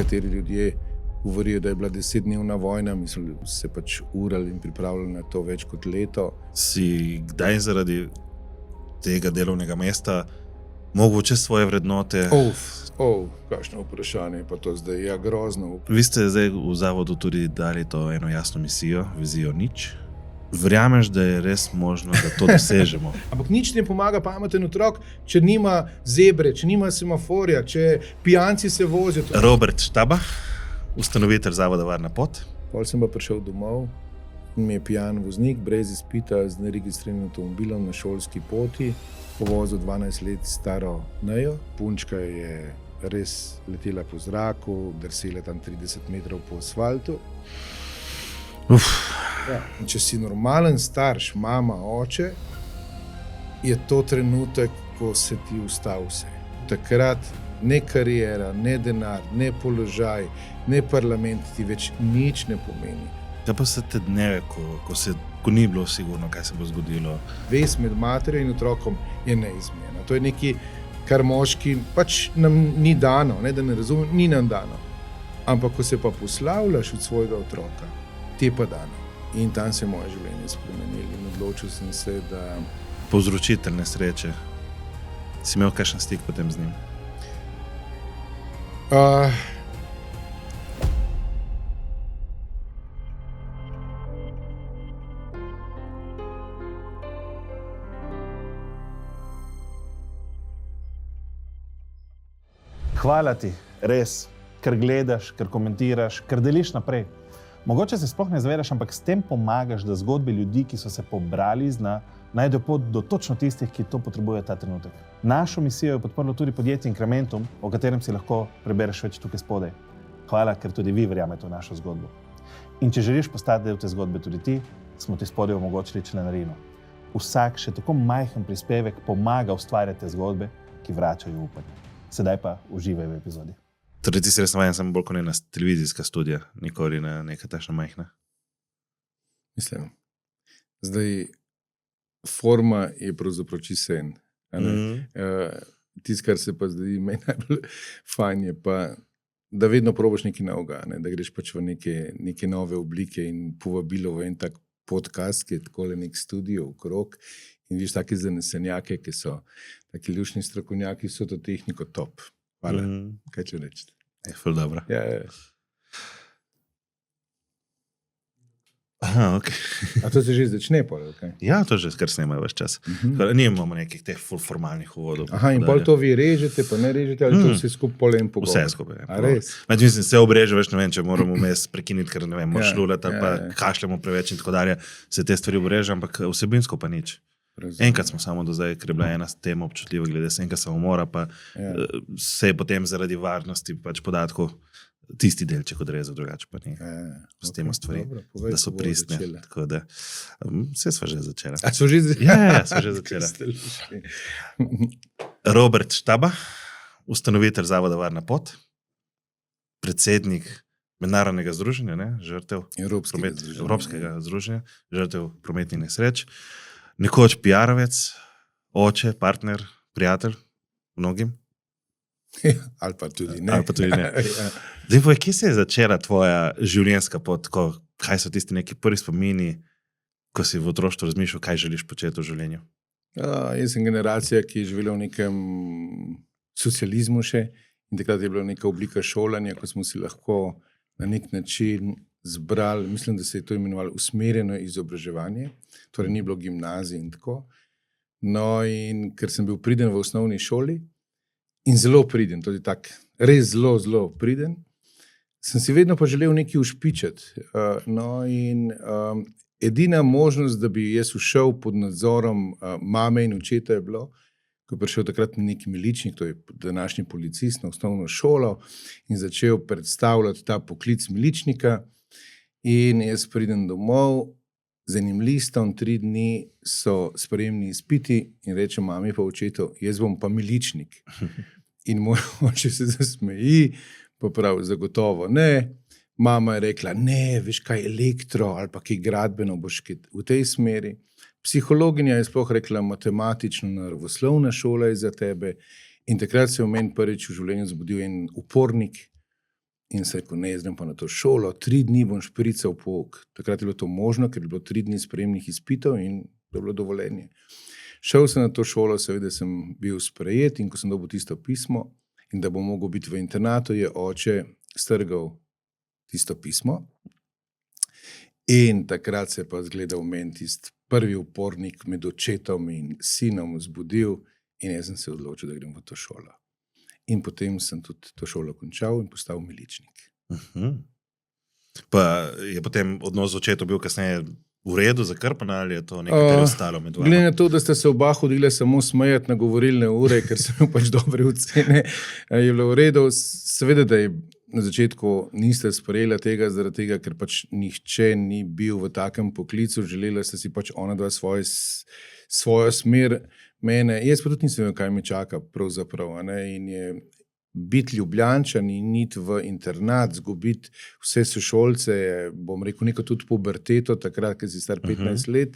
nekateri ljudje govorijo, da je bila 10-dnevna vojna, mislim, da se pač urali in pripravljali na to več kot leto. Si kdaj zaradi tega delovnega mesta mogoče svoje vrednote? Kakšno vprašanje pa to zdaj, ja, grozno. Vi ste zdaj v zavodu tudi dali to eno jasno misijo, vizijo nič. Verjameš, da je res možno, da to dosežemo? Ampak nič ne pomaga pameten otrok, če nima zebre, če nima semaforja, če pijanci se vozijo. Robert Štaba, ustanovitelj zavoda Varna pot. Pol sem pa prišel domov in mi je pijan voznik brez izpita z neregistriranim avtomobilom na šolski poti povozil 12 let staro Nejo. Punčka je res letela po zraku, drsela tam 30 metrov po asfaltu. Ja, in če si normalen starš, mama, oče, je to trenutek, ko se ti ustavi vse. Takrat ne karijera, ne denar, ne položaj, ne parlament ti več nič ne pomeni. Kaj pa se te dneve, ko ni bilo sigurno, kaj se bo zgodilo? Vez med materjo in otrokom je neizmerna. To je nekaj, kar moški pač nam ni dano, ne da ne razumem, ni nam dano. Ampak ko se pa poslavljaš od svojega otroka, ti pa dano. In tam se je moje življenje spremenilo in odločil sem se, da... Povzročitelj nesreče. Si imel kakšen stik potem z njim? Hvala ti, res, ker gledaš, ker komentiraš, ker deliš naprej. Mogoče se sploh ne zavedaš, ampak s tem pomagaš, da zgodbe ljudi, ki so se pobrali iz dna, najdejo pot do točno tistih, ki to potrebujejo ta trenutek. Našo misijo je podprlo tudi podjetje Incrementum, o katerem si lahko prebereš več tukaj spodaj. Hvala, ker tudi vi verjamete v našo zgodbo. In če želiš postati del te zgodbe tudi ti, smo ti spodaj omogočili članarino. Vsak še tako majhen prispevek pomaga ustvarjati zgodbe, ki vračajo upanje. Sedaj pa uživaj v epizodi. Torej ti si res navajen samo bolj kot ena televizijska studija, nikoli ne neka takšna majhna? Mislim, zdaj forma je pravzaprav čisto en. Tisto, kar se pa zdaj meni najbolj fajn je pa, da vedno probaš nekaj novega, ne? Da greš pač v neke nove oblike in povabilo v en tak podcast, ki je takole nek studio okrog in vidiš take zanesenjake, ki so taki lušni strokovnjaki, so to tehniko top. Hvala, kaj če reči. Je ful dobro. Ja. Aha, ok. A to se že začne pol, ok? Ja, to že kar snemajo več čas. Nimamo nekih teh ful formalnih uvodov. Aha, in pol to vi režete, pa ne režete, ali to vse skupaj pol en pogovor? Vse skupaj. A res? Mislim, se obreže, veš, ne vem, če moramo vmes prekiniti, ker ne vem, moraš lulati ali pa kašljamo preveč in tako dalje, se te stvari obreže, ampak vsebinsko pa nič. Enkrat smo samo do zdaj, ker je bila ena tema občutljiva glede senka samomora, pa se je potem zaradi varnosti pač podatkov tisti delček odrezal, drugače pa ni. S tem stvari, da so pristne. Tako da, vse sva že začela. A so že začela? Ja, sva že začela. Robert Štaba, ustanovitelj zavoda Varna pot, predsednik mednarodnega združenja, ne, žrtev Evropskega združenja, žrtev prometnih nesreč, nekoč PR-ovec, oče, partner, prijatelj, mnogim. Ali pa tudi ne. Zdaj povej, kje se je začela tvoja življenjska pot? Kaj so tisti neki prvi spomini, ko si v otroštvu razmišljal, kaj želiš početi v življenju? Jaz sem generacija, ki je živela v nekem socializmu še in takrat je bila neka oblika šolanja, ko smo si lahko na nek način zbrali, mislim, da se je to imenovalo usmerjeno izobraževanje, torej ni bilo gimnazij in tako. No, in ker sem bil priden v osnovni šoli in zelo priden, tudi tak, res zelo priden, sem si vedno pa želel nekaj ušpičati. No, in edina možnost, da bi jaz ušel pod nadzorom mame in očeta je bilo, ko je prišel takrat neki miličnik, to je današnji policist na osnovno šolo in začel predstavljati ta poklic miličnika. In jaz pridem domov z enim listom, 3 dni so sprejemni izpiti in rečem mami pa očetu, jaz bom pa miličnik. In moj oče se zasmeji, pa pravi, zagotovo ne. Mama je rekla, ne, veš kaj, elektro ali pa kaj gradbeno boš kaj v tej smeri. Psihologinja je sploh rekla, matematično naravoslovna šola je za tebe. In takrat se je v meni prvič v življenju zbudil en upornik In se rekel, ne, zdaj pa na to šolo, 3 dni bom šprical pouk. Takrat je bilo to možno, ker je bilo 3 dni sprejemnih izpitov in to je bilo dovoljenje. Šel sem na to šolo, seveda sem bil sprejet in ko sem dobil tisto pismo in da bom mogel biti v internatu, je oče strgal tisto pismo in takrat se je pa zgledal meni tisti prvi upornik med očetom in sinom zbudil in jaz sem se odločil, da grem v to šolo. In potem sem tudi to šolo končal in postal miličnik. Pa je potem odnos z očetom bil kasneje v redu, zakrpan ali je to nekaj ostalo med vama? Glede na to, da ste se oba hodili samo smejati na govorilne ure, ker sem imel pač dobre ocene, je bilo v redu. Seveda, da je na začetku niste sprejela tega, zaradi tega, ker pač nihče ni bil v takem poklicu, želela ste si pač ona dva svojo smer mene. Jaz pa tudi nisem vedel, kaj me čaka pravzaprav. In je biti Ljubljančan in iti v internat, zgubiti vse sošolce, bom rekel, neko tudi puberteto, takrat, ker si star 15 let,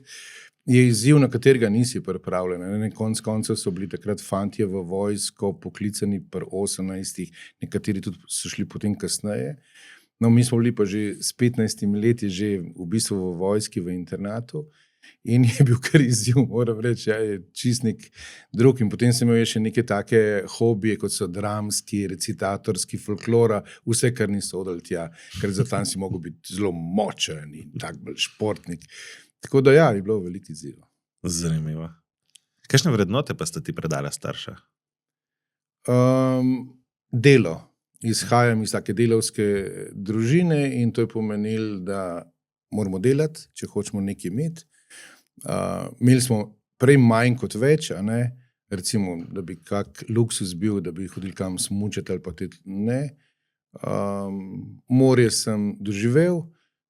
je izziv, na katerega nisi pripravljen. Konec koncev so bili takrat fantje v vojsko, poklicani pri 18, nekateri tudi so šli potem kasneje. No, mi smo bili pa že s 15 leti že v bistvu v vojski, v internatu. In je bil kar izziv, moram reči, je čistnik drug. In potem sem imel še neke take hobije, kot so dramski, recitatorski, folklora, vse, kar niso odali tja, ker za tam si mogel biti zelo močen in tak bolj športnik. Tako da je bilo veliko izziv. Zanimivo. Kakšne vrednote pa ste ti predala starša? Delo. Izhajam iz take delavske družine in to je pomenilo, da moramo delati, če hočemo nekaj imeti. Imeli smo prej manj kot več, recimo, da bi kak luksus bil, da bi hodili kam smučati ali pa ne. Morje sem doživel,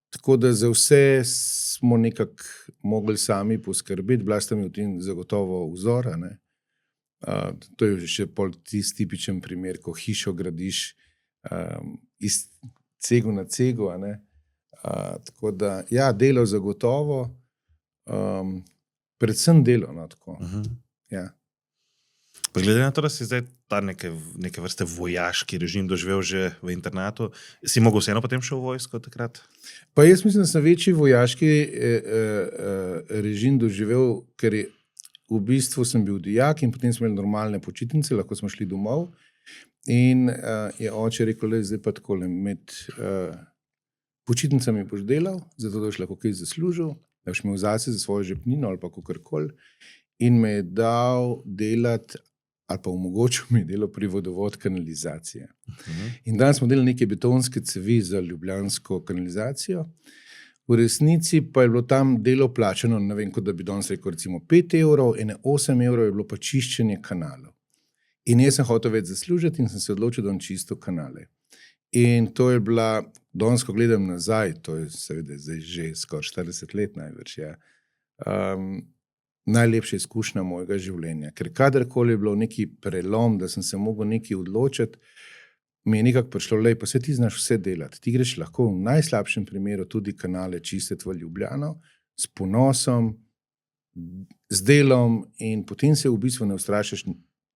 tako da za vse smo nekako mogli sami poskrbeti, bila sta mi v tem zagotovo vzor. To je še pol tisti tipičen primer, ko hišo gradiš iz cegu na cegu. Tako da, delo zagotovo, predvsem delo. Ja. Pa glede na to, da si zdaj ta neke vrste vojaški režim doživel že v internatu, si mogel vseeno potem šel v vojsko takrat? Pa jaz mislim, da sem večji vojaški režim doživel, ker v bistvu sem bil dijak in potem smo imeli normalne počitnice, lahko smo šli domov in je oče rekel, zdaj pa takole, med počitnicami boš delal, zato da boš lahko kaj zaslužil, da boš imel zase za svojo žepnino ali pa kakorkoli, in me je dal delati ali pa omogočil mi delo pri vodovod kanalizacije. In danes smo delali neke betonske cevi za ljubljansko kanalizacijo. V resnici pa je bilo tam delo plačano, ne vem, kot da bi danes rekel recimo 5 evrov, 8 evrov je bilo pa čiščenje kanalov. In jaz sem hotel več zaslužiti in sem se odločil, da bom čistil kanale. In to je bila, danes, ko gledam nazaj, to je seveda zdaj že skoraj 40 let največ, najlepša izkušnja mojega življenja. Ker kadarkoli je bilo neki prelom, da sem se mogel nekaj odločiti, mi je nekako prišlo, pa se ti znaš vse delati. Ti greš lahko v najslabšem primeru tudi kanale čistiti v Ljubljano, s ponosom, z delom in potem se v bistvu ne ustrašiš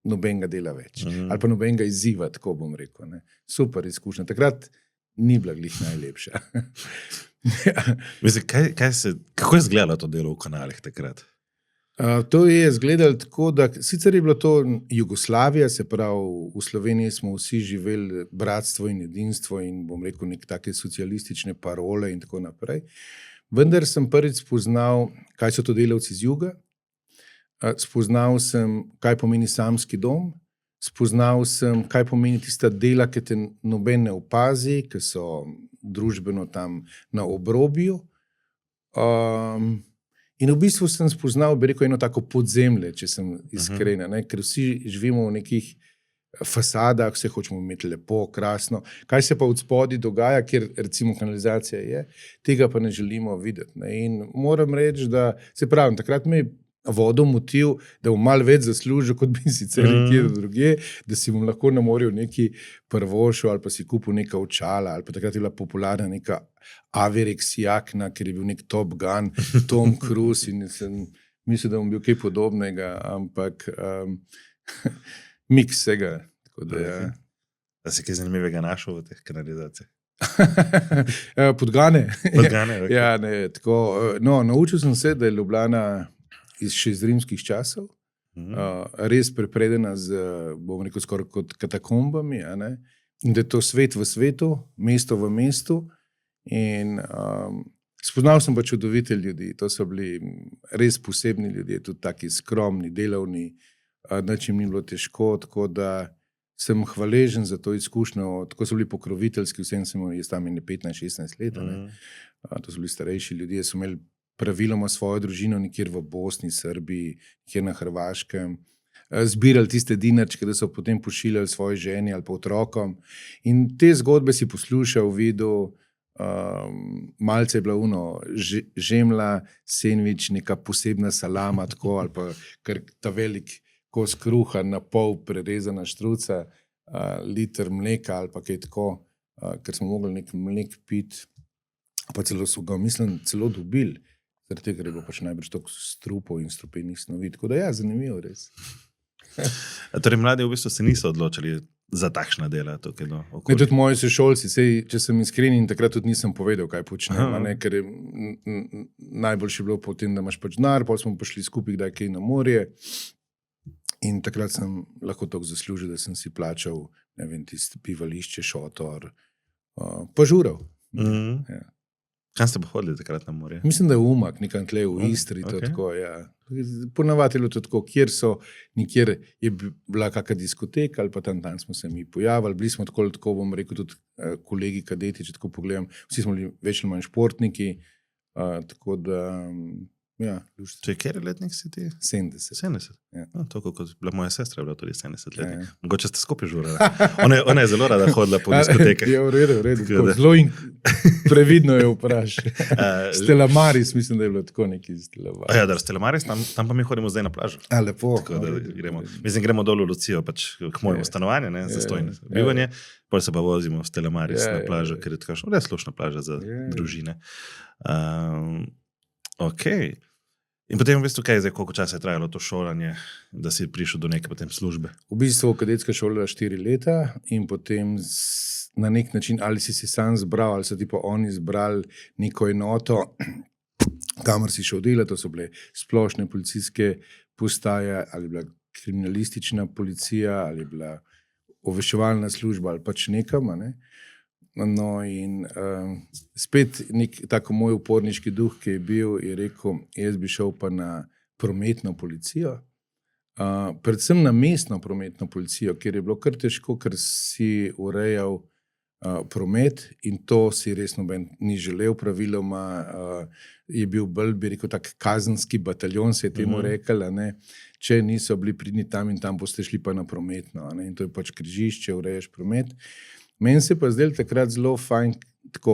nobenega dela več. Ali pa nobenega izziva, tako bom rekel. Super izkušnja. Takrat ni bila glih najlepša. Mislim, kako je izgledalo to delo v kanalih takrat? To je izgledalo tako, da sicer je bilo to Jugoslavija, se pravi, v Sloveniji smo vsi živeli bratstvo in edinstvo in bom rekel neke take socialistične parole in tako naprej. Vendar sem prvič spoznal, kaj so to delavci z juga, spoznal sem, kaj pomeni samski dom, spoznal sem, kaj pomeni tista dela, ki te noben ne opazi, ki so družbeno tam na obrobju. In v bistvu sem spoznal, bi rekel, eno tako podzemlje, če sem iskrena, ker vsi živimo v nekih fasadah, vse hočemo imeti lepo, krasno. Kaj se pa od spodaj dogaja, kjer recimo kanalizacija je, tega pa ne želimo videti. In moram reči, da se pravim, takrat me je vodil motiv, da bom malo več zaslužil, kot bi sicer nekje drugje, da si bom lahko na morju neki prvošel ali pa si kupil neka očala, ali pa takrat je bila popularna neka Avirex jakna, ker je bil nek Top Gun, Tom Cruise in sem mislil, da bom bil kaj podobnega, ampak miks vsega. Da si kaj zanimivega našel v teh kanalizacijah? Podgane. Podgane, okay. Ja, ne, tako, no, naučil sem se, da je Ljubljana še iz rimskih časov, res prepredena z, bom rekel, skoraj kot katakombami, a ne? In da je to svet v svetu, mesto v mestu. In spoznal sem pa čudovite ljudi, to so bili res posebni ljudje, tudi taki skromni, delavni, načim ni bilo težko, tako da sem hvaležen za to izkušnjo, tako so bili pokroviteljski, vsem sem imel, jaz tam je 15-16 let, to so bili starejši ljudje, so imeli praviloma svojo družino nekjer v Bosni, Srbiji, nekjer na Hrvaškem, zbirali tiste dinarčke, da so potem pošiljali svoje ženi ali pa otrokom. In te zgodbe si poslušal, videl, malce je bila žemla, sendvič, neka posebna salama, tako, ali pa kar ta velik kos kruha, na pol prerezana štruca, liter mleka ali pa kaj tako, ker smo mogli nek mlek piti, pa celo so ga, mislim, celo dobili, zaradi tega, ker je bilo pač najbrž toliko strupov in strupenih snovi. Tako da ja, zanimivo res. Torej, mladi v bistvu se niso odločili za takšna dela. Ne, tudi moji sošolci, če sem iskren, in takrat tudi nisem povedal, kaj počnem, ne, ker je najboljše bilo potem, da imaš pač denar, potem smo prišli skupaj kdaj kaj na morje in takrat sem lahko toliko zaslužil, da sem si plačal, ne vem, tisto bivališče, šotor, pa žural. Ja. Kam ste pa hodili takrat na morje? Mislim, da je Umag, nekam tle v Istri, to tako, ja. Ponavadi je bilo to tako, kjer nikjer je bila kakšna diskoteka ali pa tam smo se mi pojavili, bili smo tako, bom rekel, tudi kolegi kadeti, če tako pogledam, vsi smo bili več ali manj športniki, tako da, ja. Če kjer letnik si ti? 70. 70? Ja. Toliko kot bila moja sestra, je bila tudi 70 letnik. Ja. Mogoče ste skupaj žurali. Ona je zelo rada hodila po diskotekah. Ja, v redu. Zelo previdno je vprašal. Stella Maris, mislim, da je bilo tako neki Stella Maris. Ja, da, Stella Maris, tam pa mi hodimo zdaj na plažo. Lepo. Tako da gremo dol v Lucijo, pač k mojemu stanovanju, ne, za stojno bivanje, potem se pa vozimo v Stella Maris na plažo, ker je tako res slušna plaža za družine. Ok. In potem v bistvu, kaj je zdaj, koliko časa je trajalo to šolanje, da si prišel do neke potem službe? V bistvu kadetska šola 4 leta in potem na nek način, ali si sam zbral, ali so ti pa oni zbrali neko enoto, kamor si šel delati, to so bile splošne policijske postaje, ali bila kriminalistična policija, ali bila obveščevalna služba, ali pač nekam, ne? No in spet nek tako moj uporniški duh, ki je bil, je rekel, jaz bi šel pa na prometno policijo, predvsem na mestno prometno policijo, kjer je bilo kar težko, ker si urejal promet in to si res noben ni želel, praviloma je bil bolj, bi rekel, tak kazenski bataljon, se je temu rekel, ne? Če niso bili pridni tam in tam, boste šli pa na prometno, ne? In to je pač križišče, urejaš promet. Meni se pa zdaj takrat zelo fajn, tako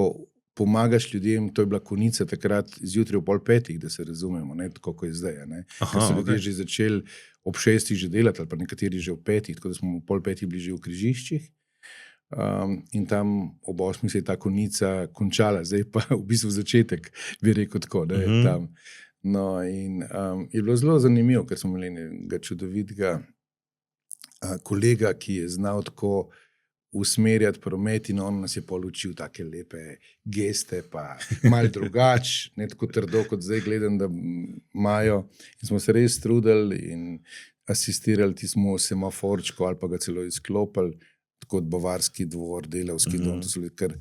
pomagaš ljudem, to je bila konica takrat zjutraj ob 4:30, da se razumemo, ne, tako kot je zdaj, ne. Ker so ljudje že začeli ob 6 že delati, ali pa nekateri že ob 5, tako da smo ob 4:30 bili že v križiščih. In tam ob 8 se je ta konica končala, zdaj pa v bistvu začetek, bi rekel tako, da je tam. No in je bilo zelo zanimivo, ker smo imeli enega čudovitega kolega, ki je znal tako usmerjati promet in on nas je polučil take lepe geste, pa malo drugač, ne tako trdo, kot zdaj gledam, da imajo. In smo se res trudili in asistirali tismo semaforčko ali pa ga celo izklopili, tako od Bavarski dvor, Delavski dom, to so bili kar,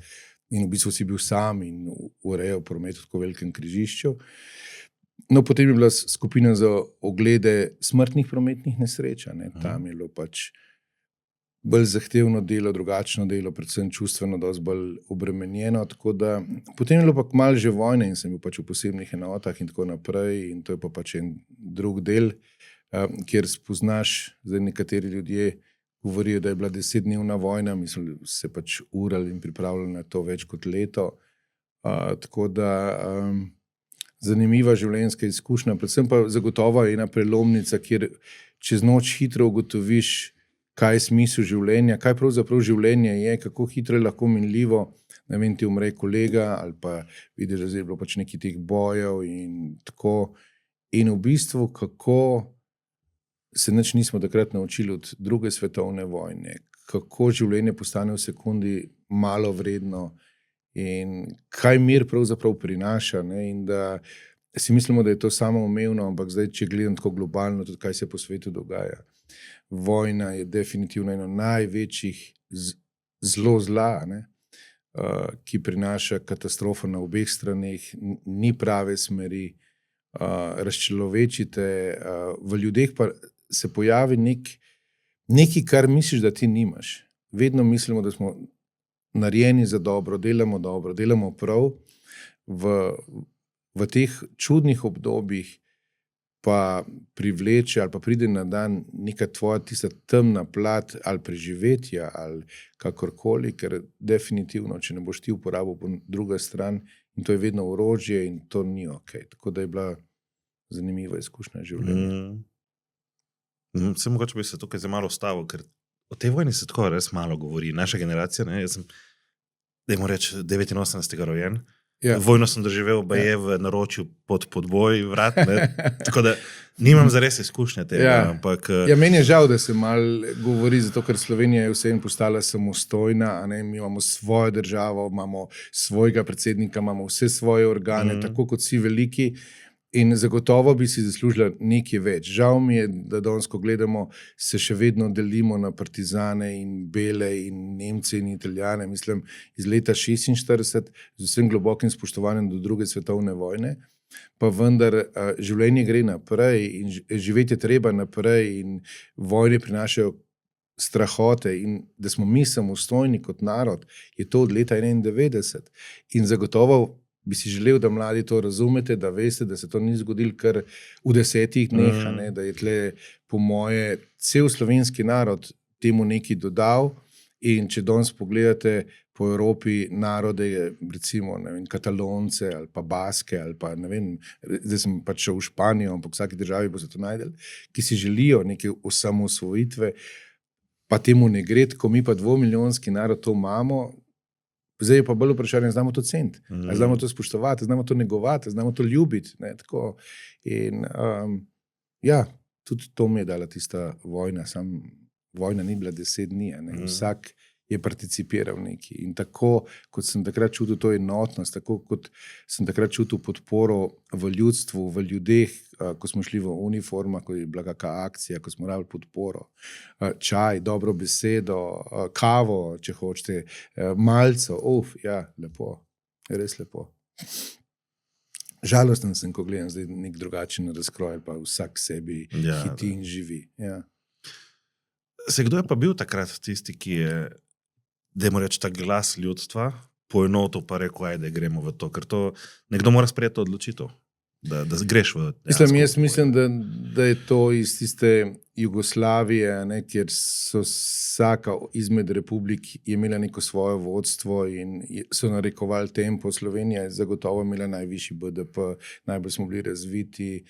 in v bistvu si bil sam in urejal promet v tako velikem križišču. No, potem je bila skupina za oglede smrtnih prometnih nesreč, ne, tam je bilo pač bolj zahtevno delo, drugačno delo, predvsem čustveno, dosti bolj obremenjeno, tako da potem je bilo pa kmalu že vojne in sem bil pač v posebnih enotah in tako naprej in to je pa pač en drug del, kjer spoznaš, zdaj nekateri ljudje govorijo, da je bila 10-dnevna vojna, mislim, se pač urali in pripravljali na to več kot leto, tako da zanimiva življenjska izkušnja, predvsem pa zagotovo ena prelomnica, kjer čez noč hitro ugotoviš, kaj je smisel življenja, kaj pravzaprav življenje je, kako hitro je lahko minljivo, ne vem, ti umre kolega ali pa vidiš, da je bilo pač nekaj teh bojev in tako. In v bistvu, kako se nič nismo takrat naučili od 2. svetovne vojne, kako življenje postane v sekundi malo vredno in kaj mir pravzaprav prinaša. Ne? In da si mislimo, da je to samoumevno, ampak zdaj, če gledam tako globalno, tudi kaj se po svetu dogaja. Vojna je definitivno eno največjih zelo zla, ne? Ki prinaša katastrofo na obeh straneh, ni prave smeri, razčlovečite, v ljudeh pa se pojavi nekaj, kar misliš, da ti nimaš. Vedno mislimo, da smo narejeni za dobro, delamo prav. V teh čudnih obdobjih pa privleče ali pa pride na dan neka tvoja tista temna plat ali preživetja ali kakorkoli, ker definitivno, če ne boš ti uporabil po druga stran, in to je vedno orožje in to ni okej. Tako da je bila zanimiva izkušnja življenja. Se mogoče bi se tukaj zelo malo ustavil, ker o tej vojni se tako res malo govori. Naša generacija, ne, jaz sem, dajmo reči, 89. rojen. Ja. Vojno sem doživel baje v naročju pod podboj vrat, ne? Tako da nimam zares izkušnje tega. Ampak... Ja, meni je žal, da se malo govori, zato ker Slovenija je vseeno postala samostojna, a ne? Mi imamo svojo državo, imamo svojega predsednika, imamo vse svoje organe, tako kot vsi veliki. In zagotovo bi si zaslužila nekaj več. Žal mi je, da danes, ko gledamo, se še vedno delimo na partizane in bele in Nemce in Italijane, mislim, iz leta 1946, z vsem globokim spoštovanjem do druge svetovne vojne, pa vendar življenje gre naprej in živeti je treba naprej in vojne prinašajo strahote in da smo mi samostojni kot narod, je to od leta 1991. In zagotovo bi si želel, da mladi to razumete, da veste, da se to ni zgodilo kar v 10 dneh, ne, da je tle, po moje, cel slovenski narod temu nekaj dodal in če danes pogledate po Evropi narode, recimo, ne vem, Katalonce ali pa Baske ali pa, ne vem, zdaj sem pač šel v Španijo, ampak v vsaki državi bo se to najdel, ki si želijo neke osamosvojitve, pa temu ne gre, ko mi pa 2-milijonski narod to imamo. Zdaj je pa bolj vprašanje, znamo to ceniti, znamo to spoštovati, znamo to negovati, znamo to ljubiti. Ne, tako. In ja, tudi to mi je dala tista vojna, vojna ni bila 10 dni, ne, vsak je participiral neki. In tako, kot sem takrat čutil to enotnost, tako kot sem takrat čutil podporo v ljudstvu, v ljudeh, ko smo šli v uniformah, ko je bila kakšna akcija, ko smo rabili podporo, čaj, dobro besedo, kavo, če hočete, malco, ja, lepo, res lepo. Žalosten sem, ko gledam zdaj nek drugačen razkroj, pa vsak sebi hiti in živi. Ja. Se kdo je pa bil takrat tisti, ki je, dajmo reči, ta glas ljudstva poenotil pa rekel, ajde, gremo v to, ker to nekdo mora sprejeti odločitev, da greš v... Jaz mislim, da je to iz tiste Jugoslavije, ne, kjer so vsaka izmed republik imela neko svoje vodstvo in so narekovali tempo. Slovenija je zagotovo imela najvišji BDP, najbolj smo bili razviti.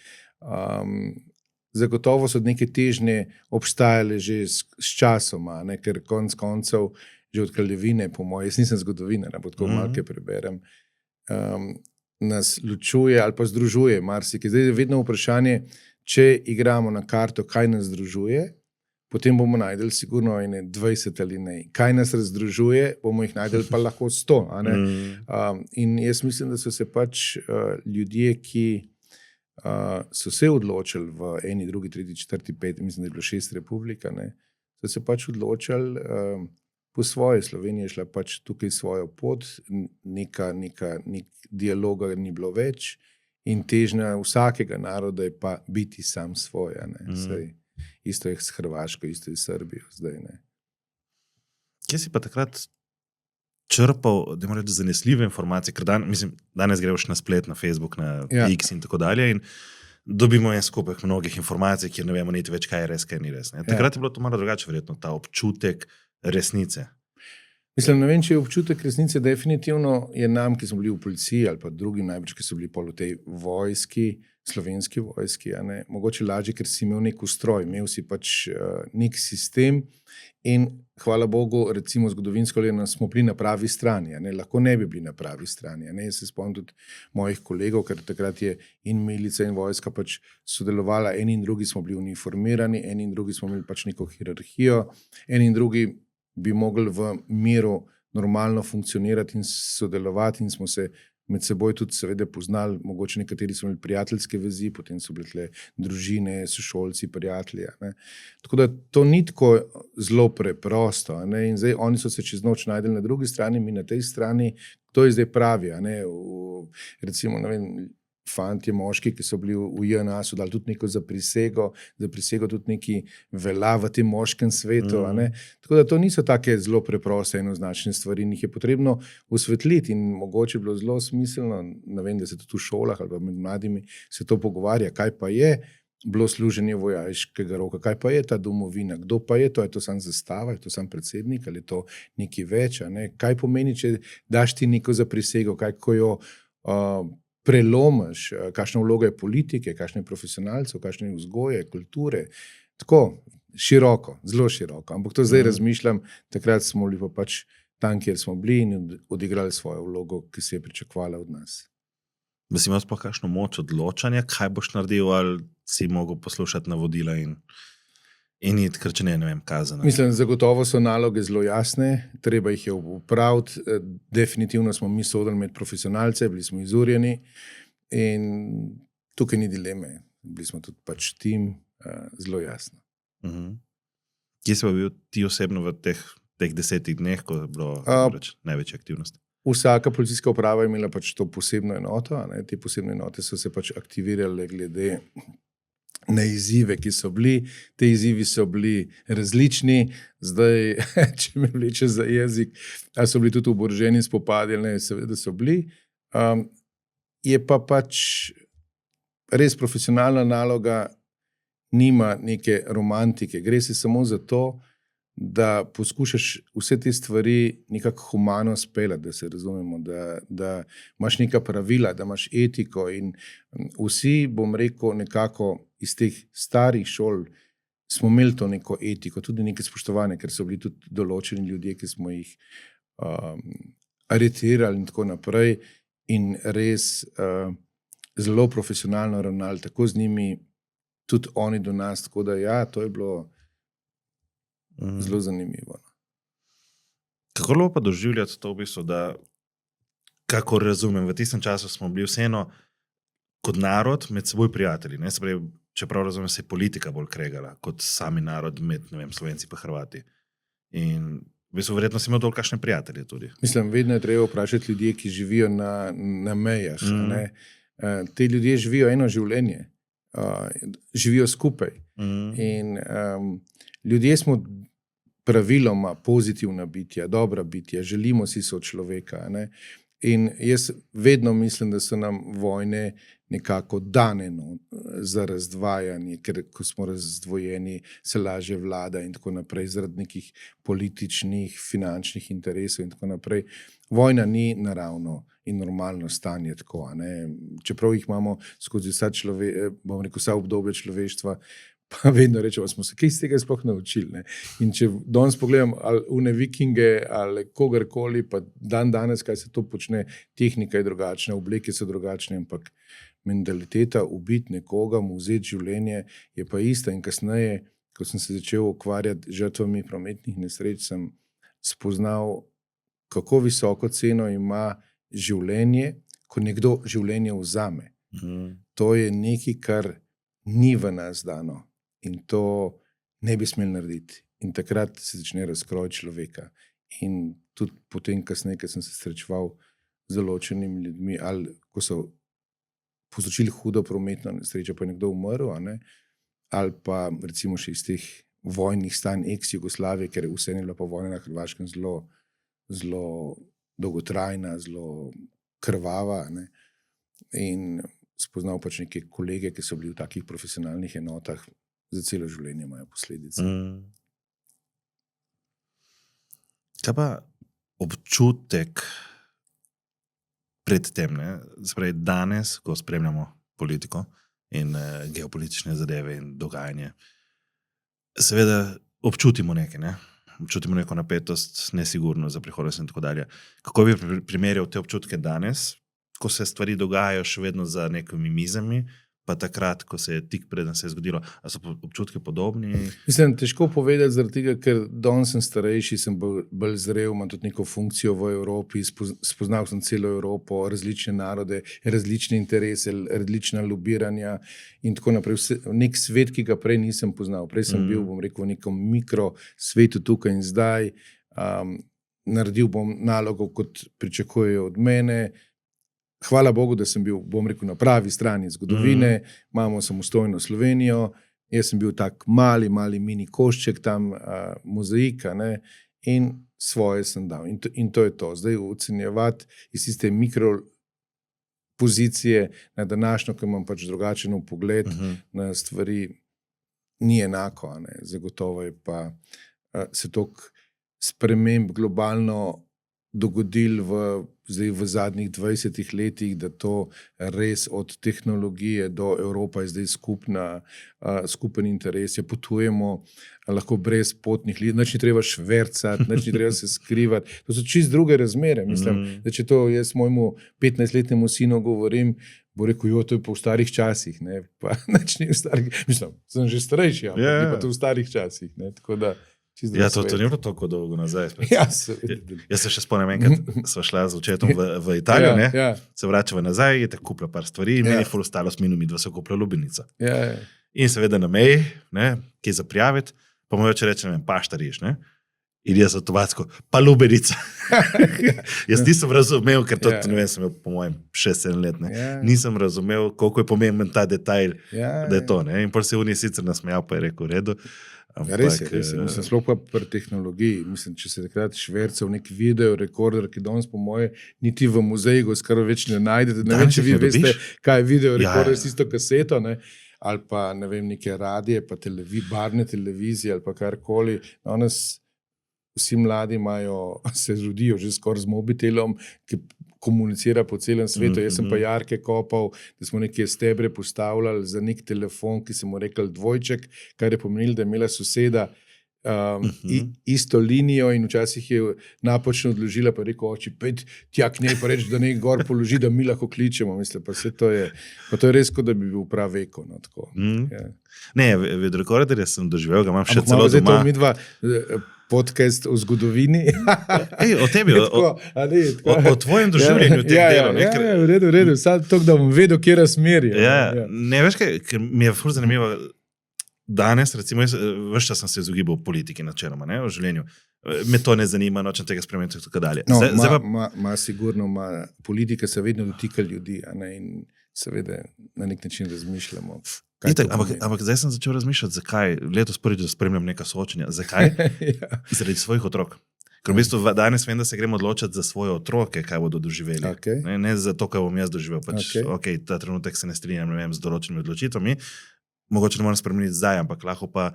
Zagotovo so neke težnje obstajale že s časoma, ne, ker konc koncev že od kraljevine, po moje, jaz nisem zgodovinar, ampak tako malke preberem, nas ločuje ali pa združuje marsikaj. Zdaj je vedno vprašanje, če igramo na karto, kaj nas združuje, potem bomo najdeli sigurno 20 ali ne. Kaj nas razdružuje, bomo jih najdeli pa lahko 100. A ne? In jaz mislim, da so se pač ljudje, ki so se odločili v eni, drugi, tretji, četrti, peti, mislim, da je bilo 6 republika, ne, so se pač odločili po svoje. Slovenija je šla pač tukaj svojo pot, nek dialoga ni bilo več in težnja vsakega naroda je pa biti sam svoj. Saj, isto je s Hrvaško, isto je s Srbijo zdaj. Ne. Kje si pa takrat črpal, da moraš zanesljive informacije, ker danes greš na splet, na Facebook, na X in tako dalje in dobimo en skupek mnogih informacij, kjer ne vemo niti več, kaj je res, kaj ni res. Ne. Takrat je bilo to malo drugače, verjetno, ta občutek resnice. Mislim, ne vem, če je občutek resnice, definitivno je nam, ki smo bili v policiji ali pa drugim najbrž, ki so bili pol v tej vojski, slovenski vojski, a ne, mogoče lažje, ker si imel nek ustroj, imel si pač nek sistem in hvala Bogu, recimo zgodovinsko gledano, smo bili na pravi strani, a ne, lahko ne bi bili na pravi strani, a ne, jaz se spomnim tudi mojih kolegov, ker takrat je in milica in vojska pač sodelovala, eni in drugi smo bili uniformirani, eni in drugi smo imeli pač neko hierarhijo, eni in drugi bi mogli v miru normalno funkcionirati in sodelovati in smo se med seboj tudi seveda poznali, mogoče nekateri so imeli prijateljske vezi, potem so bile tle družine, sošolci, prijatelji. Ne. Tako da to ni tako zelo preprosto. Ne. In zdaj oni so se čez noč najdeli na drugi strani, mi na tej strani, kdo je zdaj pravi. Ne. Recimo, ne vem, fantje, moški, ki so bili v JNA, so dali tudi neko za prisego tudi neki velja v tem moškem svetu. Tako da to niso take zelo preproste enoznačne stvari, in jih je potrebno osvetliti in mogoče bilo zelo smiselno, ne vem, da se tudi v šolah ali pa med mladimi se to pogovarja, kaj pa je bilo služenje vojaškega roka, kaj pa je ta domovina, kdo pa je to sam zastava, je to sam predsednik ali je to nekaj več, ne? Kaj pomeni, če daš ti neko za prisego, ko jo prelomaš, kakšna vloga je politike, kakšne profesionalcev, kakšne vzgoje, kulture, tako široko, zelo široko, ampak to zdaj razmišljam, takrat smo bili pa pač tam, kjer smo bili in odigrali svojo vlogo, ki se je pričakovala od nas. Da si imel sploh kakšno moč odločanja, kaj boš naredil, ali si mogel poslušati navodila in iti, ker če ne vem, kazen. Mislim, zagotovo so naloge zelo jasne, treba jih je upraviti, definitivno smo mi sodili med profesionalce, bili smo izurjeni in tukaj ni dileme, bili smo tudi pač tim, zelo jasno. Kje si pa bil ti osebno v teh 10 dneh, ko je bilo največja aktivnost? Vsaka policijska uprava je imela pač to posebno enoto, ne? Te posebne enote so se pač aktivirale glede na izzive, ki so bili. Te izzivi so bili različni, zdaj, če me vleče za jezik, a so bili tudi oboroženi spopadi, ne, seveda so bili. Je pa pač res profesionalna naloga, nima neke romantike, gre se samo za to, da poskušaš vse te stvari nekako humano speljati, da se razumemo, da imaš neka pravila, da imaš etiko in vsi, bom rekel, nekako iz teh starih šol smo imeli to neko etiko, tudi neke spoštovanje, ker so bili tudi določeni ljudje, ki smo jih aretirali in tako naprej in res zelo profesionalno ravnali, tako z njimi, tudi oni do nas, tako da ja, to je bilo zelo zanimivo. Kako bilo pa doživljati to v bistvu, da, kako razumem, v tistem času smo bili vseeno kot narod med seboj prijatelji, ne? Se pravi, čeprav razumem, se je politika bolj kregala kot sami narod med, ne vem, Slovenci pa Hrvati. In v bistvu verjetno si imel dolj kakšne prijatelje tudi. Mislim, vedno je treba vprašati ljudje, ki živijo na mejah. Ne? Te ljudje živijo eno življenje, živijo skupaj. In ljudje smo praviloma pozitivna bitja, dobra bitja, želimo si sočloveka. Ne? In jaz vedno mislim, da so nam vojne nekako dane za razdvajanje, ker ko smo razdvojeni, se lažje vlada in tako naprej, zaradi nekih političnih, finančnih interesov in tako naprej. Vojna ni naravno in normalno stanje tako. Ne? Čeprav jih imamo skozi vsa obdobje človeštva, pa vedno rečemo, smo se kaj iz tega sploh naučili. Ne? In če danes pogledam ali une vikinge ali kogarkoli, pa danes, kaj se to počne, tehnika je drugačna, obleke so drugačne, ampak mentaliteta ubiti nekoga, mu vzeti življenje, je pa ista. In kasneje, ko sem se začel ukvarjati žrtvami prometnih nesreč, sem spoznal, kako visoko ceno ima življenje, ko nekdo življenje vzame. To je nekaj, kar ni v nas dano. In to ne bi smeli narediti. In takrat se začne razkroj človeka. In tudi potem kasneje, ko sem se srečeval z določenimi ljudmi, ali ko so povzročili hudo prometno nesrečo, pa je nekdo umrl, ali pa recimo še iz teh vojnih stanj ex-Jugoslavije, ker je vse bila pa vojna na Hrvaškem zelo dolgotrajna, zelo krvava. In spoznal pač neke kolege, ki so bili v takih profesionalnih enotah, za celo življenje imajo posledice. Kaj pa občutek pred tem, ne? Spravi, danes, ko spremljamo politiko in geopolitične zadeve in dogajanje, seveda občutimo nekaj, ne? Občutimo neko napetost, nesigurnost za prihodnost in tako dalje. Kako bi primerjal te občutke danes, ko se stvari dogajajo še vedno za nekimi mizami, pa takrat, ko se je tik preden se je zgodilo. A so občutki podobni? Mislim, težko povedati, zaradi tega, ker danes sem starejši, sem bolj zrel, imam tudi neko funkcijo v Evropi, spoznal sem celo Evropo, različne narode, različne interese, različna lobiranja in tako naprej. Nek svet, ki ga prej nisem poznal. Prej sem bil, bom rekel, v nekem mikrosvetu tukaj in zdaj. Naredil bom nalogo, kot pričakujejo od mene. Hvala Bogu, da sem bil, bom rekel, na pravi strani zgodovine, imamo samostojno Slovenijo, jaz sem bil tak mali mini košček tam, mozaika, ne, in svoje sem dal. In to je to. Zdaj ocenjevati iz tiste mikropozicije na današnjo, ko imam pač drugačen pogled na stvari, ni enako, ne. Zagotovo je pa se toliko sprememb globalno dogodil zdaj v zadnjih 20 letih, da to res od tehnologije do Evropa je zdaj skupen interes. Potujemo lahko brez potnih ljudi, nič ni treba švercati, nič ni treba se skrivati. To so čist druge razmere. Mislim, da če to jaz mojemu 15-letnemu sinu govorim, bo rekel, jo, to je pa v starih časih. Ne? Pa nič ni v starih. Mislim, sem že starejši, ampak ni pa to v starih časih. Ne? Tako da ja, to ni bilo tako dolgo nazaj. Jaz se še spomnim, enkrat sva šla z očetom v Italijo, se vračava nazaj, je tako kupila par stvari in meni je ful ostalo s minumi, 2 so kupila lubenico. In seveda na meji, kje za prijaviti, pa mu oče reče, ne vem, paštariš, ne? In jaz avtomatsko, pa lubenica. Jaz nisem razumel, ker to, ne vem, sem imel po mojem 6-7 let, ne? Nisem razumel, koliko je pomemben ta detajl, da je to, ne? In pol se je sicer nasmejal, pa je rekel, v redu. Res je. Mislim, sploh pa pri tehnologiji. Mislim, če se takrat švercev nek video rekorder, ki danes po moje niti v muzeju skoraj več ne najdete. Ne vem, če vi veste, kaj je video rekorder s isto kaseto, ne? Ali pa, ne vem, neke radije, pa barne televizije ali pa karkoli. Danes vsi mladi se rodijo že skoraj z mobitelom, ki komunicira po celem svetu. Jaz sem pa jarke kopal, da smo neke stebre postavljali za nek telefon, ki sem mu rekel dvojček, kar je pomenilo, da je imela soseda isto linijo in včasih je napačno odložila, pa je rekel, oči, pet tja k njej, pa reči, da nekaj gor položi, da mi lahko kličemo. Mislim, pa vse to je res, kot da bi bil prav eko. No, tako. Ne, videorekorder sem doživel, ga imam še celo doma. Zdaj to midva podcast o zgodovini. O tebi, o tvojem doživljenju teh delov. V redu, sad to, da bom vedel, kje razmeri. Ne, veš kaj, ker mi je ful zanimivo, danes, recimo, ves čas sem se izogibal politiki načeloma, ne, v življenju. Me to ne zanima, nočem tega spremeniti in tako dalje. No, sigurno, politika se vedno dotika ljudi, a ne, in seveda na nek način razmišljamo. Ampak zdaj sem začel razmišljati, zakaj, letos prvič spremljam neka soočenja, zakaj? Zaradi svojih otrok. Ker v bistvu danes vem, da se gremo odločati za svoje otroke, kaj bodo doživeli. Ne za to, kaj bom jaz doživel. Ta trenutek se ne strinjam, ne vem, z določenimi odločitvami. Mogoče ne moram spremeniti zdaj, ampak lahko pa,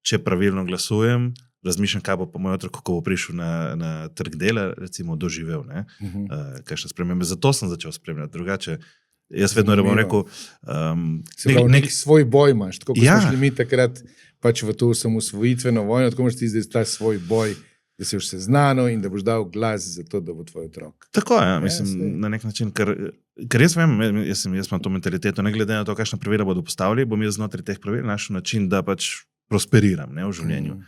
če pravilno glasujem, razmišljam, kaj bo pa moj otrok, ko bo prišel na trg dela, recimo, doživel. Kakšne spremembe. Zato sem začel spremljati. Drugače, jaz vedno bom rekel... nek svoj boj imaš, tako kot smo šli mi takrat pač v to samosvojitveno vojno, tako moraš ti zdaj ta svoj boj, da si už seznano in da boš dal glas za to, da bo tvoj otrok. Tako je, mislim, na nek način, ker jaz vem, jaz imam to mentaliteto, ne glede na to, kakšna pravila bodo postavili, bom jaz znotraj teh pravil našel način, da pač prosperiram, ne, v življenju.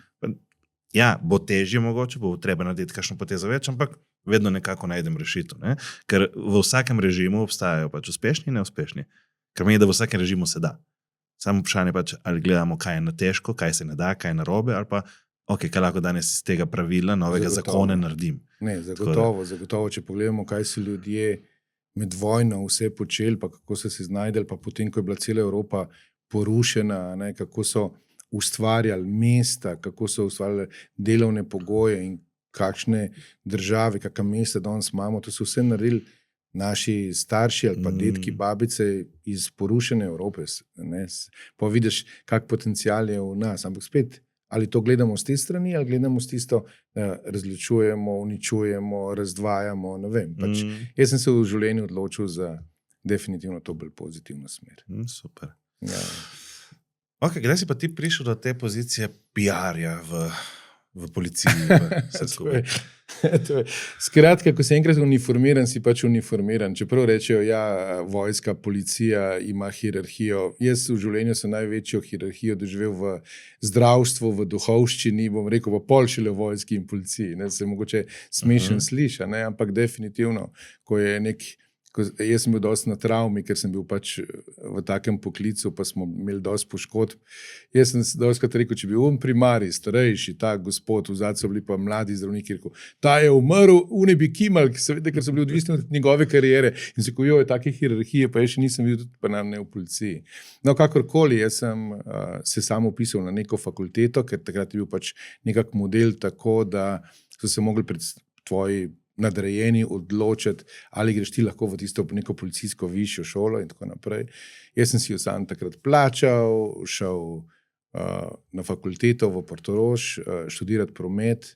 Ja, bo težje mogoče, bo treba narediti kakšno potezo več, ampak vedno nekako najdem rešitev, ne? Ker v vsakem režimu obstajajo pač uspešni in neuspešni. Ker meni, da v vsakem režimu se da. Samo vprašanje pač, ali gledamo, kaj je na težko, kaj se ne da, kaj je na robe, ali pa kaj lahko danes iz tega pravila, novega zakona naredim. Ne, zagotovo, če pogledamo, kaj so ljudje med vojno vse počeli, pa kako so se znajdeli, pa potem, ko je bila cela Evropa porušena, ne, kako so ustvarjali mesta, kako so ustvarjali delovne pogoje in kakšne države, kakšne mesta danes imamo, to so vse naredili naši starši ali pa dedki, babice iz porušene Evrope. Ne. Pa vidiš, kak potencial je v nas, ampak spet, ali to gledamo z te strani, ali gledamo z tisto, različujemo, uničujemo, razdvajamo, ne vem. Pač, jaz sem se v življenju odločil za definitivno to bolj pozitivno smer. Super. Ja. Kdaj si pa ti prišel do te pozicije PR-ja v v policiji. Vse skupaj. Skratka, ko si enkrat uniformiran, si pač uniformiran. Čeprav rečejo, ja, vojska, policija ima hierarhijo. Jaz v življenju sem največjo hierarhijo doživel v zdravstvu, v duhovščini, bom rekel, v pol šele vojski in policiji. Ne, se mogoče smešen sliša, ne, ampak definitivno, ko je jaz sem bil dosti na travmi, ker sem bil pač v takem poklicu, pa smo imeli dosti poškodb. Jaz sem dostikrat rekel, če bi primarij, starejši, ta gospod, vzad so bili pa mladi zdravniki, rekel, ta je umrl, oni bi kimal, seveda, ker so bili odvisni od njegove kariere. In se je take hierarhije, pa jaz še nisem bil tudi pa ne v policiji. No, kakorkoli, jaz sem se sam upisal na neko fakulteto, ker takrat je bil pač nekak model tako, da so se mogli pred tvoji nadrejeni odločiti, ali greš ti lahko v tisto neko policijsko višjo šolo in tako naprej. Jaz sem si jo sam takrat plačal, šel na fakulteto v Portorož, študirati promet,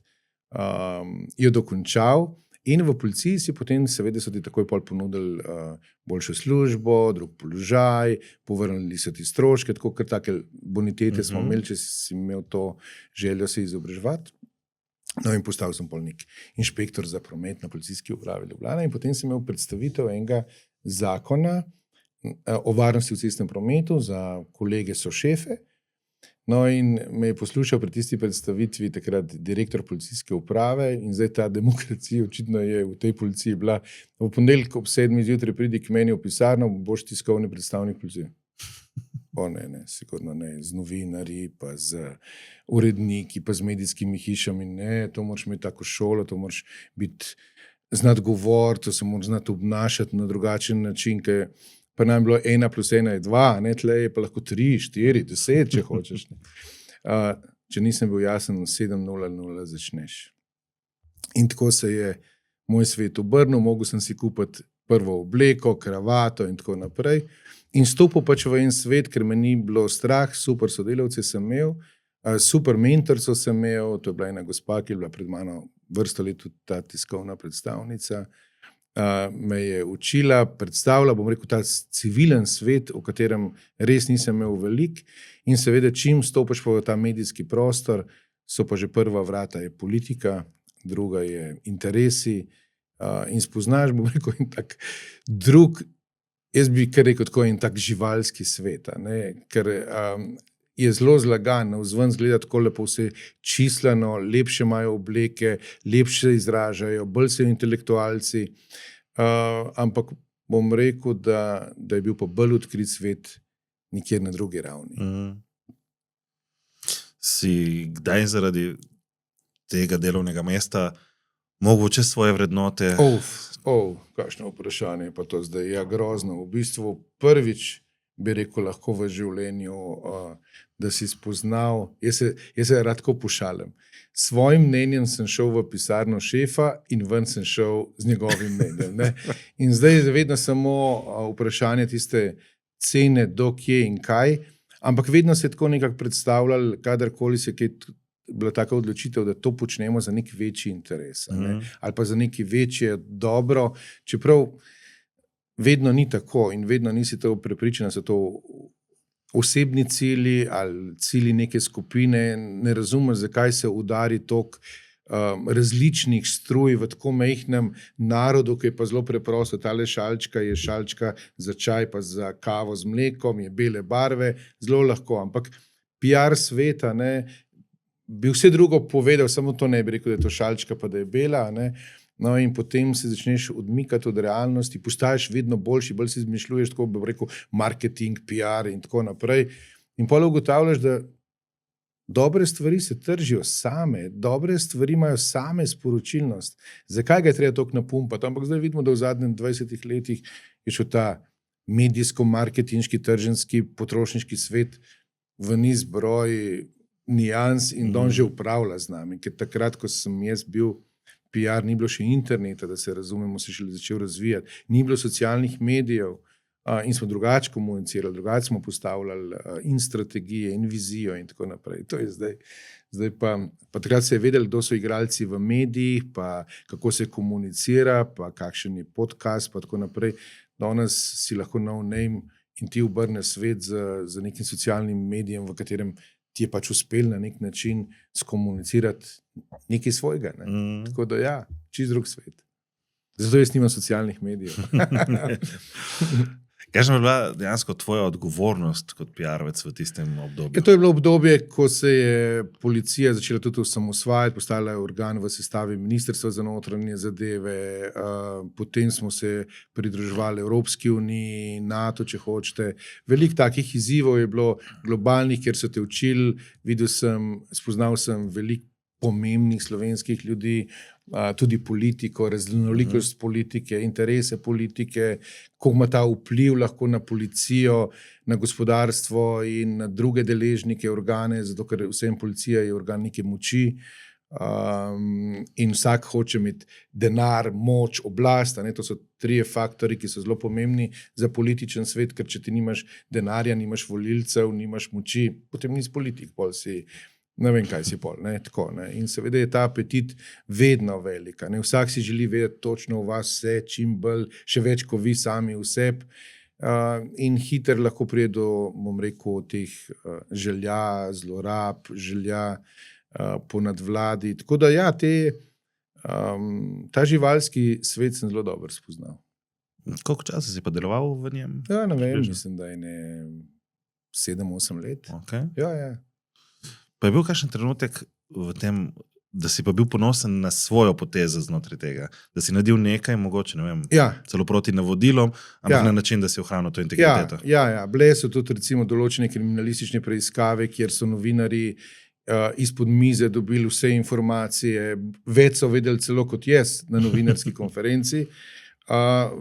jo dokončal in v policiji si potem seveda so ti takoj pol ponudili boljšo službo, drug položaj, povrnili so ti stroške, tako ker take bonitete smo imeli, če si imel to željo se izobraževati. No in postal sem pol nek inšpektor za promet na policijski upravi Ljubljana in potem sem imel predstavitev enega zakona o varnosti v cestnem prometu za kolege so šefe. No in me je poslušal pri tisti predstavitvi takrat direktor policijske uprave in zdaj ta demokracija očitno je v tej policiji bila. V ponedeljek ob 7 zjutraj pridi k meni v pisarno, boš tiskovni predstavnik policije. Ne, sigurno ne, z novinarji, pa z uredniki, pa z medijskimi hišami, ne, to moraš imeti tako šolo, to moraš biti znati govor, to se moraš znati obnašati na drugačen način, ker pa nam je bilo 1 + 1 je 2, ne, tle je pa lahko 3, 4, 10, če hočeš. Če nisem bil jasen, 7:00 začneš. In tako se je moj svet obrnil, mogel sem si kupiti prvo obleko, kravato in tako naprej. In stopil pač v en svet, ker me ni bilo strah, super sodelavce sem imel, super mentorco sem imel, to je bila ena gospa, ki je bila pred mano vrsto let tudi ta tiskovna predstavnica, me je učila, predstavila, bom rekel, ta civilen svet, v katerem res nisem imel veliko in seveda čim stopiš pa v ta medijski prostor, so pa že prva vrata je politika, druga je interesi in spoznaš, bom rekel, in tak drug, jaz bi kar rekel tako in tak živalski svet, ker je zelo zlagan, vzven zgleda tako lepo vse čislano, lepše imajo obleke, lepše izražajo, bolj so intelektualci, ampak bom rekel, da je bil pa bolj odkrit svet nikjer na drugi ravni. Si kdaj zaradi tega delovnega mesta mogel čez svoje vrednote? Kakšno vprašanje pa to zdaj, ja, grozno. V bistvu prvič bi rekel lahko v življenju, da si spoznal, jaz se rad tako pošalim. S svojim mnenjem sem šel v pisarno šefa in ven sem šel z njegovim mnenjem. Ne? In zdaj je vedno samo vprašanje tiste cene, do kje in kaj, ampak vedno se je tako nekako predstavljal, kadarkoli se kaj bila taka odločitev, da to počnemo za nek večji interes, ne? Ali pa za neki večje dobro, čeprav vedno ni tako in vedno nisi to prepričan, da so to osebni cilji ali cilji neke skupine, ne razumeš, zakaj se udari toliko različnih struj v tako majhnem narodu, ki je pa zelo preprosto, tale šalčka je šalčka za čaj pa za kavo z mlekom, je bele barve, zelo lahko, ampak PR sveta, ne, bi vse drugo povedal, samo to ne bi rekel, da je to šalčka pa da je bela, ne. No in potem se začneš odmikati od realnosti, postaješ vedno boljši, bolj si izmišljuješ, tako bi rekel, marketing, PR in tako naprej. In potem ugotavljaš, da dobre stvari se tržijo same, dobre stvari imajo same sporočilnost. Zakaj ga je treba toliko napumpati? Ampak zdaj vidimo, da v zadnjih 20 letih je šel ta medijsko-marketinški, trženski, potrošniški svet v niz broj nijans in da on že upravlja z nami. Ker takrat, ko sem jaz bil PR, ni bilo še interneta, da se razumemo, se šele začel razvijati, ni bilo socialnih medijev in smo drugače komunicirali, drugače smo postavljali in strategije in vizijo in tako naprej. To je zdaj pa takrat se je vedeli, kdo so igralci v medijih, pa kako se komunicira, pa kakšen je podcast, pa tako naprej. Danes si lahko no name in ti obrne svet z nekim socialnim medijem, v katerem ti je pač uspel na nek način skomunicirati nekaj svojega. Ne? Tako da ja, čist drug svet. Zato jaz nimam socialnih medijev. Kaj je bila dejansko tvoja odgovornost kot PR-ovec v tistem obdobju? To je bilo obdobje, ko se je policija začela tudi osamosvajati, postala je organ v sestavi Ministrstva za notranje zadeve, potem smo se pridruževali Evropski uniji, NATO, če hočete. Veliko takih izzivov je bilo globalnih, kjer so te učili, spoznal sem veliko pomembnih slovenskih ljudi, tudi politiko, raznolikost politike, interese politike, kako ima ta vpliv lahko na policijo, na gospodarstvo in na druge deležnike, organe, zato ker vsem policija je organ neke moči in vsak hoče imeti denar, moč, oblast. To so trije faktori, ki so zelo pomembni za političen svet, ker če ti nimaš denarja, nimaš volilcev, nimaš moči, potem nisi politik, pol si ne vem, kaj si pol. Tako, in seveda je ta apetit vedno velika. Vsak si želi vedeti točno o vas vse, čim bolj, še več, ko vi sami vseb. In hiter lahko prije do, bom rekel, teh želja, zlorab, želja po nadvladi. Tako da ja, ta živalski svet sem zelo dobro spoznal. Koliko časa si pa deloval v njem? Ja, ne vem, mislim, da je 7-8 let. Okay. Ja. Pa je bil kakšen trenutek v tem, da si pa bil ponosen na svojo potezo znotraj tega, da si naredil nekaj, mogoče, ne vem, celo proti navodilom, ampak na način, da si ohranil to integriteto. Ja. Bile so tudi recimo določene kriminalistične preiskave, kjer so novinarji izpod mize dobili vse informacije, več so vedeli celo kot jaz na novinarski konferenci,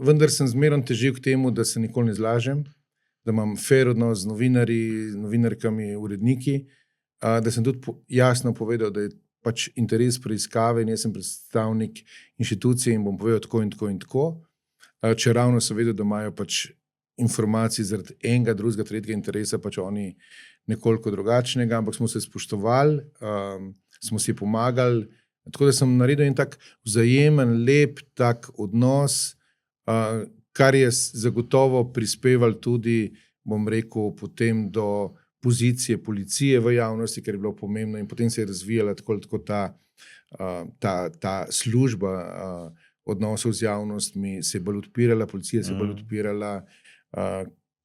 vendar sem zmerno težil k temu, da se nikoli ne zlažem, da imam fair odnos z novinarji, novinarkami, uredniki, da sem tudi jasno povedal, da je pač interes preiskave in jaz sem predstavnik inštitucije in bom povedal tako in tako in tako. Če ravno so vedeli, da imajo pač informacije zaradi enega, drugega, tretjega interesa, pač oni nekoliko drugačnega, ampak smo se spoštovali, smo si pomagali. Tako da sem naredil en tak vzajemen, lep tak odnos, kar je zagotovo prispeval tudi, bom rekel, potem do pozicije policije v javnosti, ker je bilo pomembno in potem se je razvijala tako ta služba odnosov z javnostmi, se je bolj odpirala, policija se je bolj odpirala,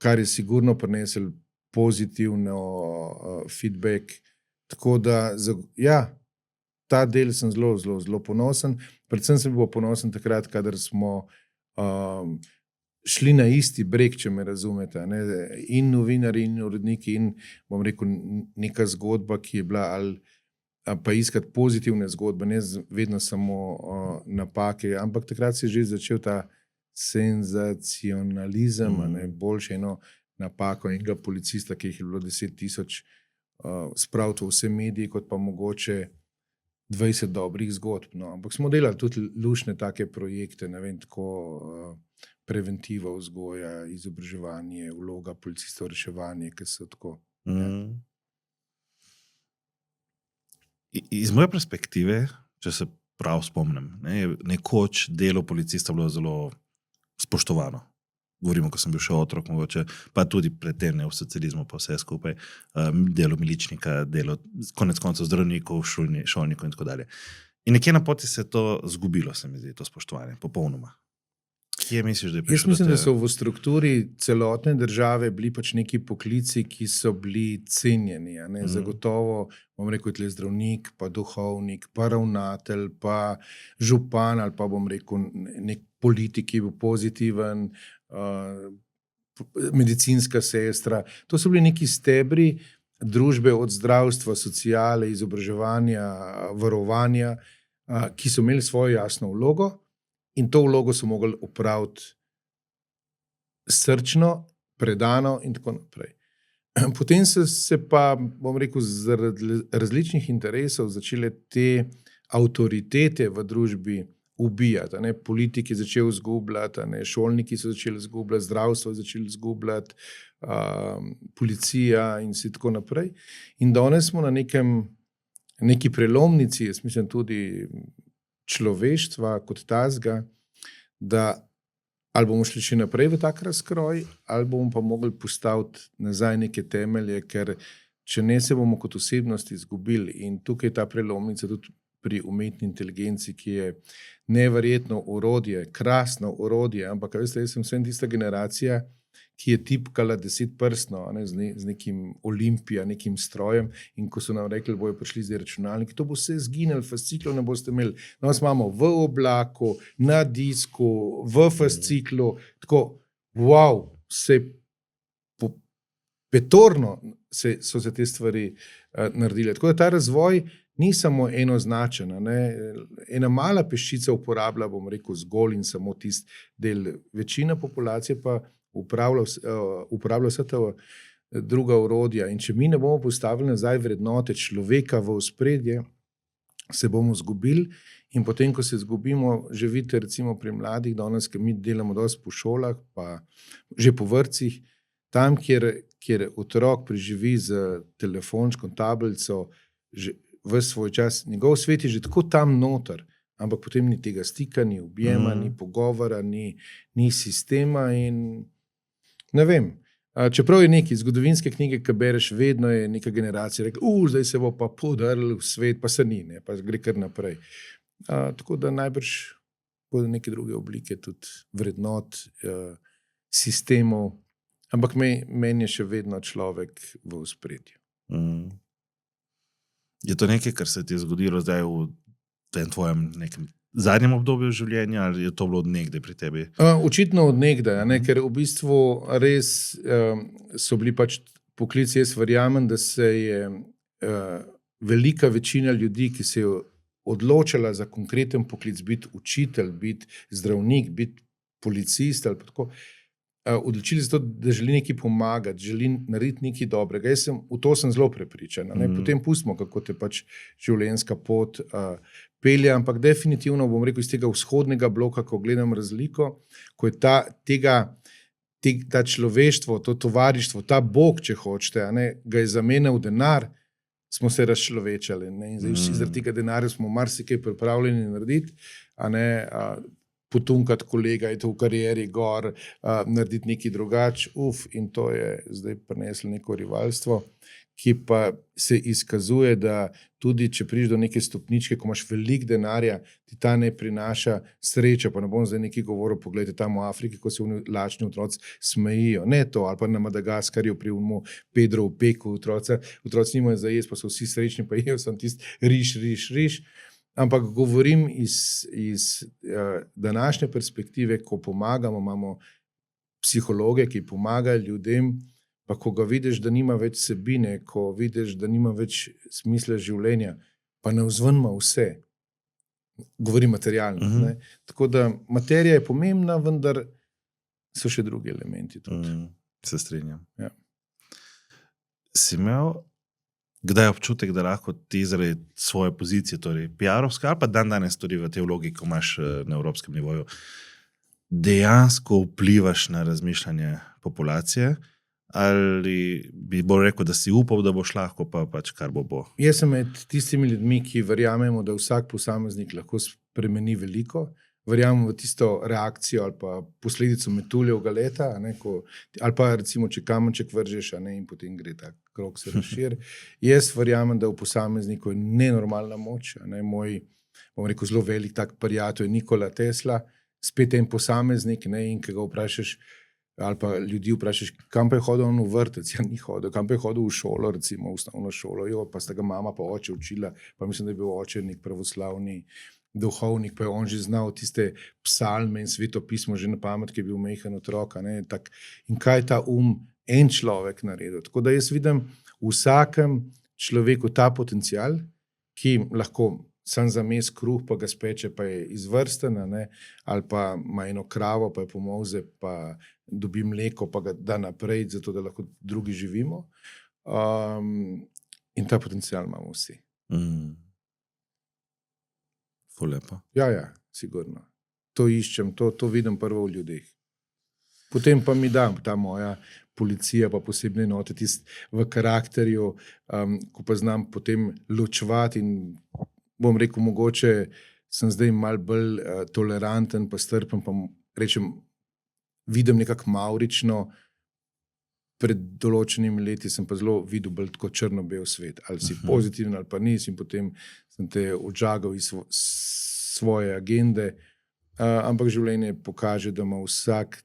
kar je sigurno prinesel pozitivno feedback. Tako da, ja, ta del sem zelo ponosen. Predvsem sem bil ponosen takrat, kadar smo šli na isti breg, če me razumete, in novinari, in uredniki, in bom rekel, neka zgodba, ki je bila, ali pa iskati pozitivne zgodbe, ne vedno samo napake, ampak takrat se je že začel ta senzacionalizem, boljše eno napako enega policista, ki jih je bilo 10,000 spraviti v vse medije, kot pa mogoče 20 dobrih zgodb. Ampak smo delali tudi lušne take projekte, ne vem, tako preventiva, vzgoja, izobraževanje, vloga policistov, reševanje, ki so tako. Iz moje perspektive, če se prav spomnim, je nekoč delo policista bilo zelo spoštovano. Govorimo, ko sem bil še otrok, mogoče, pa tudi predtem v socializmu, pa vse skupaj, delo miličnika, delo konec koncev zdravnikov, šolnikov in tako dalje. In nekje na poti se je to zgubilo, se mi zdi, to spoštovanje, popolnoma. Kje misliš, da je prišlo? Jaz mislim, da so v strukturi celotne države bili pač neki poklici, ki so bili cenjeni. Zagotovo, bom rekel, tle zdravnik, pa duhovnik, pa ravnatelj, pa župan, ali pa bom rekel, nek politik, ki je bil pozitiven, medicinska sestra. To so bili neki stebri družbe od zdravstva, sociale, izobraževanja, varovanja, ki so imeli svojo jasno vlogo. In to vlogo so mogli opraviti srčno, predano in tako naprej. Potem so se pa, bom rekel, zaradi različnih interesov začele te avtoritete v družbi ubijati. Politik je začel izgubljati, šolniki so začeli izgubljati, zdravstvo je začelo izgubljati, policija in tako naprej. In danes smo na neki prelomnici, jaz mislim tudi človeštva kot tazga, da ali bomo šli še naprej v tak razkroj, ali bomo pa mogli postaviti nazaj neke temelje, ker če ne se bomo kot osebnost izgubili in tukaj je ta prelomnica tudi pri umetni inteligenci, ki je neverjetno orodje, krasno orodje, ampak veste, jaz sem vsem tista generacija, ki je tipkala 10-prstno, z nekim Olimpija, nekim strojem in ko so nam rekli, bojo prišli zdaj računalniki, to bo vse zginilo, fasciklov ne boste imeli. No, imamo v oblaku, na disku, v fasciklu, tako, wow, petorno so se te stvari naredile. Tako da ta razvoj ni samo enoznačen. Ena mala peščica uporablja, bom rekel, zgolj in samo tist del. Večina populacije pa uporablja vsa ta druga orodja. In če mi ne bomo postavili nazaj vrednote človeka v ospredje, se bomo zgubili in potem, ko se zgubimo, že vidite recimo pri mladih, danes, ker mi delamo dosti po šolah, pa že po vrtcih, tam, kjer otrok preživi z telefončkom, tablico, v svoj čas, njegov svet je že tako tam noter, ampak potem ni tega stika, ni objema, ni pogovora, ni sistema in ne vem. Čeprav je neki zgodovinske knjige, ki bereš, vedno je neka generacija rekla, zdaj se bo pa podrl v svet, pa se ni, pa gre kar naprej. Tako da najbrž bodo neke druge oblike tudi vrednot, sistemov, ampak meni je še vedno človek v ospredju. Je to nekaj, kar se ti je zgodilo zdaj v tem tvojem nekem zadnjem obdobju življenja ali je to bilo od nekdaj pri tebi? Očitno od nekdaj, ker v bistvu res so bili pač poklici, jaz verjamem, da se je velika večina ljudi, ki se je odločila za konkreten poklic, biti učitelj, biti zdravnik, biti policist ali pa tako, odločili se to, da želi nekaj pomagati, želi narediti nekaj dobrega. V to sem zelo prepričan. Potem pustimo, kako te pač življenjska pot pelje, ampak definitivno bom rekel iz tega vzhodnega bloka, ko gledam razliko, ko je ta človeštvo, to tovarištvo, ta Bog, če hočete, ga je zamenjal denar, smo se razčlovečali. In zdaj vsi zaradi tega denarja smo marsikaj pripravljeni narediti, potunkati kolega, je to v karieri gor, narediti nekaj drugače, in to je zdaj prineslo neko rivalstvo, ki pa se izkazuje, da tudi, če prideš do neke stopničke, ko imaš veliko denarja, ti ta ne prinaša sreča, pa ne bom zdaj nekaj govoril, pogledajte tam v Afriki, ko se lačni otroci smejijo, ne to, ali pa na Madagaskarju pri Pedro v Peku, otroci nimajo za jesti, pa so vsi srečni, pa jejo sem tisti riš. Ampak govorim iz današnje perspektive, ko pomagamo, imamo psihologe, ki pomagajo ljudem, pa ko ga vidiš, da nima več vsebine, ko vidiš, da nima več smisla življenja, pa navzven ima vse. Govorim materialno. Tako da materija je pomembna, vendar so še drugi elementi tudi. Se strinjam. Ja. Si imel kdaj občutek, da lahko ti zaradi svoje pozicije, torej PR-ovske, ali pa danes tudi v tej vlogi, ko imaš na evropskem nivoju, dejansko vplivaš na razmišljanje populacije, ali bi bolj rekel, da si upal, da boš lahko, pa pač kar bo? Jaz sem med tistimi ljudmi, ki verjamemo, da vsak posameznik lahko spremeni veliko, verjamem v tisto reakcijo ali pa posledico metuljevega leta, ali pa recimo, če kamenček vržeš, in potem gre ta krog se razširi. Jaz verjamem, da v posamezniku je nenormalna moč. Moj, bom rekel, zelo velik tak prijatelj je Nikola Tesla, spet en posameznik, in ki ga vprašaš, ali pa ljudi vprašaš, kam pa je hodil v vrtec, ni hodil, kam pa je hodil v šolo, recimo v osnovno šolo, pa sta ga mama pa oče učila, pa mislim, da je bil oče nek pravoslavni duhovnik, pa je on že znal tiste psalme in svetopismo že na pamet, ki je bil majhen otrok. In kaj ta en človek naredil. Tako da jaz vidim v vsakem človeku ta potencial, ki lahko sam zames kruh, pa ga speče, pa je izvrsten, ali pa ima eno kravo, pa je pomolze, pa dobi mleko, pa ga da naprej, zato da lahko drugi živimo. In ta potencial imamo vsi. Lepo. Ja, sigurno. To iščem, to vidim prvo v ljudeh. Potem pa mi da ta moja policija, pa posebne enote v karakterju, ko pa znam potem ločevati in bom rekel, mogoče sem zdaj malo bolj toleranten, pa strpen, pa rečem, vidim nekako mavrično, pred določenimi leti sem pa zelo videl bolj tako črno-bel svet. Ali si pozitiven ali pa nisi in potem sem te odžagal iz svoje agende. Ampak življenje pokaže, da ima vsak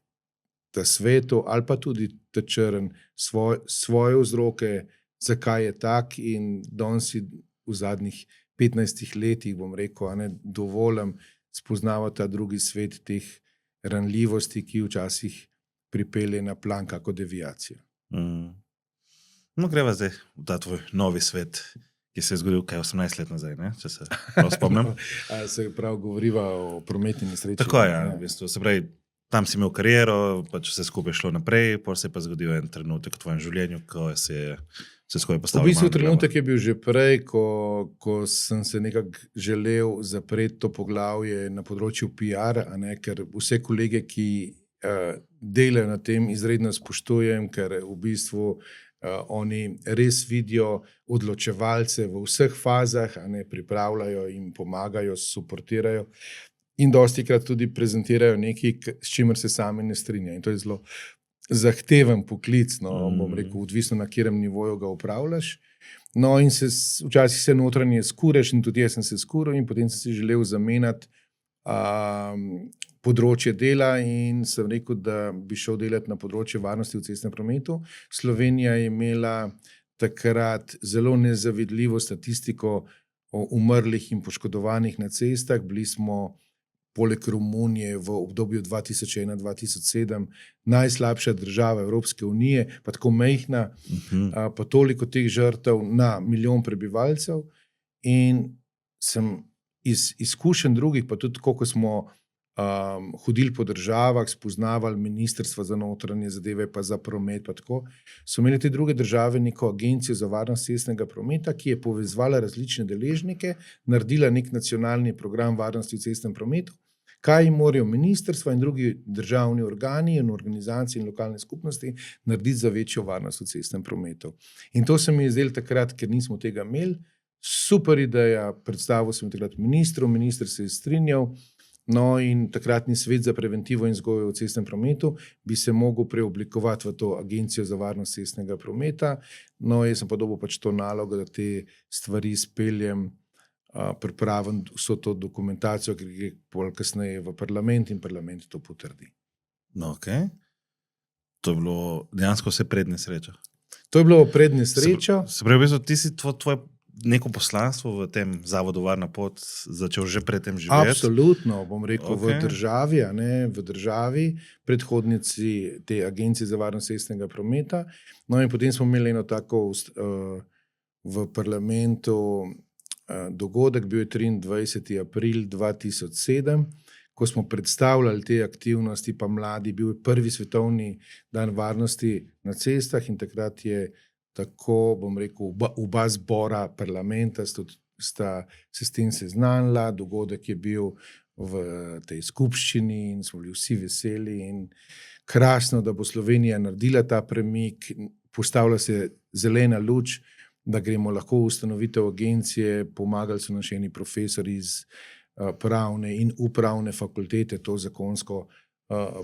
ta svetu ali pa tudi ta črn svoje vzroke, zakaj je tak in danes si v zadnjih 15 letih, bom rekel, dovolim spoznava ta drugi svet teh ranljivosti, ki včasih pripelje na plan kako deviacijo. No, greva zdaj v ta tvoj novi svet, ki se je zgodil 18 let nazaj, ne? Če se prav spomnim. Se prav govoriva o prometni nesreči. Tako je, v bistvu. Se pravi, tam si imel kariero, pač vse skupaj šlo naprej, potem se je pa zgodil en trenutek v tvojem življenju, ko se je vse skupaj postavilo. V bistvu trenutek je bil že prej, ko sem se nekako želel zapreti to poglavje na področju PR, ker vse kolege, ki delajo na tem, izredno spoštujem, ker v bistvu oni res vidijo odločevalce v vseh fazah, pripravljajo in pomagajo, suportirajo in dostikrat tudi prezentirajo nekaj, s čimer se sami ne strinjajo. In to je zelo zahteven poklic, bom rekel, odvisno na katerem nivoju ga upravljaš. No in včasih se notranje skureš in tudi jaz sem se skuril in potem sem si želel zamenjati področje dela in sem rekel, da bi šel delati na področje varnosti v cestnem prometu. Slovenija je imela takrat zelo nezavidljivo statistiko o umrlih in poškodovanih na cestah. Bili smo poleg Romunije v obdobju 2001-2007 najslabša država Evropske unije, pa tako majhna, pa toliko teh žrtev na milijon prebivalcev. In sem iz izkušenj drugih, pa tudi tako, ko smo hodili po državah, spoznavali ministrstva za notranje zadeve, pa za promet, pa tako, so imeli te druge države neko agencijo za varnost cestnega prometa, ki je povezvala različne deležnike, naredila nek nacionalni program varnosti v cestnem prometu, kaj morajo ministrstva in drugi državni organi in organizacije in lokalne skupnosti narediti za večjo varnost v cestnem prometu. In to se mi je zdelo takrat, ker nismo tega imeli, super ideja, predstavil sem takrat ministru, minister se je strinjal, no in takratni svet za preventivo in vzgojo v cestnem prometu bi se mogel preoblikovati v to agencijo za varnost cestnega prometa. No, jaz sem pa dobil pač to nalogo, da te stvari speljem, pripravim vso to dokumentacijo, ki gre pol kasneje v parlament in parlament to potrdi. No, okej. To je bilo dejansko vse pred nesrečo. To je bilo pred nesrečo. Se pravi, ti si tvoje neko poslanstvo v tem zavodu Varna pot začel že pred tem živeti? Absolutno, bom rekel, v državi, predhodnici te agencije za varnost cestnega prometa. No in potem smo imeli eno tako v parlamentu dogodek, bil je 23. april 2007, ko smo predstavljali te aktivnosti, pa mladi, bil je prvi svetovni dan varnosti na cestah in takrat je tako, bom rekel, oba zbora parlamenta sta se s tem seznanila, dogodek je bil v tej skupščini in smo bili vsi veseli in krasno, da bo Slovenija naredila ta premik, postavila se zelena luč, da gremo lahko v ustanovitev agencije, pomagali so naši eni profesori iz pravne in upravne fakultete to zakonsko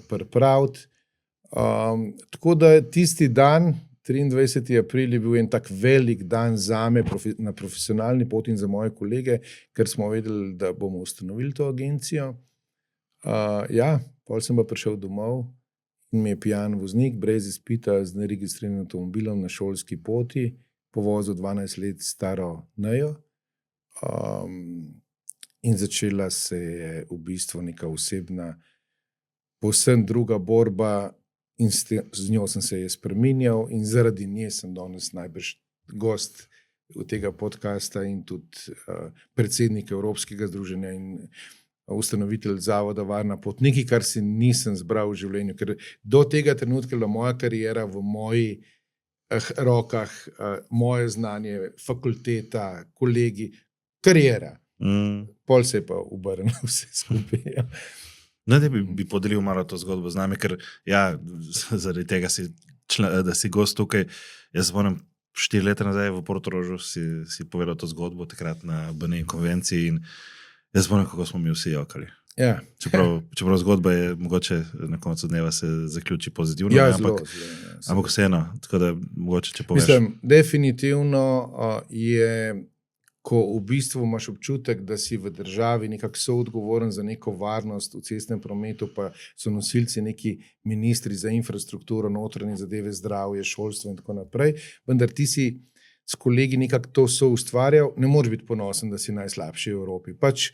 pripraviti. Tako da tisti dan, 23. april, je bil en tak velik dan zame na profesionalni poti in za moje kolege, ker smo vedeli, da bomo ustanovili to agencijo. Potem sem pa prišel domov in mi je pijan voznik brez izpita z neregistriranim avtomobilom na šolski poti povozil 12 let staro Nejo in začela se je v bistvu neka osebna, povsem druga borba in z njo sem se je spreminjal in zaradi nje sem danes najbrž gost tega podcasta in tudi predsednik Evropskega združenja in ustanovitelj zavoda Varna pot. Nekaj, kar si nisem zbral v življenju, ker do tega trenutka je bila moja kariera v mojih rokah, moje znanje, fakulteta, kolegi, kariera. Pol se je pa obrnil vse skupaj. No, da bi podelil malo to zgodbo z nami, ker zaradi tega da si gost tukaj. Jaz moram 4 leta nazaj v Portorožu si povedal to zgodbo takrat na BNI konvenciji in jaz moram, kako smo mi vsi jokali. Ja. Čeprav zgodba je mogoče na koncu dneva se zaključi pozitivno, Ja, ne, zelo, ampak, zelo. ampak vseeno, tako da mogoče, če poveš. Mislim, definitivno je, ko v bistvu imaš občutek, da si v državi nekako soodgovoren za neko varnost v cestnem prometu, pa so nosilci neki ministri za infrastrukturo, notranje zadeve, zdravje, šolstvo in tako naprej, vendar ti si s kolegi nekako to soustvarjal, ne moreš biti ponosen, da si najslabši v Evropi. Pač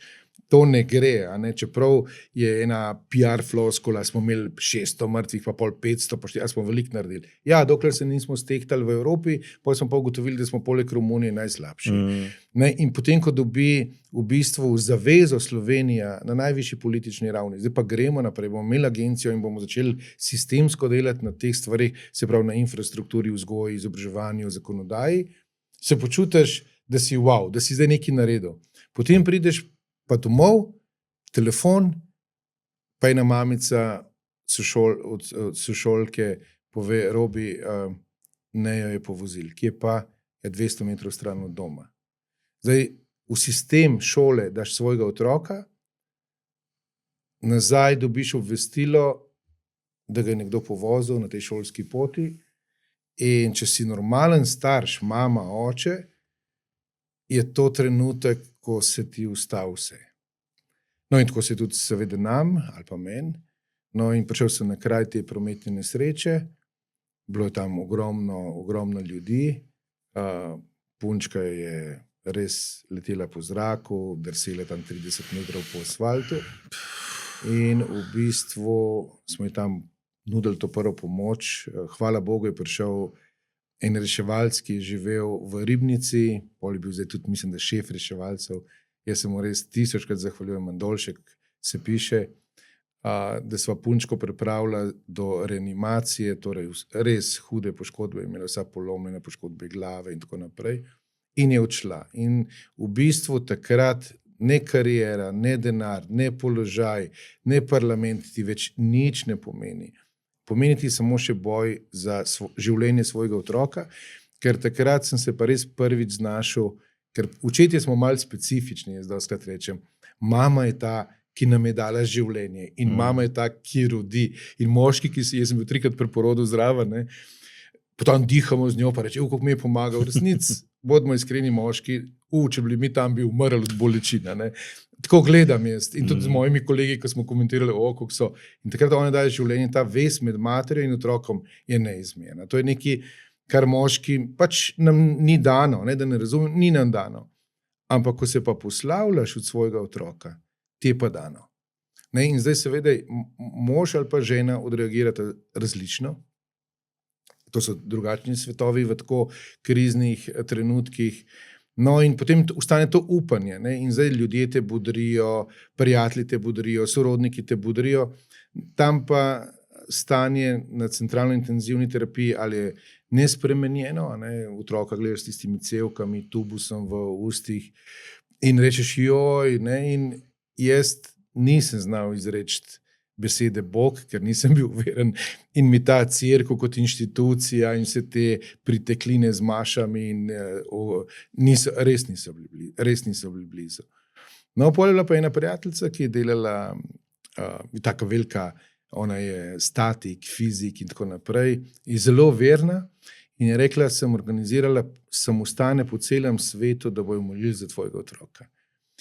to ne gre, a ne? Čeprav je ena PR floskula, smo imeli 600 mrtvih, pa pol 500, pa smo veliko naredili. Ja, dokler se nismo stehtali v Evropi, potem smo pa ugotovili, da smo poleg Romunije najslabši. Ne? In potem, ko dobi v bistvu zavezo Slovenija na najvišji politični ravni, zdaj pa gremo naprej, bomo imeli agencijo in bomo začeli sistemsko delati na teh stvarih, se pravi na infrastrukturi, vzgoji, izobraževanju, zakonodaji, se počutiš, da si wow, da si zdaj nekaj naredil. Potem prideš pa domov, telefon, pa ena mamica od sošolke pove, Robi, ne jo je povozil, kje pa je 200 metrov stran od doma. Zdaj, v sistem šole daš svojega otroka, nazaj dobiš obvestilo, da ga je nekdo povozil na tej šolski poti, in če si normalen starš, mama, oče, je to trenutek, ko se ti ustavi vse. No in tako se tudi seveda nam, ali pa meni, no in prišel sem na kraj te prometne nesreče, bilo je tam ogromno ljudi, punčka je res letela po zraku, drsela tam 30 metrov po asfaltu in v bistvu smo ji tam nudili to prvo pomoč. Hvala Bogu je prišel en reševalc, ki je živel v Ribnici, pol je bil zdaj tudi, mislim, da šef reševalcev. Jaz se mu res 1000krat zahvaljujem, Mandolšek se piše, da sva punčko pripravila do reanimacije, torej res hude poškodbe, imela vsa polomljene poškodbe glave in tako naprej, in je odšla. In v bistvu takrat ne kariera, ne denar, ne položaj, ne parlament ti več nič ne pomeni. Pomeni ti samo še boj za življenje svojega otroka, ker takrat sem se pa res prvič znašel, ker očetje smo malo specifični, jaz dostikrat rečem, mama je ta, ki nam je dala življenje in mama je ta, ki rodi. In moški, jaz sem bil 3krat pri porodu zraven, ne, potem dihamo z njo, pa reče, kako mi je pomagal. V resnici, bodimo iskreni moški, če bi mi tam bil umrl od bolečina, ne. Tako gledam jaz in tudi z mojimi kolegi, ko smo komentirali, kako so. In takrat oni dajo življenje, ta vez med materjo in otrokom je neizmerna. To je nekaj, kar moški pač nam ni dano, ne, da ne razumem, ni nam dano. Ampak, ko se pa poslavljaš od svojega otroka, ti je pa dano. Ne, in zdaj seveda mož ali pa žena odreagirata različno. To so drugačni svetovi v tako kriznih trenutkih. No in potem ustane to upanje, ne? In zdaj ljudje te budrijo, prijatelji te budrijo, sorodniki te budrijo, tam pa stanje na centralno intenzivni terapiji ali je nespremenjeno, ne? Otroka gledaš s tistimi cevkami, tubusom v ustih in rečeš joj, ne? In jaz nisem znal izreči besede Bog, ker nisem bil veren in mi ta cerkev kot inštitucija in vse te pritekline z mašami in, res niso bili blizu. No, pol je bila pa ena prijateljica, ki je delala, taka velika, ona je statik, fizik in tako naprej, je zelo verna in je rekla, sem organizirala samostane po celem svetu, da bojo molili za tvojega otroka.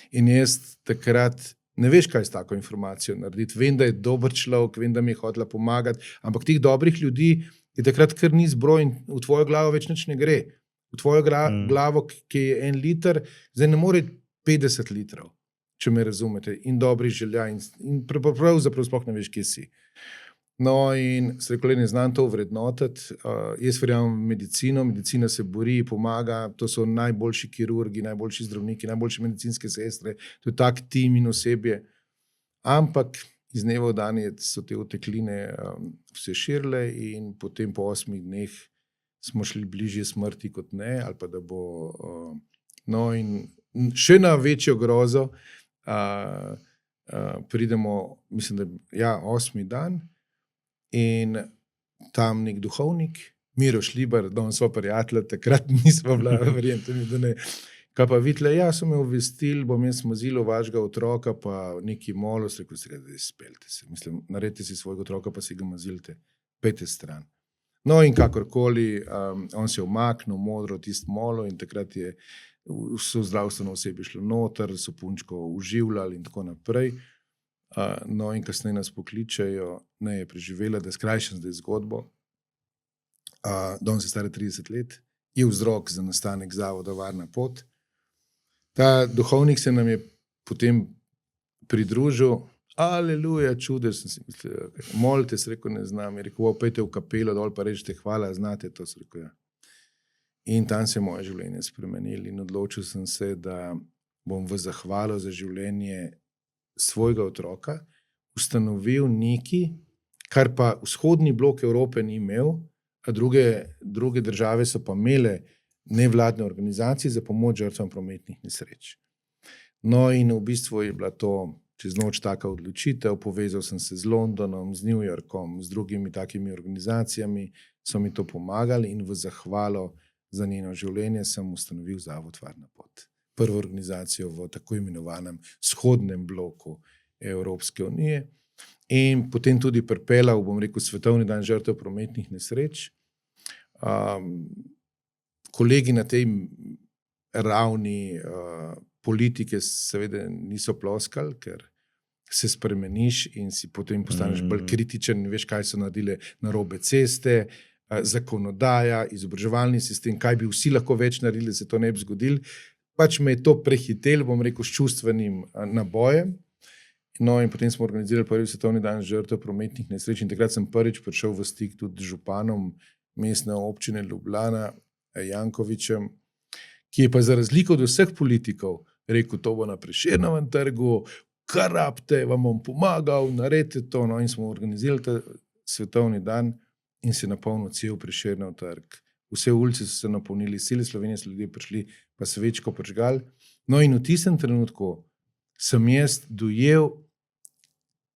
In jaz takrat ne veš, kaj s tako informacijo narediti. Vem, da je dober človek, vem, da mi je hotela pomagati, ampak teh dobrih ljudi je takrat kar ni zbroj in v tvojo glavo več nič ne gre. V tvojo glavo, ki je 1 liter, zdaj ne more 50 litrov, če me razumete, in dobrih želja in pravzaprav sploh ne veš, kje si. No in se rekel, ne znam to vrednotiti, jaz verjamem v medicino, medicina se bori, pomaga, to so najboljši kirurgi, najboljši zdravniki, najboljše medicinske sestre, to je tak tim in osebje, ampak iz dneva v dan so te otekline vse širile in potem po 8 dneh smo šli bližje smrti kot ne, ali pa da bo, no in še na večjo grozo pridemo, mislim, da 8. dan, in tam nek duhovnik, Miro Šlibar, danes sva prijatelja, takrat nisva bila, verjemite mi, da ne, Kaj pa vidite, jaz sem me obvestil, bom jaz mazilo vašega otroka, pa neki molo, rekel ste, da izpeljte se. Mislim, naredite si svojega otroka, pa si ga mazilite, pejte stran. No in kakorkoli, on se je umaknil modro tisto molo in takrat je vso zdravstveno osebje šlo noter, so punčko uživljali in tako naprej. No in kasneje nas pokličejo, ne je preživela, da skrajšam zdaj zgodbo. Danes je stara 30 let, je vzrok za nastanek zavoda Varna pot. Ta duhovnik se nam je potem pridružil, aleluja, čudež, sem si mislil, molite, se rekel, ne znam, je rekel, pejte v kapelo dol, pa rečete hvala, znate to, se rekel, ja. In tam se je moje življenje spremenilo in odločil sem se, da bom v zahvalo za življenje svojega otroka ustanovil nekaj, kar pa vzhodni blok Evrope ni imel, a druge države so pa imele nevladne organizacije za pomoč žrtvam prometnih nesreč. No in v bistvu je bila to čez noč taka odločitev, povezal sem se z Londonom, z New Yorkom, z drugimi takimi organizacijami, so mi to pomagali in v zahvalo za njeno življenje sem ustanovil Zavod Varna pot. Prvo organizacijo v tako imenovanem vzhodnem bloku Evropske unije in potem tudi pripeljal, bom rekel, Svetovni dan žrtev prometnih nesreč. Kolegi na tej ravni politike seveda niso ploskali, ker se spremeniš in si potem postaneš bolj kritičen in veš, kaj so naredile narobe ceste, zakonodaja, izobraževalni sistem, kaj bi vsi lahko več naredili, se to ne bi zgodilo. Pač me je to prehitel, bom rekel, s čustvenim nabojem. No in potem smo organizirali prvi Svetovni dan žrtev prometnih nesreč in takrat sem prvič prišel v stik tudi z županom mestne občine Ljubljana, Jankovićem, ki je pa za razliko od vseh politikov rekel, to bo na Prešernovem trgu, kar rabite, vam bom pomagal, naredite to. No in smo organizirali ta svetovni dan in se napolnil cel Prešernov trg. Vse ulice so se napolnili, cele Slovenije so ljudje prišli, pa svečko prižgali. No in v tistem trenutku sem jaz dojel,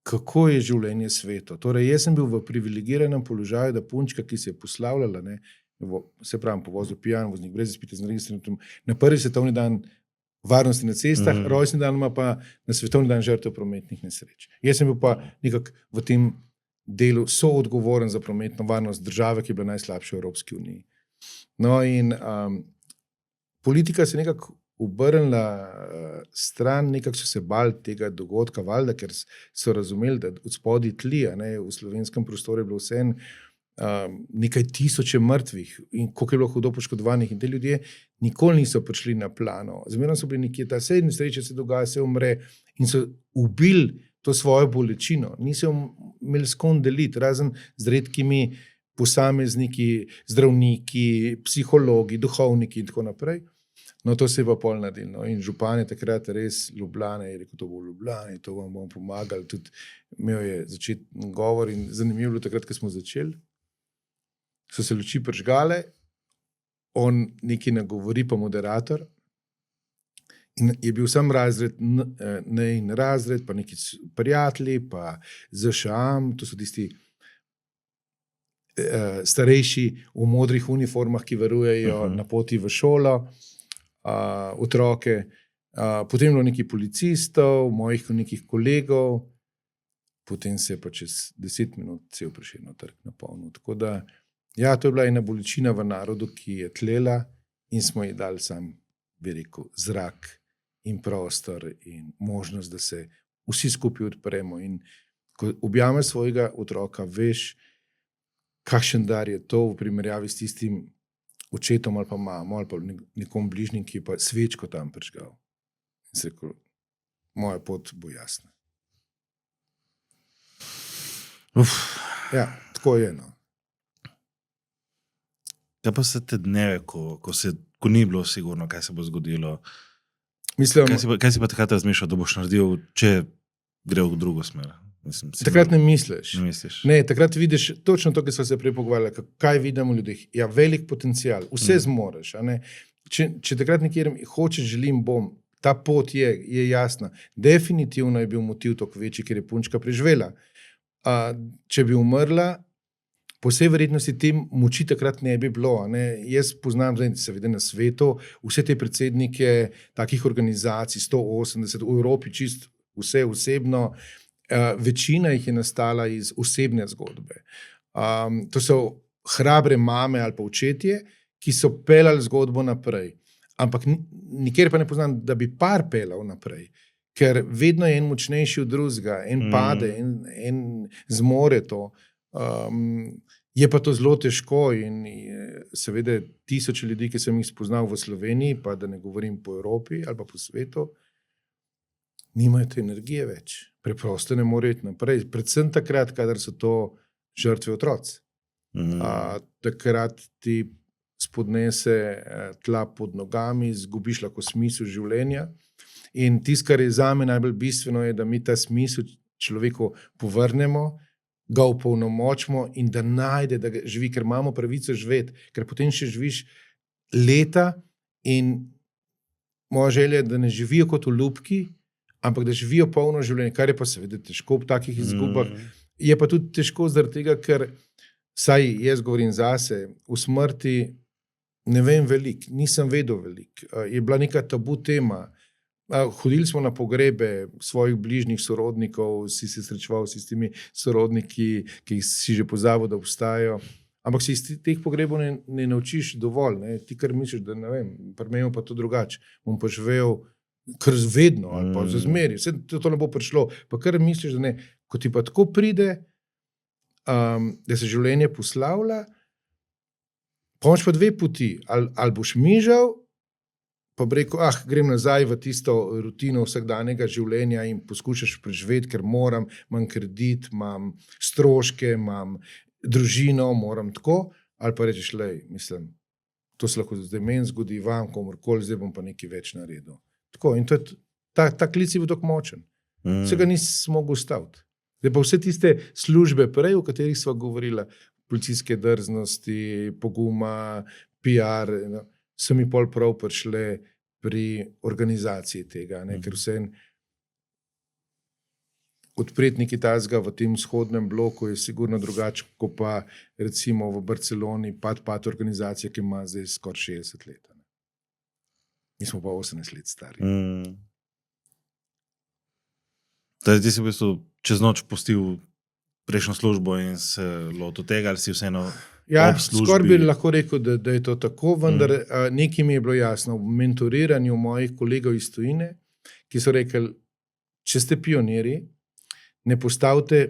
kako je življenje sveto. Torej, jaz sem bil v privilegiranem položaju, da punčka, ki se je poslavljala, se pravim, po vozu pijan, voznik brez izpita, z registriranim, na prvi svetovni dan varnosti na cestah, rojstni dan ima pa na Svetovni dan žrtev prometnih nesreč. Jaz sem bil pa nekako v tem delu soodgovoren za prometno varnost države, ki je bila najslabša v Evropski uniji. No in politika se nekako obrnila stran, nekako so se bali tega dogodka, valjda, ker so razumeli, da od spodaj tli, v slovenskem prostoru je bilo vseeno nekaj tisoče mrtvih in koliko je bilo hudo poškodovanih in te ljudje nikoli niso prišli na plano. Zmerno so bili nekje, ta sej nesreče se dogaja, se umre in so ubili to svojo bolečino. Niso imeli s kom deliti, razen z redkimi posamezniki, zdravniki, psihologi, duhovniki in tako naprej. No, to se je pa pol naredilo. No. In župan je takrat res Ljubljane, je rekel, to bo v Ljubljani, to vam bomo pomagali. Tudi imel je začetni govor in zanimivo bilo takrat, ko smo začeli. So se luči prižgale, on nekaj nagovori, pa moderator. In je bil sam razred, ne in razred, pa neki prijatelji, pa ZŠAM, to so tisti starejši v modrih uniformah, ki varujejo na poti v šolo, otroke. Potem je bilo nekaj policistov, mojih nekih kolegov, potem se je pa čez 10 minut cel Prešernov trg napolnil. Tako da, ja, to je bila ena bolečina v narodu, ki je tlela in smo ji dali sam, bi rekel, zrak in prostor in možnost, da se vsi skupaj odpremo. In ko objameš svojega otroka, veš, kakšen dar je to v primerjavi s tistim očetom ali pa mamo ali pa nekom bližnjim, ki je pa svečko tam prižgal. In se rekel, moja pot bo jasna. Ja, tako je, no. Kaj pa se te dneve, ko ni bilo sigurno, kaj se bo zgodilo? Mislim, kaj si pa takrat razmišljal, da boš naredil, če gre v drugo smer? Takrat ne misliš. Ne misliš. Ne, takrat vidiš točno to, ki smo se prej pogovarjali, kaj vidimo v ljudeh. Ja, velik potencial, vse zmoreš. Če takrat nekjer hočeš, želim, bom, ta pot je jasna. Definitivno je bil motiv toliko večji, ker je punčka preživela. Če bi umrla, po vsej verjetnosti te moči takrat ne bi bilo. Ne? Jaz poznam zdaj, seveda na svetu, vse te predsednike takih organizacij, 180 v Evropi, čist vse osebno, večina jih je nastala iz osebne zgodbe. To so hrabre mame ali pa očetje, ki so pelali zgodbo naprej. Ampak nikjer pa ne poznam, da bi par pelal naprej. Ker vedno je en močnejši od drugega, en pade, en zmore to. Je pa to zelo težko in seveda tisoče ljudi, ki sem jih spoznal v Sloveniji, pa da ne govorim po Evropi ali pa po svetu, nimajo te energije več. Preprosto ne morejo iti naprej. Predvsem takrat, kadar so to žrtve otroci. Takrat ti spodnese tla pod nogami, zgubiš lahko smisel življenja. In tisto, kar je zame najbolj bistveno, je, da mi ta smisel človeku povrnemo, ga opolnomočimo in da najde, da ga živi, ker imamo pravico živeti, ker potem še živiš leta in moja želja je, da ne živijo kot v lupki, ampak da živijo polno življenje, kar je pa seveda težko v takih izgubah. Je pa tudi težko zaradi tega, ker saj jaz govorim zase, v smrti ne vem veliko, nisem vedel veliko. Je bila neka tabu tema. Hodili smo na pogrebe svojih bližnjih sorodnikov, si se srečeval s temi sorodniki, ki si že pozabil, da obstajajo. Ampak si iz teh pogrebov ne naučiš dovolj. Ne? Ti kar misliš, da ne vem, pri meni pa to drugače. Bom pa živel kar vedno ali pa za zmeri. Vse to ne bo prišlo. Pa kar misliš, da ne. Ko ti pa tako pride, da se življenje poslavlja, pa imaš pa dve poti. Ali boš mižal, pa bi rekel, grem nazaj v tisto rutino vsakdanjega življenja in poskušaš preživeti, ker moram, imam kredit, imam stroške, imam družino, moram tako, ali pa rečeš, mislim, to se lahko zdaj meni zgodi, vam, komorkoli, zdaj bom pa nekaj več naredil. Tako, in to je, ta klic je bil tako močen. Vse ga nisem mogel ustaviti. Zdaj pa vse tiste službe prej, o katerih sva govorila, policijske drznosti, poguma, PR, so mi pol prav prišle pri organizaciji tega, ker vse odpreti nekaj tazga v tem vzhodnem bloku je sigurno drugače, kot pa recimo v Barceloni pat organizacija, ki ima zdaj skoraj 60 let. Mi smo pa 18 let stari. Ti si v bistvu čez noč pustil prejšnjo službo in se lotil tega, ali si vseeno skoraj bi lahko rekel, da je to tako, vendar nekaj mi je bilo jasno. V mentoriranju mojih kolegov iz tujine, ki so rekli, če ste pionirji, ne postavite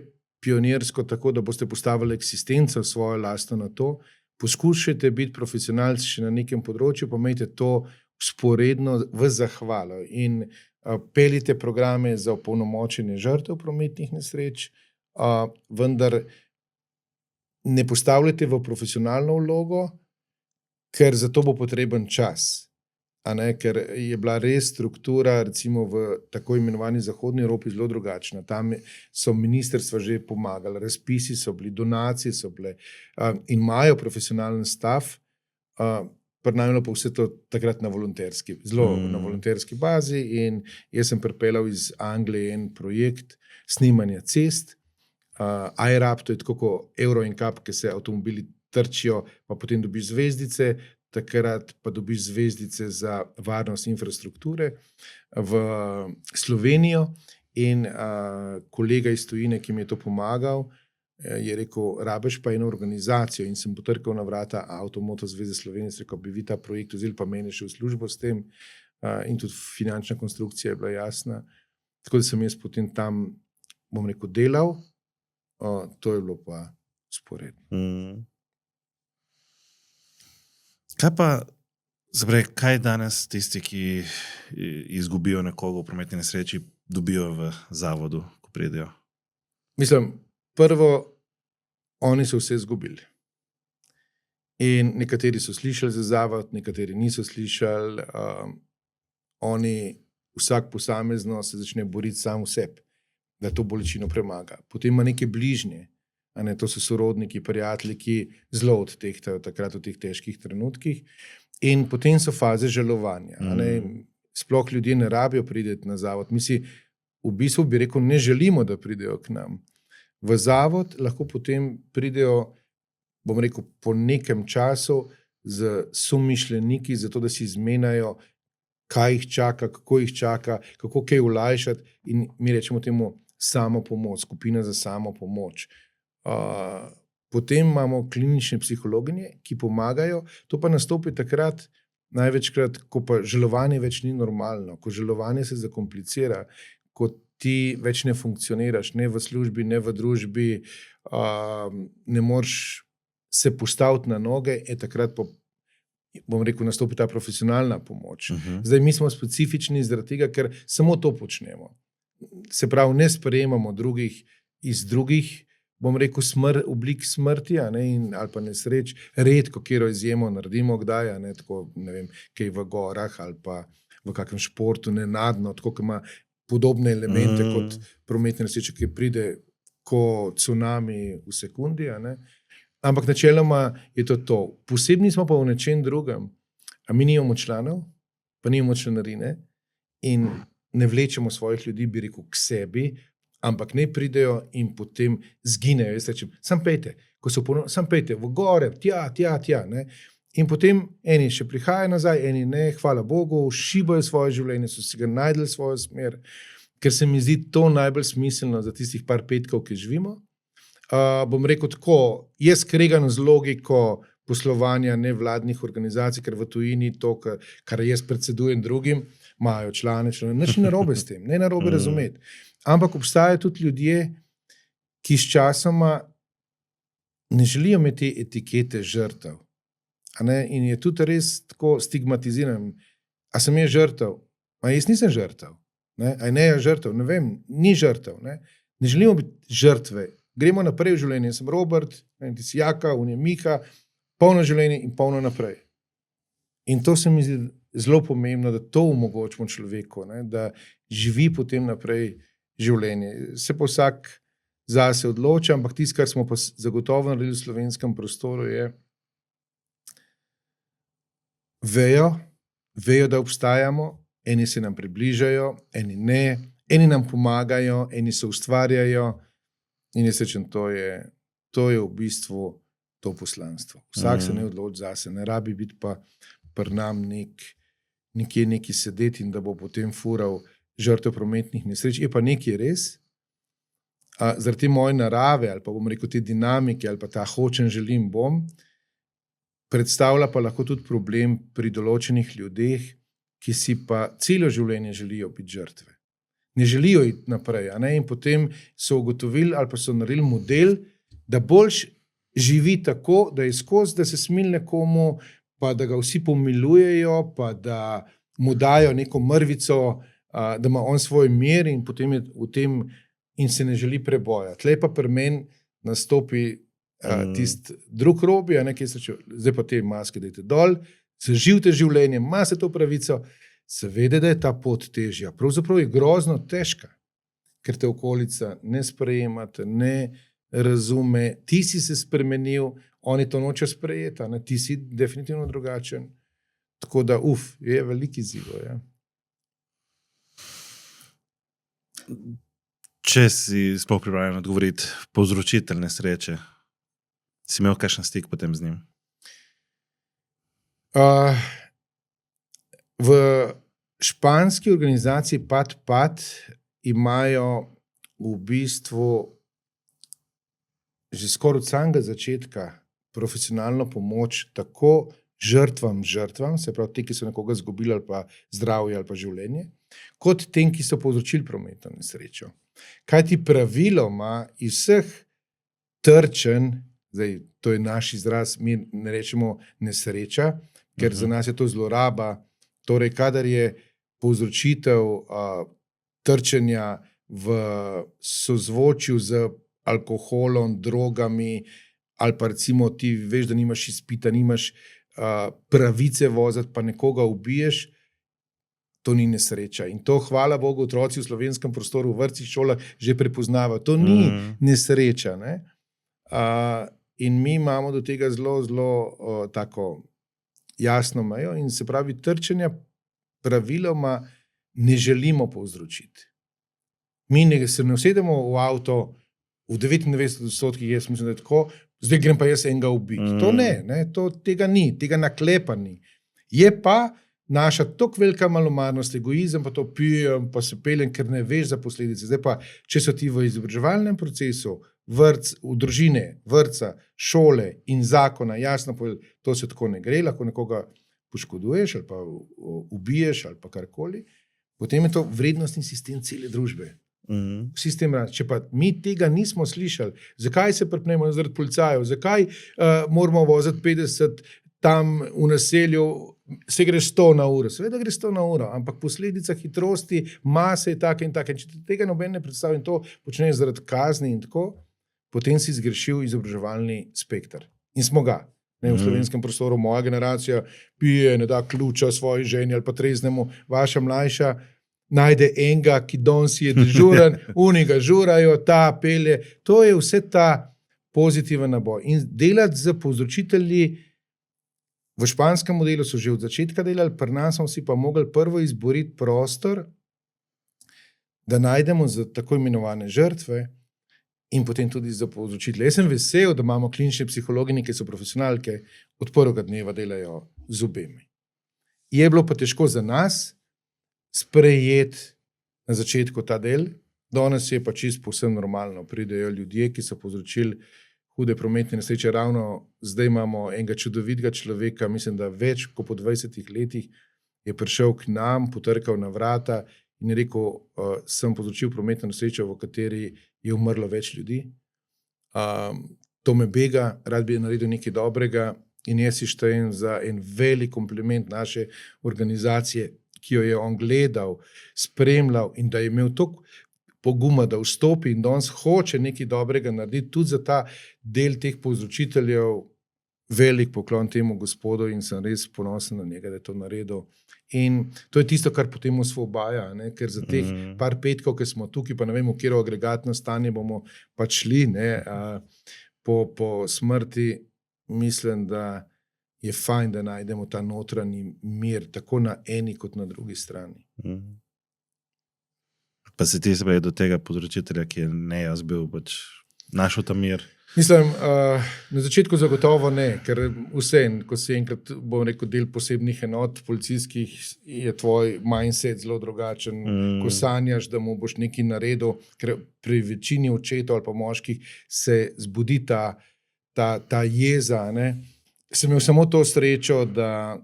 pionirsko tako, da boste postavili eksistenco svojo lastno na to, poskušajte biti profesionalci še na nekem področju, pa imejte to sporedno v zahvalo in peljite programe za opolnomočenje žrtev prometnih nesreč, vendar ne postavljate v profesionalno vlogo, ker za to bo potreben čas. Ker je bila res struktura recimo v tako imenovani Zahodni Evropi zelo drugačna. Tam so ministrstva že pomagali, razpisi so bili, donacije so bile in imajo profesionalen stav, prenajmilo pa vse to takrat na volonterski, zelo na volonterski bazi in jaz sem pripeljal iz Anglije en projekt snemanja cest, IRAP, to je tako kot Euro NCAP, ki se avtomobili trčijo, pa potem dobiš zvezdice, takrat pa dobiš zvezdice za varnost infrastrukture v Slovenijo in kolega iz tujine, ki mi je to pomagal, je rekel, rabiš pa eno organizacijo in sem potrkal na vrata Avtomoto zveze Slovenije, rekel, bi vi ta projekt vzeli, pa meni še v službo s tem in tudi finančna konstrukcija je bila jasna. Tako da sem jaz potem tam, bom rekel, delal, to je bilo pa sporedno. Kaj pa, kaj danes tisti, ki izgubijo nekoga v prometni nesreči, dobijo v zavodu, ko pridejo? Mislim, prvo, oni so vse izgubili. In nekateri so slišali za zavod, nekateri niso slišali. Oni, vsak posamezno se začne boriti sam v sebi, da to bolečino premaga. Potem ima neke bližnje, to so sorodniki, prijatelji, ki zelo odtehtajo takrat v teh težkih trenutkih. In potem so faze žalovanja. Sploh ljudje ne rabijo priti na zavod. Mi si v bistvu bi rekel, ne želimo, da pridejo k nam. V zavod lahko potem pridejo bom rekel, po nekem času z somišljeniki, zato da si izmenjajo, kaj jih čaka, kako kaj olajšati, in mi rečemo temu samo pomoč, skupina za samo pomoč. Potem imamo klinične psihologinje, ki pomagajo, to pa nastopi takrat, največkrat, ko pa žalovanje več ni normalno, ko žalovanje se zakomplicira, ko ti več ne funkcioniraš, ne v službi, ne v družbi, ne moreš se postaviti na noge, takrat pa, bom rekel, nastopi ta profesionalna pomoč. Zdaj, mi smo specifični zaradi tega, ker samo to počnemo. Se pravi, ne sprejemamo drugih iz drugih, bom rekel, oblik smrti, ali pa nesreč, redko kjero izjemo naredimo kdaj, tako, ne vem, kaj v gorah ali pa v kakem športu, nenadno, tako, ki ima podobne elemente kot prometne nesreče, ki pride ko tsunami v sekundi, ampak načeloma je to. Posebni smo pa v nečem drugem, mi nimamo članov, pa nimamo članarine in ne vlečemo svojih ljudi, bi rekel, k sebi, ampak ne pridejo in potem zginejo. Jaz rečem, sam pejte v gore, tja, ne. In potem eni še prihajajo nazaj, eni ne, hvala Bogu, šibajo svoje življenje, so si ga najdli svojo smer, ker se mi zdi to najbolj smiselno za tistih par petkov, ki živimo. Bom rekel tako, jaz skregam z logiko poslovanja nevladnih organizacij, ker v tujini to, kar jaz predsedujem drugim, imajo člane, nič ni narobe s tem, ne narobe razumeti. Ampak obstajajo tudi ljudje, ki s časoma ne želijo imeti etikete žrtev. In je tudi res tako stigmatiziran. A sem jaz žrtev? Jaz nisem žrtev. Ne je žrtev? Ne vem, ni žrtev. Ne želimo biti žrtve. Gremo naprej v življenje. Jaz sem Robert, ti si Jaka, on je Miha, polno življenje in polno naprej. In to se mi zdi zelo pomembno, da to omogočimo človeku, da živi potem naprej življenje. Se pa vsak zase odloča, ampak tisto, kar smo pa zagotovo naredili v slovenskem prostoru, je vejo, da obstajamo, eni se nam približajo, eni ne, eni nam pomagajo, eni se ustvarjajo in jaz rečem, to je v bistvu to poslanstvo. Vsak se ne odloči zase, ne rabi biti pa pri nam nekje neki sedeti in da bo potem fural žrtev prometnih nesreč. Je pa nekaj res, zaradi te moje narave ali pa bom rekel te dinamike ali pa ta hočem, želim, bom, predstavlja pa lahko tudi problem pri določenih ljudeh, ki si pa celo življenje želijo biti žrtve. Ne želijo iti naprej, in potem so ugotovili ali pa so naredili model, da boljš živi tako, da je skozi, da se smilne komu, pa da ga vsi pomilujejo, pa da mu dajo neko mrvico, da ima on svoj mir in potem je v tem in se ne želi preboja. Tlej pa pri meni nastopi tisti drug robi, ki se reče, zdaj pa te maske dajte dol, zaživite življenje, imate to pravico, seveda, da je ta pot težja. Pravzaprav je grozno težka, ker te okolica ne sprejema, ne razume, ti si se spremenil, oni to noče sprejeti, ti si definitivno drugačen. Tako da, je veliki izziv. Ja. Če si sploh pripravljen odgovoriti, povzročitelj nesreče, si imel kakšen stik potem z njim? V španski organizaciji PAD imajo v bistvu že skoraj od samega začetka profesionalno pomoč tako žrtvam, se pravi ti, ki so nekoga izgubili ali pa zdravje ali pa življenje, kot tem, ki so povzročili prometno nesrečo. Kaj ti praviloma iz vseh trčenj, zdaj to je naš izraz, mi ne rečemo nesreča, ker za nas je to zloraba, torej kadar je povzročitev trčenja v sozvočju z alkoholom, drogami, ali pa recimo ti veš, da nimaš izpita, nimaš pravice voziti, pa nekoga ubiješ, to ni nesreča. In to, hvala Bogu, otroci v slovenskem prostoru, v vrtcih, šolah že prepoznavajo. To ni nesreča. Ne? In mi imamo do tega zelo tako jasno mejo in se pravi, trčenja praviloma ne želimo povzročiti. Mi se ne usedemo v avto v 99% jaz mislim, da je tako, zdaj grem pa jaz enega ubiti. To ne, tega ni, tega naklepa ni. Je pa naša tako velika malomarnost, egoizem, pa to pijem, pa se peljem, ker ne veš za posledice. Zdaj pa, če so ti v izobraževalnem procesu, v družine, vrtca, šole in zakona jasno povedali, to se tako ne gre, lahko nekoga poškoduješ ali pa ubiješ ali pa karkoli, potem je to vrednostni sistem cele družbe. Sistem, če pa mi tega nismo slišali, zakaj se pripnemo zaradi policajev, zakaj moramo voziti 50 tam v naselju, se gre 100 na uro, seveda gre 100 na uro, ampak posledica hitrosti, mase je take in take. Če tega noben ne predstavlja in to počneš zaradi kazni in tako, potem si zgrešil izobraževalni spekter. In smo ga. V slovenskem prostoru moja generacija pije, ne da ključa svoji ženi ali pa treznemu, vaša mlajša najde enega, ki danes je dežuren, uniga žurajo, ta pelje. To je vse ta pozitiven naboj. In delati z povzročitelji v španskem modelu so že od začetka delali, pri nas smo si pa mogli prvo izboriti prostor, da najdemo za tako imenovane žrtve in potem tudi za povzročitelje. Jaz sem vesel, da imamo klinične psihologinje, ki so profesionalke, od prvega dneva delajo z obemi. Je bilo pa težko za nas sprejeti na začetku ta del, danes je pa čisto povsem normalno. Pridejo ljudje, ki so povzročili hude prometne nesreče. Ravno zdaj imamo enega čudovitega človeka, mislim, da več kot po 20 letih je prišel k nam, potrkal na vrata in je rekel, sem povzročil prometno nesrečo, v kateri je umrlo več ljudi. To me bega, rad bi naredil nekaj dobrega in jaz si štejem za en velik kompliment naše organizacije, ki jo je on gledal, spremljal in da je imel toliko poguma, da vstopi in danes hoče nekaj dobrega narediti, tudi za ta del teh povzročiteljev, velik poklon temu gospodu in sem res ponosen na njega, da je to naredil. In to je tisto, kar potem osvobaja, ker za teh par petkov, ki smo tukaj, pa ne vem, v katero agregatno stanje bomo pa šli, po smrti, mislim, da je fajn, da najdemo ta notranji mir, tako na eni kot na drugi strani. Pa si ti se do tega povzročitelja, ki je ne jaz bil, pač našel ta mir? Mislim, na začetku zagotovo ne, ker vseeno, ko si enkrat, bom rekel, del posebnih enot policijskih, je tvoj mindset zelo drugačen, ko sanjaš, da mu boš nekaj naredil, ker pri večini očetov ali pa moških se zbudi ta jeza, Sem imel samo to srečo, da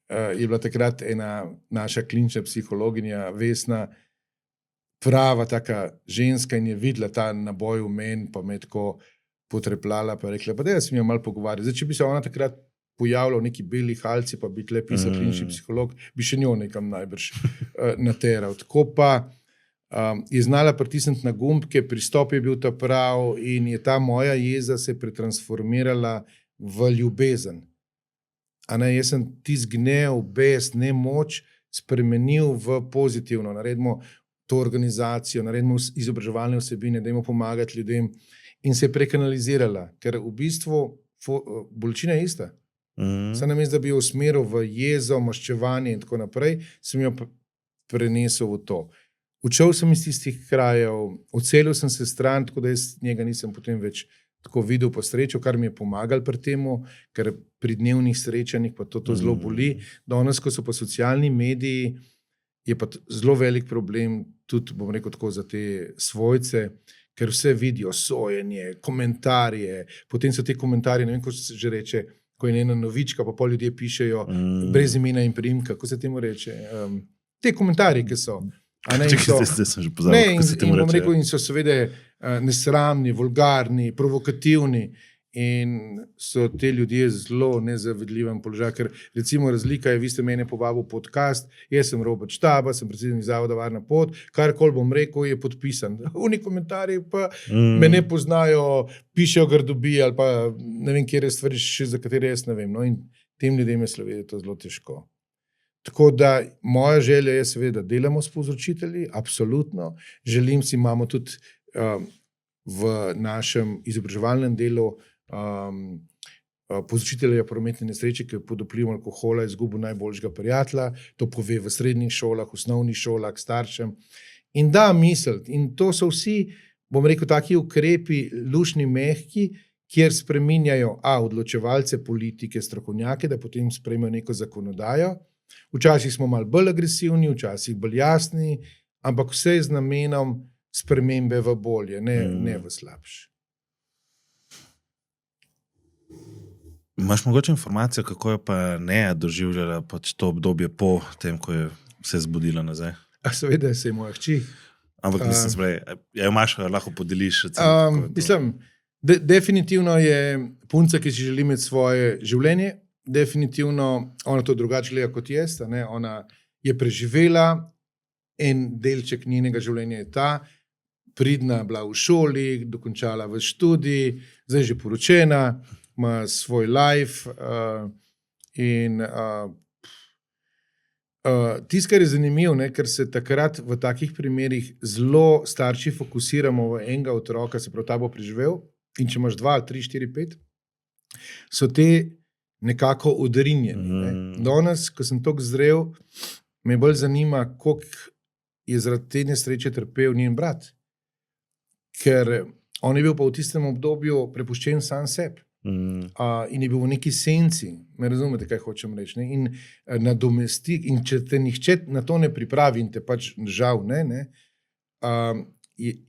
je bila takrat ena naša klinična psihologinja Vesna prava taka ženska in je videla ta naboj v meni, pa me tako potreplala, pa rekla, pa da se mi jo malo pogovarjala. Zdaj, če bi se ona takrat pojavila v neki beli halci, pa bi tle pisal klinični psiholog, bi še njo nekam najbrž nateral. Tako pa je znala pritisniti na gumb, ker pristop je bil ta prav in je ta moja jeza se pretransformirala v ljubezen. Jaz sem tisti gnev, bes, nemoč spremenil v pozitivno. Naredimo to organizacijo, naredimo izobraževalne vsebine, dajmo pomagati ljudem in se je prekanalizirala, ker v bistvu bolečina je ista. Sam namesto, da bi jo usmeril v jezo, maščevanje in tako naprej, sem jo prenesel v to. Učel sem iz tistih krajev, odselil sem se stran, tako da jaz njega nisem potem več tako videl po srečo, kar mi je pomagal pri temu, ker pri dnevnih srečanjih pa to zelo boli. Danes, ko so pa socialni mediji, je pa zelo velik problem, tudi, bom rekel tako, za te svojce, ker vse vidijo, sojenje, komentarje, potem so te komentarje, ne vem, ko se že reče, ko je ena novička, pa pol ljudje pišejo brez imena in priimka, kako se temu reče, te komentarje, ki so. Zdaj sem že pozabil, kako se temu reče. In so seveda nesramni, vulgarni, provokativni in so te ljudje zelo nezavedljivem položaju, ker recimo razlika je, vi ste mene povabil podcast, jaz sem Robert Štaba, sem predsednik Zavoda Varna pot, karkoli bom rekel, je podpisan. Oni komentarji pa me ne poznajo, pišejo grdobi ali pa ne vem, kjer je stvari še, za katere jaz ne vem. No, in tem ljudem je Slovenija to zelo težko. Tako da moja želja je seveda, da delamo s povzročitelji, absolutno. Želim si, imamo tudi v našem izobraževalnem delu povzročitelja prometne nesreče, ki je pod vplivom alkohola izgubil najboljšega prijatelja, to pove v srednjih šolah, osnovnih šolah, staršem in da misliti. In to so vsi, bom rekel, taki ukrepi lušni, mehki, kjer spreminjajo odločevalce, politike, strokovnjake, da potem sprejmejo neko zakonodajo. Včasih smo malo bolj agresivni, včasih bolj jasni, ampak vse z namenom spremembe v bolje, ne v slabše. Imaš mogoče informacijo, kako je pa Neja doživljala pač to obdobje po tem, ko je se zbudila nazaj? Seveda se je moja hči. Ampak mislim, sprej, jo imaš, lahko podeliš. Mislim, definitivno je punca, ki si želi imeti svoje življenje, definitivno ona to drugače gleda kot jaz, ona je preživela, en delček njenega življenja je ta, pridna, bila v šoli, dokončala v študij, zdaj že poročena, ima svoj life in tisto, kar je zanimivo, ker se takrat v takih primerih zelo starši fokusiramo v enega otroka, se pravi, ta bo preživel, in če imaš 2, 3, 4, 5, so te nekako odrinjeni. Danes, ko sem toliko zrel, me bolj zanima, koliko je zaradi te nesreče trpel njen brat. Ker on je bil pa v tistem obdobju prepuščen sam sebi. In je bil v neki senci, me razumete, kaj hočem reči, in nadomesti, in če te nihče na to ne pripravi in te pač žal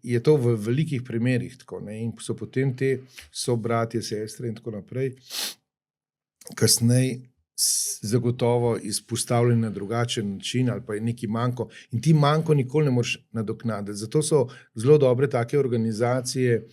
je to v velikih primerih tako, in so potem te sobratje, sestre in tako naprej, kasneje zagotovo izpostavljeni na drugačen način ali pa je neki manko in ti manko nikoli ne moreš nadoknaditi. Zato so zelo dobre take organizacije,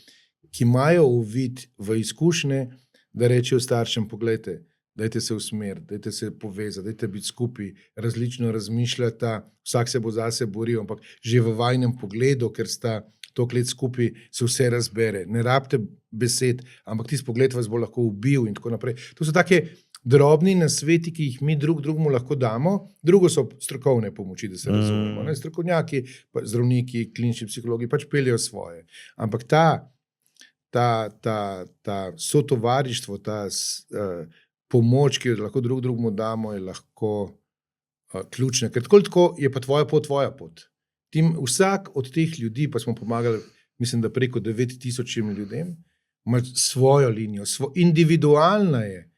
ki imajo uvid v izkušnje, da rečejo staršem, poglejte, dajte se usmeriti, dajte se povezati, dajte biti skupaj, različno razmišljati, vsak se bo zase boril, ampak že v vajnem pogledu, ker sta toliko let skupaj, se vse razbere. Ne rabite besed, ampak tisti pogled vas bo lahko ubil in tako naprej. To so take drobni nasveti, ki jih mi drugemu lahko damo. Drugo so strokovne pomoči, da se razumemo. Strokovnjaki, zdravniki, klinični psihologi pač peljejo svoje. Ampak ta sotovarištvo, ta pomoč, ki jo lahko drugemu damo, je lahko ključna. Ker tako je pa tvoja pot. Vsak od teh ljudi, pa smo pomagali, mislim, da preko 9000 ljudem, ima svojo linijo, individualna je.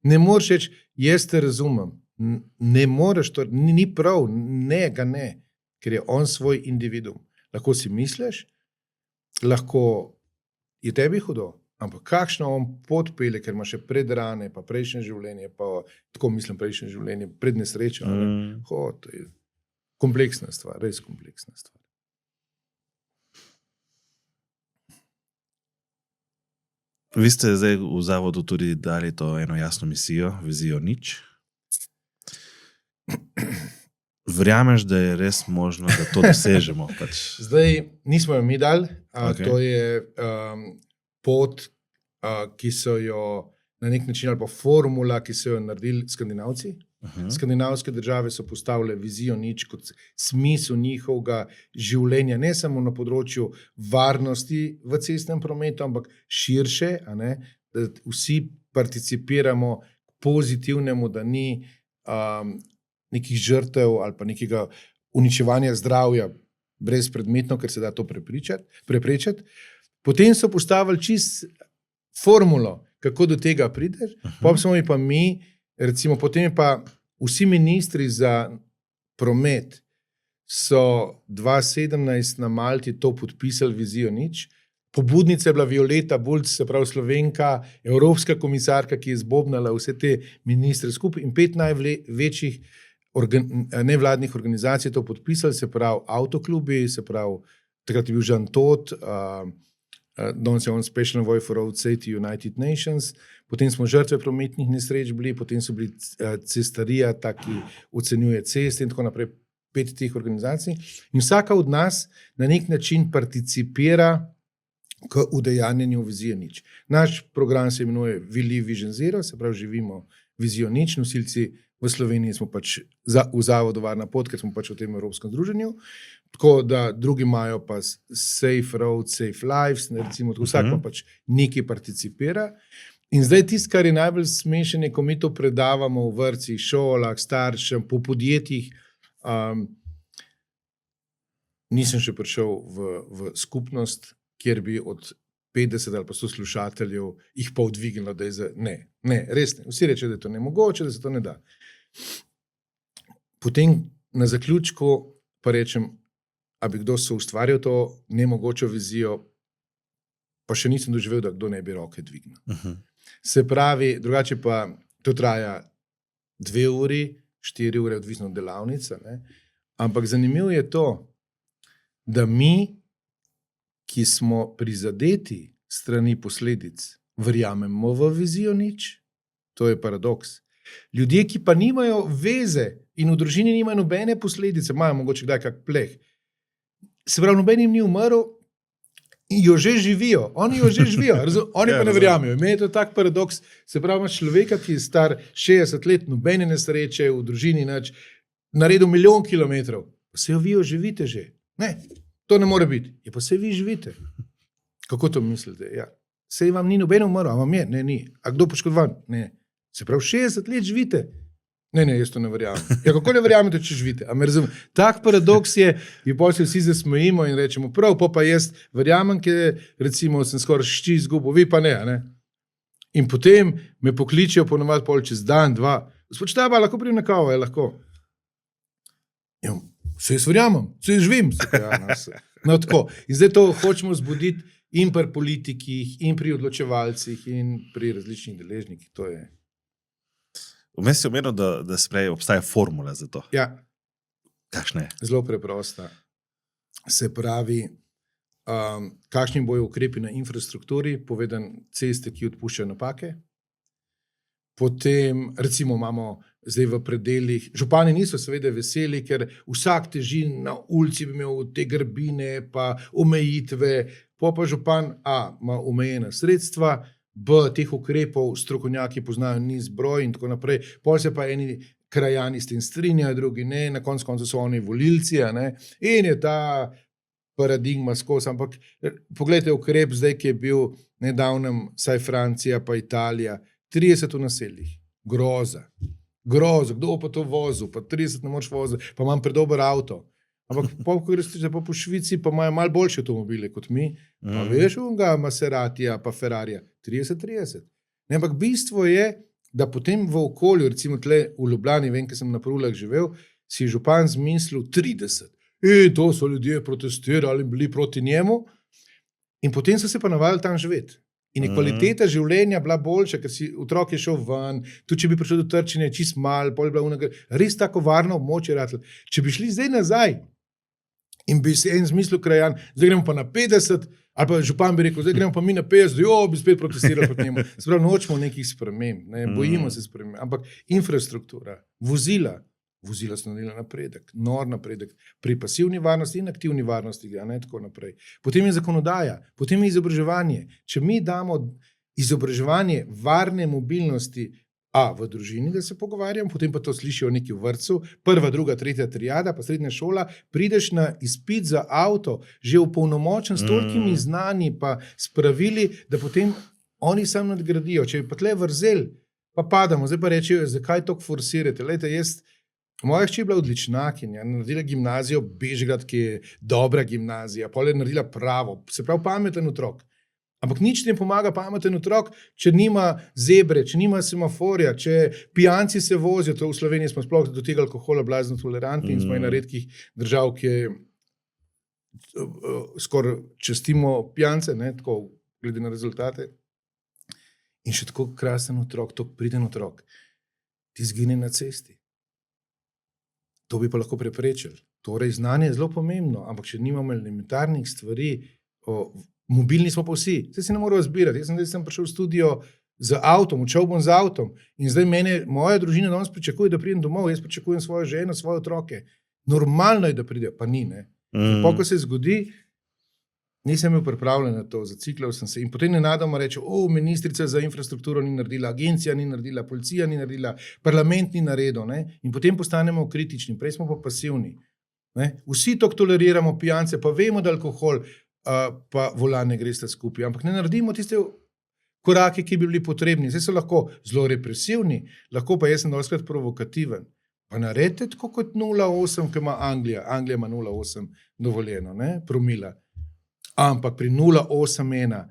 Ne moreš reči, jaz te razumem. Ne moreš to, ni prav, ne, ker je on svoj individuum. Lahko si misliš, lahko je tebi hudo, ampak kakšno on pot pelje, ker ima še predrane, pa prejšnje življenje, pa tako mislim prejšnje življenje, pred nesrečo. To je kompleksna stvar, res kompleksna stvar. Vi ste zdaj v zavodu tudi dali to eno jasno misijo, vizijo nič. Verjameš, da je res možno, da to dosežemo? Zdaj nismo jo mi dali, to je pot, ki so jo na nek način, ali pa formula, ki so jo naredili Skandinavci. Skandinavske države so postavile vizijo nič kot smisel njihovega življenja, ne samo na področju varnosti v cestnem prometu, ampak širše, da vsi participiramo k pozitivnemu, da ni nekih žrtev ali pa nekega uničevanja zdravja brezpredmetno, ker se da to preprečiti. Potem so postavili čist formulo, kako do tega prideš, potem smo pa mi, recimo, potem pa vsi ministri za promet so 2017 na Malti to podpisali vizijo nič. Pobudnica je bila Violeta Bulc, se pravi Slovenka, evropska komisarka, ki je zbobnala vse te ministre skupaj in 5 največjih nevladnih organizacij to podpisali, se pravi avtoklubi, se pravi, takrat je bil Jean Todt, danes je on Special Envoy for Road Safety United Nations, potem smo žrtve prometnih nesreč bili, potem so bili cestarija, ki ocenjuje ceste in tako naprej, 5 teh organizacij. In vsaka od nas na nek način participira k udejanjenju vizije nič. Naš program se imenuje We Live Vision Zero, se pravi živimo vizijo nič, nosilci v Sloveniji smo pač v zavodu Varna pot, ker smo pač v tem evropskem združenju, tako da drugi imajo pa Safe Road, Safe Lives, recimo, vsak pa pač nekaj participira. In zdaj tisto, kar je najbolj smešen, je, ko mi to predavamo v vrtcih, šolah, staršem, po podjetjih. Nisem še prišel v skupnost kjer bi od 50 ali pa 100 slušateljev jih pa odvignilo, da je ne, res ne. Vsi rečejo, da je to nemogoče, da se to ne da. Potem na zaključku pa rečem, a bi kdo soustvarjal to nemogočo vizijo, pa še nisem doživel, da kdo ne bi roke dvignil. Se pravi, drugače pa to traja 2 uri, 4 ure, odvisno od delavnice, ne? Ampak zanimivo je to, da mi, ki smo prizadeti strani posledic, verjamemo v vizijo nič. To je paradoks. Ljudje, ki pa nimajo veze in v družini nimajo nobene posledice, imajo mogoče kdaj kak pleh, se pravi, noben jim ni umrl in jo že živijo. Oni jo že živijo, oni pa ne verjamejo. Meni je to tak paradoks. Se pravi, imaš človeka, ki je star 60 let, nobene nesreče v družini, naredil 1 milijon kilometrov. Pa se jo vi živite že. Ne, to ne more biti. Je pa se vi živite. Kako to mislite? Ja. Sej vam ni noben umrl, a vam je? Ne, ni. A kdo poškodovan? Ne. Se pravi, 60 let živite. Ne, jaz to ne verjamem. Ja, kako ne verjamete, če živite? A me razumem? Tak paradoks je, pa se vsi zasmejimo in rečemo, prav, pa jaz verjamem, ker recimo sem skoraj šči izgubil, vi pa ne. In potem me pokličejo ponovadi pol čez dan, 2. Gospod Štaba, lahko pridem na kavo? Je lahko. Ja, se jaz verjamem, se jaz živim. No, tako. In zdaj to hočemo zbuditi in pri politikih, in pri odločevalcih, in pri različnih deležnikih. To je. Vmes si omenil, da obstaja formula za to. Ja. Kakšna je? Zelo preprosta. Se pravi, kakšni bojo ukrepi na infrastrukturi, povedan ceste, ki odpuščajo napake. Potem, recimo, imamo zdaj v predeljih, župani niso seveda veseli, ker vsak teži na ulici bi imel te grbine, pa omejitve, pa župan ima omejena sredstva, teh ukrepov strokovnjaki poznajo niz broj in tako naprej, pol se pa eni krajani s tem strinjajo, drugi ne, na koncu so oni volilci, in je ta paradigma skozi, ampak poglejte ukrep zdaj, ki je bil nedavnem, saj Francija pa Italija, 30 v naseljih, groza, kdo pa to vozil, pa 30 ne moč voziti, pa imam predober avto. Ampak po Švici pa imajo malo boljše avtomobile kot mi, pa veš, unga Maseratija pa Ferrarija, 30. Ampak bistvo je, da potem v okolju, recimo tle v Ljubljani, vem, ker sem na Prulah živel, si je župan zmislil 30. To so ljudje protestirali, bili proti njemu in potem so se pa navadili tam živeti. In je kvaliteta življenja bila boljša, ker si otrok je šel ven, tudi če bi prišel do trčenja, čist mal, pol je bila res tako varno območje ratlo. Če bi šli zdaj nazaj in bi se en zmislil krajan, zdaj gremo pa na 50, ali pa župan bi rekel, zdaj gremo pa mi na 50, bi spet protestirali proti njemu. Sprav, nočemo nekih sprememb, bojimo se sprememb, ampak infrastruktura, vozila so naredila napredek, nor napredek, pri pasivni varnosti in aktivni varnosti, tako naprej. Potem je zakonodaja, potem je izobraževanje. Če mi damo izobraževanje varne mobilnosti, v družini, da se pogovarjam, potem pa to slišijo neki v vrtcu, 1., 2., 3. triada, pa srednja šola, prideš na izpit za avto, že upolnomočen s tolikimi znanji, pa spravili, da potem oni sam nadgradijo. Če je pa tle vrzel, pa padamo, zdaj pa rečejo, zakaj to forsirate? Lejte, moja hči je bila odličnakinja, naredila gimnazijo Bežgrad, ki je dobra gimnazija, pol je naredila pravo, se pravi pameten otrok. Ampak nič ne pomaga pameten otrok, če nima zebre, če nima semaforja, če pijanci se vozijo, to v Sloveniji smo sploh do tega alkohola blazno tolerantni in smo ena redkih držav, ki skoraj častimo pijance, tako glede na rezultate. In še tako krasen otrok, tako priden otrok, ti zgine na cesti. To bi pa lahko preprečili. Torej, znanje je zelo pomembno, ampak če nimamo elementarnih stvari, mobilni smo pa vsi. Zdaj se ne moramo zbirati. Jaz sem prišel v studio z avtom, učel bom z avtom in zdaj moja družina danes pričakuje, da pridem domov, jaz pričakujem svojo ženo, svoje otroke. Normalno je, da pride, pa ni, ne. Ko se zgodi, nisem bil pripravljen na to, zaciklal sem se in potem nenadoma reče, ministrica za infrastrukturo ni naredila, agencija ni naredila, policija ni naredila, parlament ni naredil, ne. In potem postanemo kritični, prej smo pa pasivni. Ne. Vsi to toleriramo pijance, pa vemo, da alkohol pa volan ne gresta skupaj, ampak ne naredimo tiste korake, ki bi bili potrebni. Zdaj so lahko zelo represivni, lahko pa jaz sem doskrat provokativen. Pa naredite tako kot 0,8, ki ima Anglija. Anglija ima 0,8 dovoljeno, promila. Ampak pri 0,81,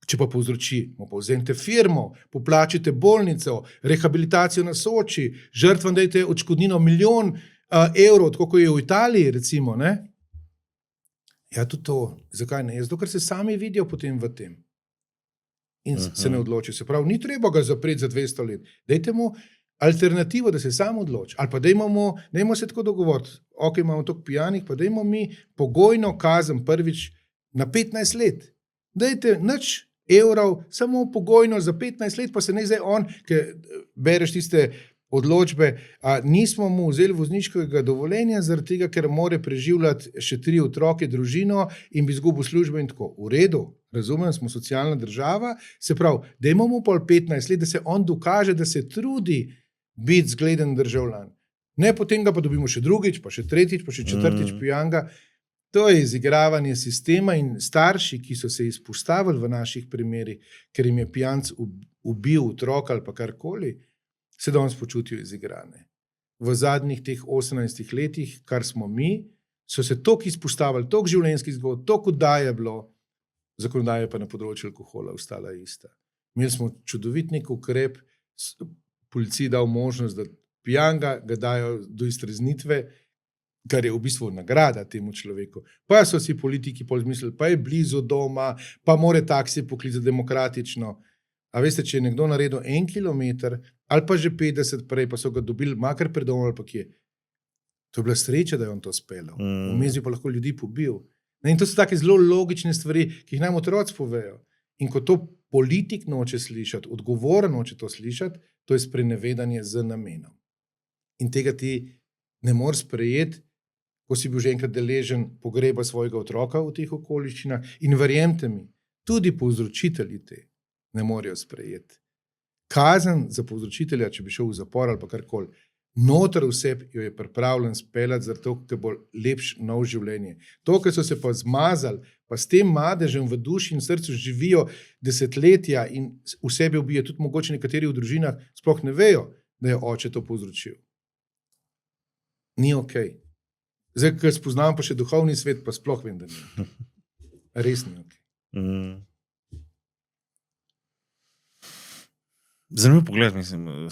če pa povzroči, povzemite firmo, poplačite bolnico, rehabilitacijo na Soči, žrtvam dajte odškodnino 1 milijon evrov, tako kot je v Italiji, recimo, ne? Ja, tudi to. Zakaj ne? Zato, ker se sami vidijo potem v tem. In se ne odloči. Se pravi, ni treba ga zapreti za 200 let. Dajte mu alternativo, da se sam odloči. Ali pa dajmo se tako dogovoriti. Ok, imamo toliko pijanih, pa dajmo mi pogojno kazen prvič na 15 let. Dajte nič evrov, samo pogojno za 15 let, pa se ne zdaj on, ki bereš tiste odločbe, nismo mu vzeli vozniškega dovoljenja, zaradi tega, ker more preživljati še 3 otroke, družino in bi izgubil službo in tako. V redu, razumem, smo socialna država, se pravi, dajmo mu pol 15 let, da se on dokaže, da se trudi biti zgleden državljan. Ne, potem ga pa dobimo še drugič, pa še tretjič, pa še četrtič pijanga. To je izigravanje sistema in starši, ki so se izpostavili v naših primerih, ker jim je pijanc ubil otroka ali pa karkoli, se danes počutijo izigrane. V zadnjih teh 18 letih, kar smo mi, so se toliko izpostavili, toliko življenjskih zgodb, toliko oddaje je bilo, zakonodaja pa na področju alkohola ostala ista. Imeli smo čudovit nek ukrep, policiji dal možnost, da pijanga ga dajo do iztreznitve, kar je v bistvu nagrada temu človeku. Pa so si politiki pol zmislili, pa je blizu doma, pa more taksi poklicati demokratično. A veste, če je nekdo naredil 1 kilometer ali pa že 50 prej, pa so ga dobili makar pred domom ali pa kje. To je bila sreča, da je on to speljal. Vmes bi pa lahko ljudi pobil. In to so take zelo logične stvari, ki jih nam otroci povejo. In ko to politik noče slišati, odgovoren noče to slišati, to je sprenevedanje z namenom. In tega ti ne moreš sprejeti, ko si bil že enkrat deležen pogreba svojega otroka v teh okoliščinah. In verjemite mi, tudi povzročitelji te ne morejo sprejeti. Kazen za povzročitelja, če bi šel v zapor ali pa karkoli, noter vse jo je pripravljen speljati, zato ker bo lepš nov življenje. To, ker so se pa zmazali, pa s tem madežem v duši in srcu živijo desetletja in v sebi ubijo, tudi mogoče nekateri v družinah sploh ne vejo, da je oče to povzročil. Ni okej. Zdaj, ker spoznam pa še duhovni svet, pa sploh vem, da ni. Res ni okej. Zanimiv pogled, mislim.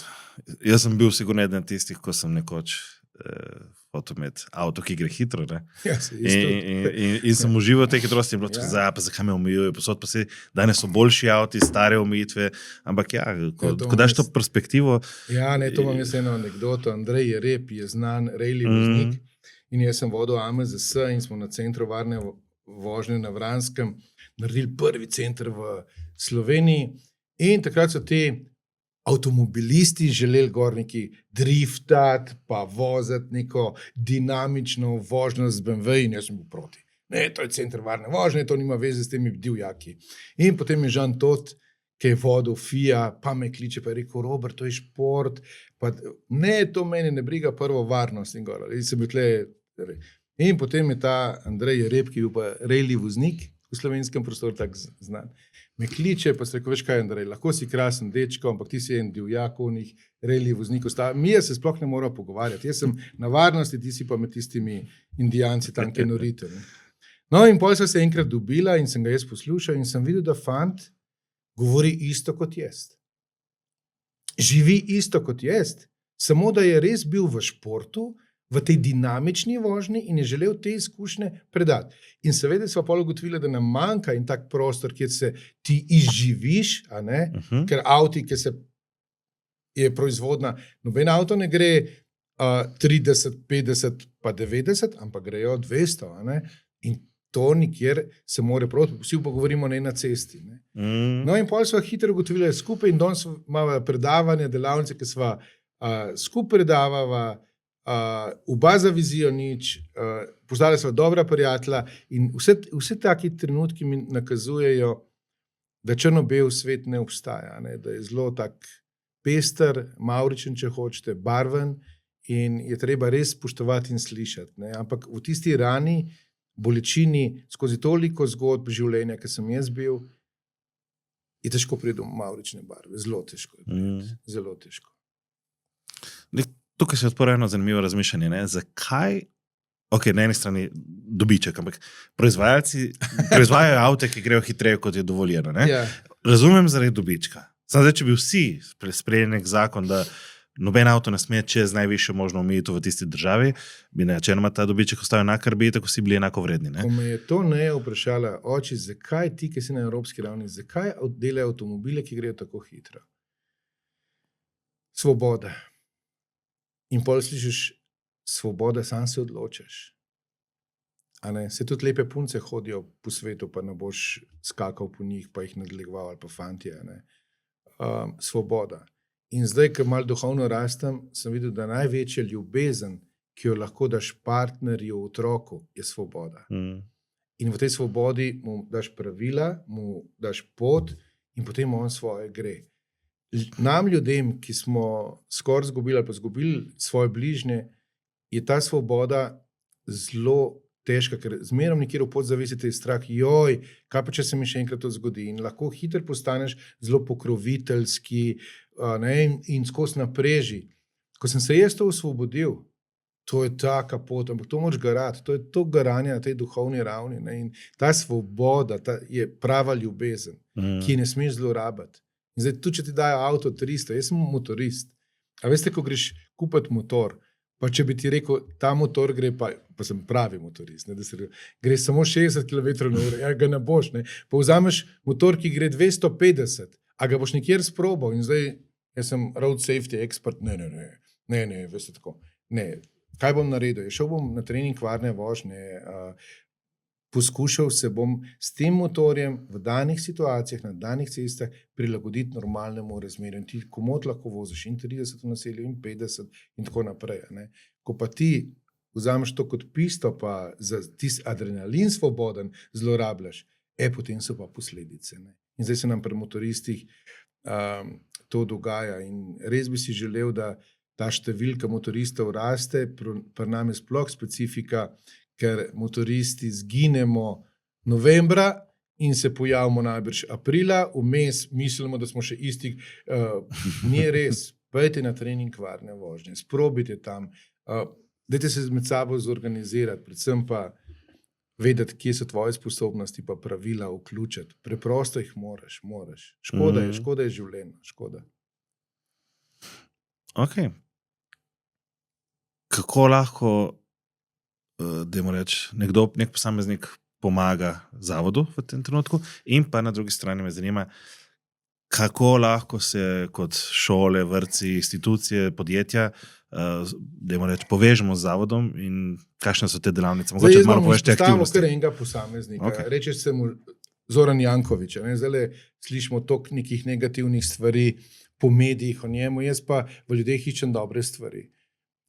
Jaz sem bil sigurno eden tistih, ko sem nekoč hotel imeti avto, ki gre hitro, ne? Ja, In sem užival v tej hitrosti, in bilo pa zakaj me omejujejo, posod pa se, danes so boljši avti, stare omejitve, ampak ko daš to perspektivo. Ja, ne, to imam jaz eno anekdoto. Andrej Jereb je znan rejli voznik in jaz sem vodil AMZS in smo na centru varne vožnje na Vranskem naredili prvi center v Sloveniji in takrat so te avtomobilisti želeli gor neki driftati, pa voziti neko dinamično vožnjo z BMW in jaz sem bil proti. Ne, to je center varne vožnje, to nima veze s temi divjaki. In potem je Žan Tot, ki je vodil FIA, pa me kliče, pa je rekel, Robert, to je šport, pa ne, to meni ne briga prvo varnost in gor. In potem je ta Andrej Jereb, ki je bil pa rejli voznik v slovenskem prostoru, tak znan. Me kliče, pa se rekel, veš kaj, Andrej, lahko si krasen dečko, ampak ti si en divjak, onih rejli voznikov. Mi se sploh ne moramo pogovarjati. Jaz sem na varnosti, ti si pa med tistimi indijanci tam, ki norite. No in potem sem se enkrat dobila in sem ga jaz poslušal in sem videl, da fant govori isto kot jaz. Živi isto kot jaz, samo da je res bil v športu, v tej dinamični vožnji in je želel te izkušnje predati. In seveda smo potem ugotovili, da nam manjka in tak prostor, kjer se ti izživiš, a ne? Ker avti, ki se je proizvodna, noben avto ne gre 30, 50 pa 90, ampak grejo 200, a ne? In to nikjer se more proti, vsi pa govorimo ne na cesti. Ne? No in potem smo hitro ugotovili skupaj in danes imamo predavanje, delavnice, ki smo skupaj predavava, oba za vizijo nič, poznali smo dobra prijatelja in vse taki trenutki mi nakazujejo, da črno-bel svet ne obstaja, ne? Da je zelo tak pester, mavričen, če hočete, barven in je treba res spoštovati in slišati. Ne? Ampak v tisti rani, bolečini, skozi toliko zgodb življenja, ki sem jaz bil, je težko priti do mavrične barve. Zelo težko je priti. Zelo težko. Tukaj se odpira eno zanimivo razmišljanje. Ne? Zakaj Ok, na eni strani dobiček, ampak proizvajajo avte, ki grejo hitreje, kot je dovoljeno. Ja. Razumem zaradi dobička. Samo zdaj, če bi vsi sprejeli nek zakon, da noben avto ne sme čez najvišjo možno omejitev v tisti državi, bi načeloma ta dobiček ostal enak, ker bi tako vsi bili enako vredni. Ne? Ko me je to vprašala, oči, zakaj ti, ki si na evropski ravni, zakaj delajo avtomobile, ki grejo tako hitro? Svoboda. In pol slišiš, svoboda, sam se odločaš. A ne? Se tudi lepe punce hodijo po svetu, pa ne boš skakal po njih, pa jih nadlegoval, ali pa fantje. Svoboda. In zdaj, ko malo duhovno rastem, sem videl, da največja ljubezen, ki jo lahko daš partnerju, otroku, je svoboda. In v tej svobodi mu daš pravila, mu daš pot in potem on svoje gre. Nam ljudem, ki smo skoraj izgubili ali pa izgubili svoje bližnje, je ta svoboda zelo težka, ker zmerom nekjer v podzavesti je strah, joj, kaj pa če se mi še enkrat to zgodi. In lahko hitro postaneš zelo pokroviteljski in skozi napreži. Ko sem se jaz to osvobodil, to je taka pot, ampak to moraš garati, to je to garanje na tej duhovni ravni. In ta svoboda je prava ljubezen, ki ne smeš zlorabiti. In zdaj, tudi če ti dajo avto 300, jaz sem motorist. A veste, ko greš kupiti motor, pa če bi ti rekel, ta motor gre, pa sem pravi motorist, gre samo 60 km/h, ja ga ne boš. Pa vzameš motor, ki gre 250, a ga boš nikjer sprobal. In zdaj, jaz sem road safety expert, ne, veste tako. Ne, kaj bom naredil? Šel bom na trening varne vožnje, poskušal se bom s tem motorjem v danih situacijah, na danih cestah prilagoditi normalnemu razmerju. In ti komod lahko voziš in 30 v naselju in 50 in tako naprej. Ko pa ti vzameš to kot pisto, pa za tisti adrenalin svoboden zlorabljaš, potem so pa posledice. In zdaj se nam pri motoristih to dogaja. In res bi si želel, da ta številka motoristov raste, pri nam je sploh specifika, ker motoristi zginemo novembra in se pojavimo najbrž aprila, vmes mislimo, da smo še isti. Ni res, pojdite na trening varne vožnje, sprobite tam, dajte se med sabo zorganizirati, predvsem pa vedeti, kje so tvoje sposobnosti, pa pravila vključiti. Preprosto jih moraš. Škoda je življenje, škoda. Ok. Kako lahko nek posameznik pomaga zavodu v tem trenutku, in pa na drugi strani me zanima, kako lahko se kot šole, vrtci, institucije, podjetja povežemo z zavodom in kakšne so te delavnice. Mogoče malo poveš te aktivnosti. Zdaj, kar enega posameznika. Okay. Rečeš se mu Zoran Jankovič. Zdaj slišimo toliko nekih negativnih stvari po medijih o njemu, jaz pa v ljudeh iščem dobre stvari.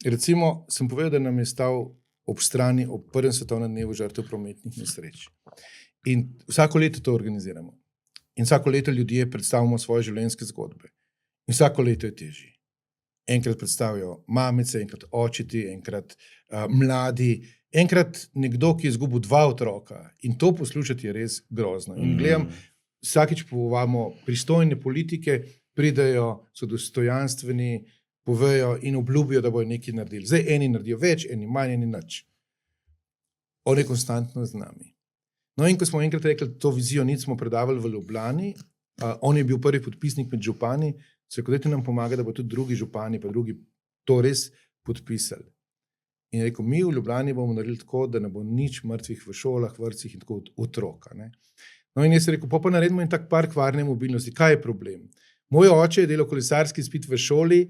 Recimo, sem povedal, da nam je stal ob strani ob prvem svetovnem dnevu žrtev prometnih nesreč. In vsako leto to organiziramo. In vsako leto ljudje predstavimo svoje življenjske zgodbe. In vsako leto je težje. Enkrat predstavijo mamice, enkrat očeti, enkrat mladi, enkrat nekdo, ki je izgubil 2 otroka. In to poslušati je res grozno. In gledam, vsakič povabimo pristojne politike, pridejo, so dostojanstveni, povejo in obljubijo, da bojo nekaj naredili. Zdaj eni naredijo več, eni manj, eni nič. On je konstantno z nami. No in ko smo enkrat rekli, to vizijo smo predavali v Ljubljani, on je bil prvi podpisnik med župani, se kodajte nam pomaga, da bo tudi drugi župani, pa drugi to res podpisali. In rekel, mi v Ljubljani bomo naredili tako, da ne bo nič mrtvih v šolah, vrtcih in tako otroka. No in jaz sem rekel, pa naredimo in tak park varne mobilnosti. Kaj je problem? Moj oče je delal kolesarski izpit v šoli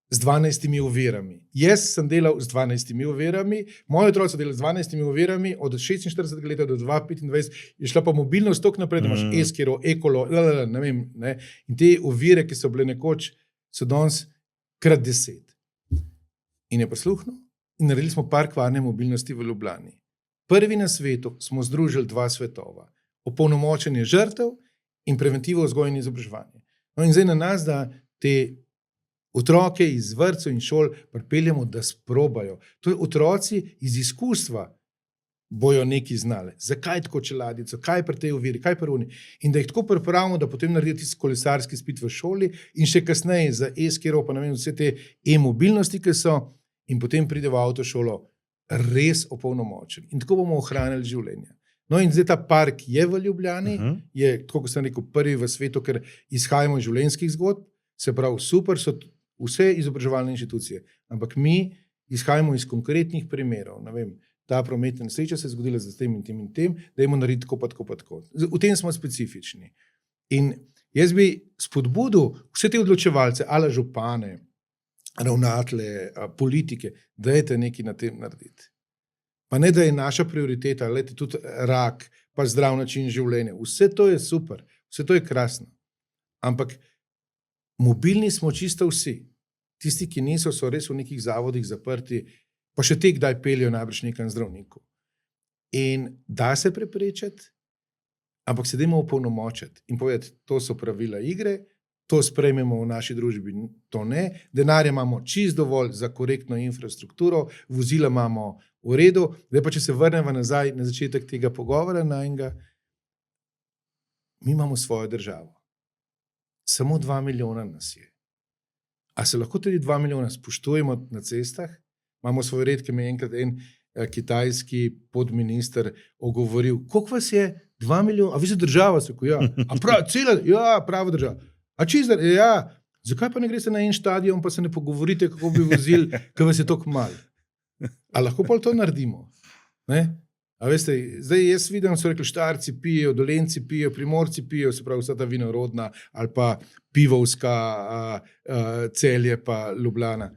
z 12 ovirami. Jaz sem delal z 12 ovirami, moji otroci so delali z 12 ovirami, od 46 leta do 2025 je šla pa mobilnost toliko naprej, da imaš eskero, ekolo, ne vem. In te ovire, ki so bile nekoč, so danes krat 10. In je posluhnil in naredili smo park varne mobilnosti v Ljubljani. Prvi na svetu smo združili 2 svetova. Opolnomočenje žrtev in preventivo vzgoje in izobraževanje. No in zdaj na nas, da te otroke iz vrtcev in šol pripeljamo, da sprobajo. To je otroci iz izkustva bojo nekaj znali. Zakaj tako čeladico, kaj pri tej oviri, kaj pri oni. In da jih tako pripravimo, da potem naredijo tisti kolesarski izpit v šoli in še kasneje za e-skero, pa ne vem, vse te e-mobilnosti, ki so, in potem pride v avtošolo res opolnomočen. In tako bomo ohranili življenje. No in zdaj ta park je v Ljubljani, je, tako kot sem rekel, prvi v svetu, ker izhajamo iz življenjskih zgodb, se pravi, super so vse izobraževalne inštitucije, ampak mi izhajamo iz konkretnih primerov, ne vem, ta prometna nesreča se je zgodila z tem in tem in tem, dajmo narediti tako pa tako pa tako. V tem smo specifični. In jaz bi spodbudil vse te odločevalce, ala župane, ravnatelje, politike, dajte nekaj na tem narediti. Pa ne, da je naša prioriteta, lejte tudi rak, pa zdrav način življenja. Vse to je super, vse to je krasno. Ampak mobilni smo čisto vsi. Tisti, ki niso, so res v nekih zavodih zaprti, pa še te kdaj peljejo najbrž nekam zdravniku. In da se preprečiti, ampak se dajmo opolnomočiti in povedati, to so pravila igre, to sprejmemo v naši družbi, to ne. Denarja imamo čist dovolj za korektno infrastrukturo, vozila imamo v redu. Zdaj pa, če se vrnemo nazaj na začetek tega pogovora, mi imamo svojo državo. Samo 2 milijona nas je. A se lahko tudi 2 milijona spoštujemo na cestah? Imamo svoj red, ki mi je enkrat en kitajski podminister ogovoril, koliko vas je? 2 milijona? A vi ste država? Ja. Ja, prava država. A čisto, ja, zakaj pa ne greste na en štadion, pa se ne pogovorite, kako bi vozili, ker vas je toliko malo? A lahko pa to naredimo? Ne? A veste, zdaj jaz vidim, so rekli, Štajerci pijejo, Dolenjci pijejo, Primorci pijejo, se pravi vsa ta vinorodna ali pa pivovska Celje pa Ljubljana.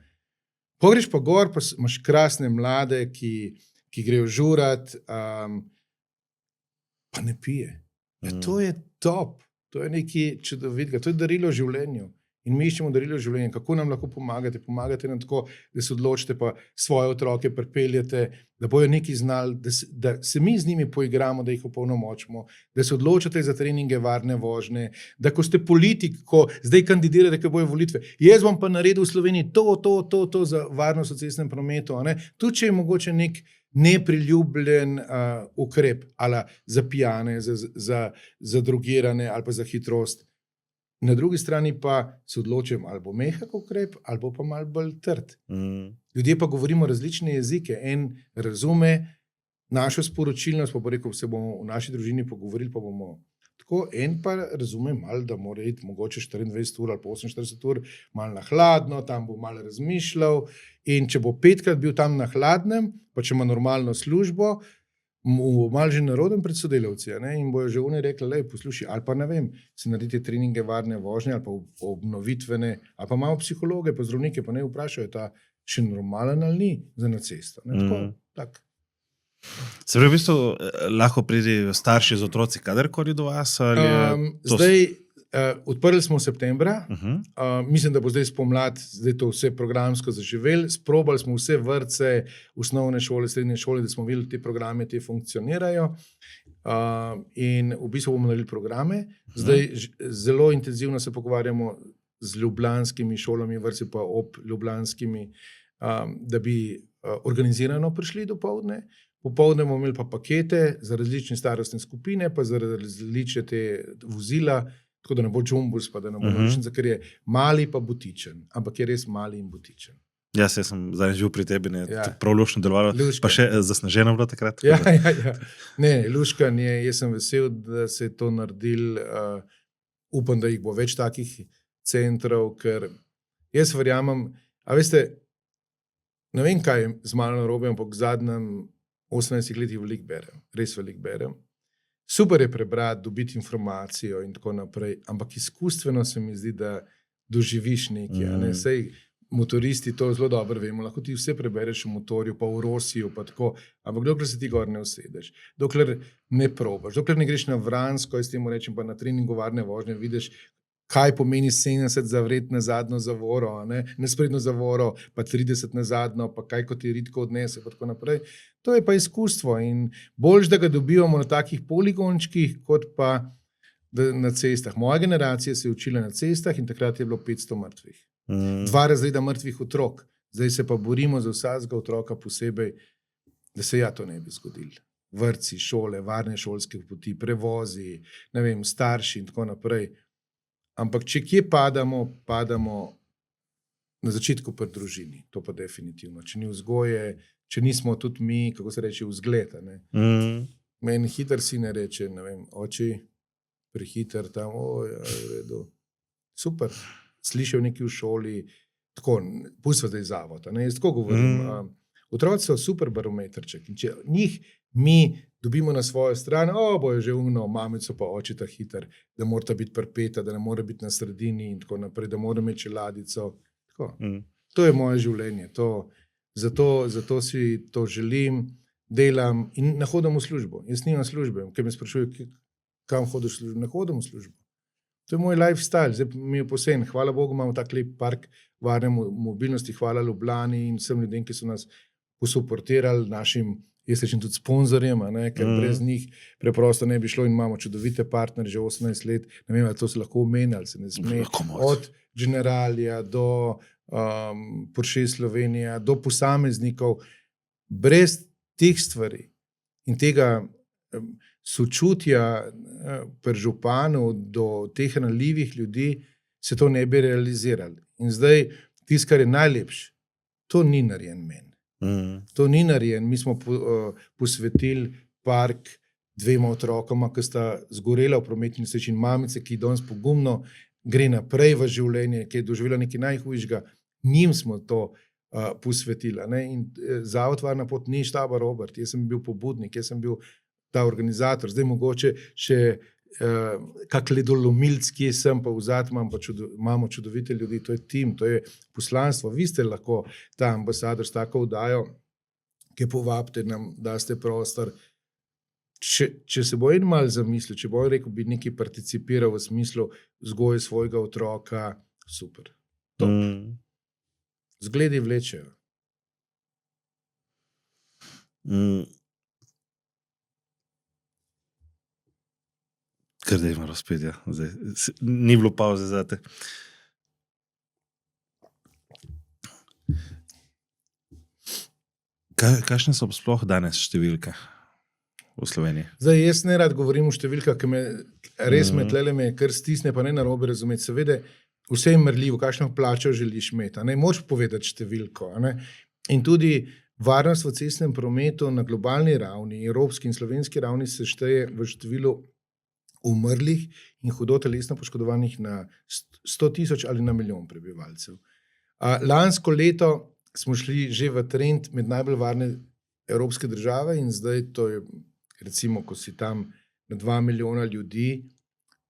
Pogreš pa gor, pa imaš krasne mlade, ki grejo žurat, pa ne pije. Ja, to je top. To je nekaj čudovitega, to je darilo življenju. In mi iščemo darilo življenja. Kako nam lahko pomagate? Pomagate nam tako, da se odločite, pa svoje otroke pripeljete, da bojo nekaj znali, da se mi z njimi poigramo, da jih opolnomočimo, da se odločite za treninge varne vožnje, da ko ste politik, ko zdaj kandidirate, ko bojo volitve, jaz bom pa naredil v Sloveniji to za varnost v cestnem prometu. Tudi če je mogoče nek nepriljubljen ukrep, ali za pijane, za drogirane ali pa za hitrost. Na drugi strani pa se odločim, ali bo mehak ukrep, ali pa malo bolj trd. Ljudje pa govorimo različne jezike. En razume našo sporočilnost, pa bo rekel, se bomo v naši družini pogovorili, pa bomo tako. En pa razume malo, da mora iti mogoče 24 ur ali pa 48 ur malo na hladno, tam bo malo razmišljal. In če bo 5krat bil tam na hladnem, pa če ima normalno službo, mu malo že naroden pred sodelavci, in bojo že oni rekli, lej, poslušaj, ali pa ne vem, se naredite treninge varne vožnje, ali pa obnovitvene, ali pa imamo psihologe, pa zdravnike, pa ne vprašajo, ta še normalen ali ni za na cesto. Tak. Se pravi, v bistvu lahko pridejo starši z otroci kadarkoli do vas? Zdaj, odprli smo v septembra, mislim, da bo zdaj spomlad, zdaj to vse programsko zaživel, sprobali smo vse vrtce, osnovne šole, srednje šole, da smo videli, te programe, te funkcionirajo, in v bistvu bomo naredili programe. Zdaj zelo intenzivno se pogovarjamo z ljubljanskimi šolami, vrtci pa ob ljubljanskimi, da bi organizirano prišli dopoldne. Popoldne bomo imeli pa pakete za različne starostne skupine, pa za različne te vozila, tako da ne bo džumbus, pa da ne bo nočnica, ker je mali pa butičen, ampak je res mali in butičen. Ja, sem zdaj živel pri tebi, prav lušno delovalo, pa še zasneženo bilo takrat. Ja. Ne, luškan je, jaz sem vesel, da se je to naredil, upam, da jih bo več takih centrov, ker jaz verjamem, a veste, ne vem, kaj je z malo narobe, ampak v zadnjem 18 letih veliko berem, res veliko berem. Super je prebrati, dobiti informacijo in tako naprej, ampak izkustveno se mi zdi, da doživiš nekaj. Sej motoristi to zelo dobro vemo, lahko ti vse prebereš v motorju, pa v Rosiju, pa tako, ampak dokler se ti gor ne usedeš, dokler ne probaš, dokler ne greš na Vransko, jaz temu rečem, pa na treningu varne vožnje, vidiš, kaj pomeni 70 zavret na zadnjo zavoro, na sprednjo zavoro, pa 30 na zadnjo, pa kaj kot ti ritko odnese, pa tako naprej. To je pa izkustvo in boljš, da ga dobivamo na takih poligončkih, kot pa na cestah. Moja generacija se je učila na cestah in takrat je bilo 500 mrtvih. 2 razreda mrtvih otrok. Zdaj se pa borimo za vsakega otroka posebej, da se to ne bi zgodilo. Vrtci, šole, varne šolske poti, prevozi, ne vem, starši in tako naprej. Ampak če kje padamo na začetku pri družini, to pa definitivno. Če ni vzgoje, če nismo tudi mi, kako se reče, vzgleda. Meni hiter si ne reče, ne vem, oči, prehiter tam, redu. Super, slišal neki v šoli, tako, pustva zdaj zavod, jaz tako govorim. Otroci so super barometrček in če njih mi dobimo na svojo stran, bojo že umno, mamico pa očita hiter, da morata biti prpeta, da ne mora biti na sredini in tako naprej, da mora imeti čeladico. To je moje življenje, zato si to želim, delam in ne hodim v službo. Jaz nimam službe, ker me sprašujejo, kam hodiš v službo, ne hodim v službo. To je moj lifestyle, zdaj mi je poseben. Hvala Bogu, imamo tak lep park varne mobilnosti, hvala Ljubljani in vsem ljudem, ki so nas posuportirali, našim, jaz rečem tudi sponzorjem, ker brez njih preprosto ne bi šlo in imamo čudovite partnerje že 18 let, ne vem, to se lahko omenjali, se ne sme, od Generalija do Porsche Slovenija, do posameznikov, brez teh stvari in tega sočutja pri županu do teh ranljivih ljudi se to ne bi realizirali. In zdaj, tisto, kar je najlepše, to ni narejen meni. To ni narejen. Mi smo posvetili park 2 otrokoma, ki sta zgorela v prometni nesreči in mamice, ki danes pogumno gre naprej v življenje, ki je doživela nekaj najhujšega, njim smo to posvetili. In Zavod Varna pot ni štaba Robert, jaz sem bil pobudnik, jaz sem bil ta organizator, zdaj mogoče še kak ledolomilc, kje sem, pa vzad imamo čudovite ljudi, to je tim, to je poslanstvo. Vi ste lahko ta ambasador s tako vdajo, ki povabite nam, da ste prostor. Če se bo en mal zamislil, če bo rekel, bi nekaj participiral v smislu vzgoje svojega otroka, super. Zgledi vlečejo. Kar da ima razpet, ja. Zdaj, ni bilo pauze za te. Kakšne so sploh danes številke v Sloveniji? Zdaj, jaz ne rad govorim o številkah, ki me res metlele me kar stisne, pa ne narobe razumeti. Seveda, vse je merljivo, kakšno plačo želiš imeti. Ne moraš povedati številko. In tudi varnost v cestnem prometu na globalni ravni, evropski in slovenski ravni se šteje v številu umrlih in hudo telesno poškodovanih na 100,000 ali na milijon prebivalcev. Lansko leto smo šli že v trend med najbolj varne evropske države in zdaj to je, recimo, ko si tam na 2 milijona ljudi,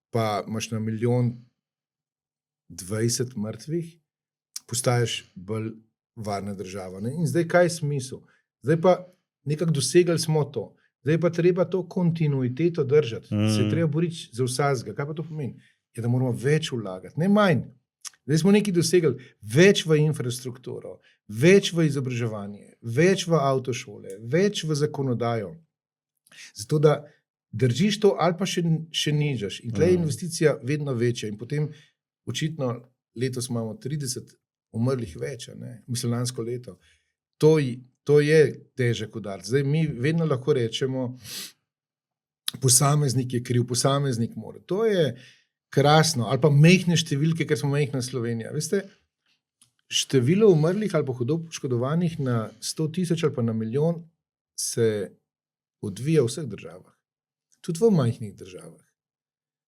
pa imaš na 1,020,000 mrtvih, postaješ bolj varna država. In zdaj kaj je smisel? Zdaj pa nekako dosegli smo to. Zdaj pa treba to kontinuiteto držati. Se je treba boriti za vsazga. Kaj pa to pomeni? Je, da moramo več vlagati, ne manj. Zdaj smo nekaj dosegli, več v infrastrukturo, več v izobraževanje, več v avtošole, več v zakonodajo. Zato, da držiš to ali pa še nižaš. In tle je investicija vedno večja. In potem očitno letos imamo 30 umrlih več, mislim lansko leto. To je težek udarc. Zdaj mi vedno lahko rečemo, posameznik je kriv, posameznik mora. To je krasno. Ali pa mehne številke, ker smo mehna Slovenija. Veste, število umrlih ali pa hudo poškodovanih na 100,000 ali pa na milijon se odvija v vseh državah. Tudi v majhnih državah.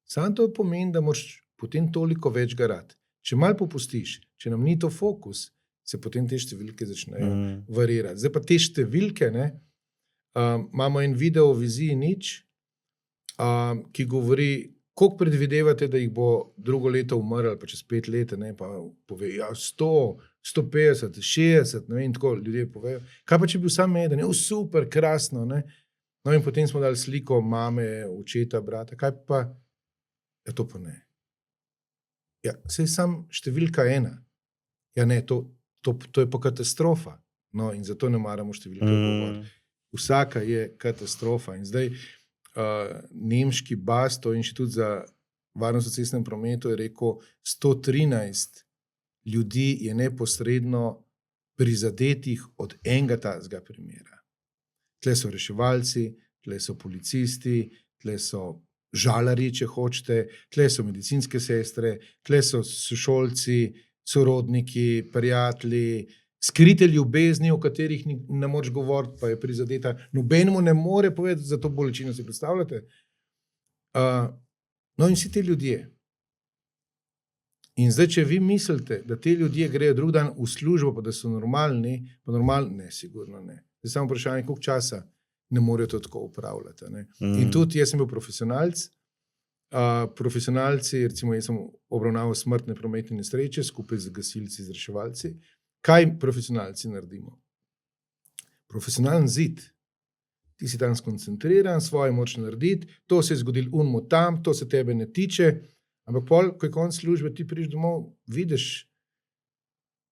Samo to pomeni, da moraš potem toliko več garati. Če malo popustiš, če nam ni to fokus, se potem te številke začnejo varirati. Zdaj pa te številke, imamo en video o viziji nič, ki govori, koliko predvidevate, da jih bo drugo leto umrlo, pa čez 5 let, pa pove, 100, 150, 60, in tako ljudje povejo. Kaj pa, če bi bil sam eden? Super, krasno. In potem smo dali sliko mame, očeta, brata. Kaj pa? Ja, to pa ne. Ja, saj sam številka 1. Ja, ne, to je pa katastrofa. In zato ne maramo številke govoriti. Vsaka je katastrofa. In zdaj nemški BAS, to je Inštitut za varnost v cestnem prometu, je rekel, 113 ljudi je neposredno prizadetih od enega takega primera. Tle so reševalci, tle so policisti, tle so žalarji, če hočete, tle so medicinske sestre, tle so sošolci, sorodniki, prijatelji, skrite ljubezni, o katerih ne moreš govoriti, pa je prizadeta. Nobenemu ne more povedati za to bolečino, si predstavljate. No in vsi ti ljudje. In zdaj, če vi mislite, da ti ljudje grejo drug dan v službo, pa da so normalni, ne, sigurno ne. Zdaj samo vprašanje, koliko časa ne morejo to tako upravljati. In tudi jaz sem bil profesionalc. Profesionalci, recimo jaz sem obravnaval smrtne prometne nesreče skupaj z gasilci, z reševalci. Kaj profesionalci naredimo? Profesionalen zid. Ti si tam skoncentriran, svoje moč narediti, to se je zgodil unmu tam, to se tebe ne tiče, ampak pol, ko je konc službe, ti priš domov, vidiš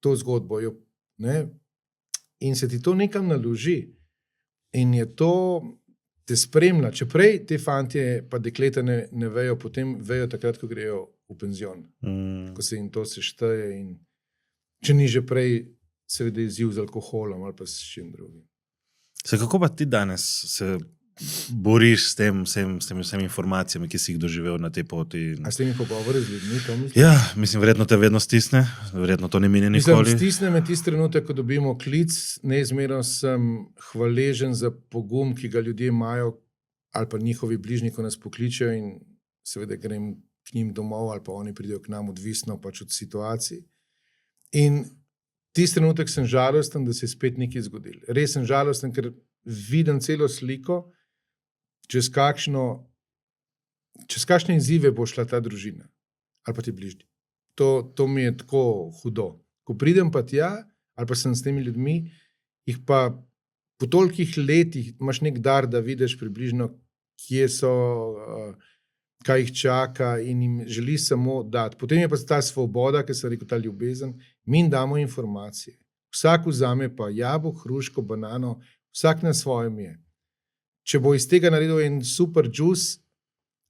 to zgodbo, ne? In se ti to nekam naloži in je to, te spremlja. Če prej te fantje pa dekleta ne vejo, potem vejo takrat, ko grejo v penzion, ko se jim to sešteje in če ni že prej seveda izziv z alkoholom ali pa s čim drugim. Kako pa ti danes se boriš s temi informacijami, ki si jih doživel na tej poti? A s temi pogovori z ljudmi, to mislim? Ja, mislim, verjetno te vedno stisne, verjetno to ne mine nikoli. Mislim, stisne me tisti trenutek, ko dobimo klic, neizmerno sem hvaležen za pogum, ki ga ljudje imajo, ali pa njihovi bližnji, ko nas pokličejo in seveda grem k njim domov, ali pa oni pridejo k nam, odvisno pač od situacij. In tisti trenutek sem žalosten, da se je spet nekaj zgodilo. Res sem žalosten, ker vidim celo sliko, čez kakšne izzive bo šla ta družina ali pa ti bližnji. To mi je tako hudo. Ko pridem pa tja, ali pa sem s temi ljudmi, jih pa po tolikih letih imaš nek dar, da vidiš približno, kje so, kaj jih čaka in jim želi samo dati. Potem je pa ta svoboda, ki sem rekel, ta ljubezen, mi jim damo informacije. Vsak vzame pa jabolko, hruško, banano, vsak na svojem je. Če bo iz tega naredil en super džus,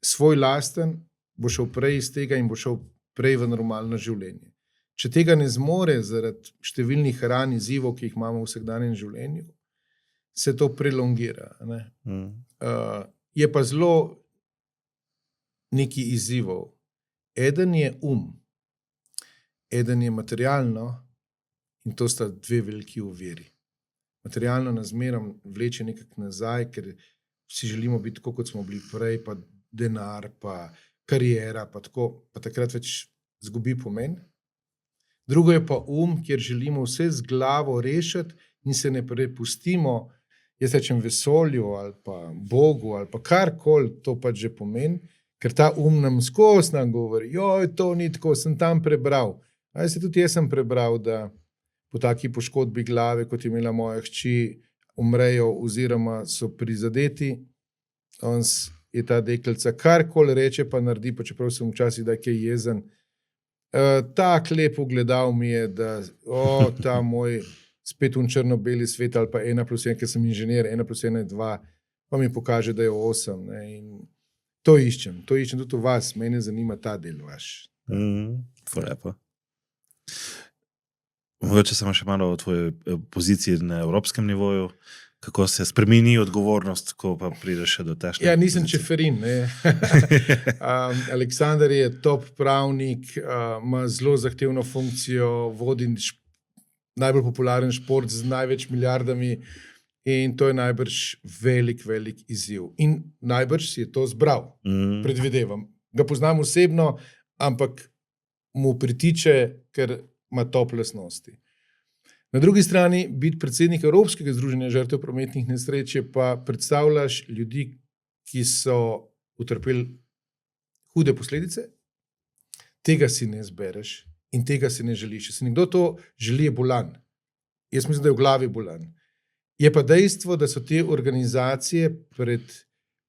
svoj lasten, bo šel prej iz tega in bo šel prej v normalno življenje. Če tega ne zmore zaradi številnih ran, izzivov, ki jih imamo v vsakdanjem življenju, se to prelongira. Je pa zelo nekaj izzivov. Eden je eden je materialno in to sta dve veliki oviri. Materialno nas zmerom vleče nekako nazaj, ker si želimo biti tako, kot smo bili prej, pa denar, pa kariera, pa tako, pa takrat več zgubi pomen. Drugo je pa kjer želimo vse z glavo rešiti in se ne prepustimo, jaz rečem vesolju ali pa Bogu ali pa karkoli to pač že pomeni, ker ta nam skozi nam govori, joj, to ni tako, sem tam prebral. Tudi jaz sem prebral, da po taki poškodbi glave, kot je imela moja hči, umrejo oziroma so prizadeti. Je ta deklica karkoli reče, pa naredi, pa čeprav sem včasih da kaj jezen. Tak lep ugledal mi je, da ta moj spet črno-beli svet ali pa 1+1, ker sem inženir, 1+1 je 2, pa mi pokaže, da je 8. Ne? In to iščem tudi v vas, mene zanima ta del vaš. Lepo. Mogoče samo še malo o tvoji poziciji na evropskem nivoju, kako se spremeni odgovornost, ko pa prideš še do težke. Ja, nisem Čeferin. Aleksandar je top pravnik, ima zelo zahtevno funkcijo, vodi najbolj popularen šport z največ milijardami in to je najbrž velik izziv. In najbrž si je to zbral, predvidevam. Ga poznam osebno, ampak mu pritiče, ker ima top lastnosti. Na drugi strani, biti predsednik Evropskega združenja žrtev prometnih nesreč, pa predstavljaš ljudi, ki so utrpeli hude posledice, tega si ne zbereš in tega si ne želiš. Če si nekdo to želi, je bolan. Jaz mislim, da je v glavi bolan. Je pa dejstvo, da so te organizacije pred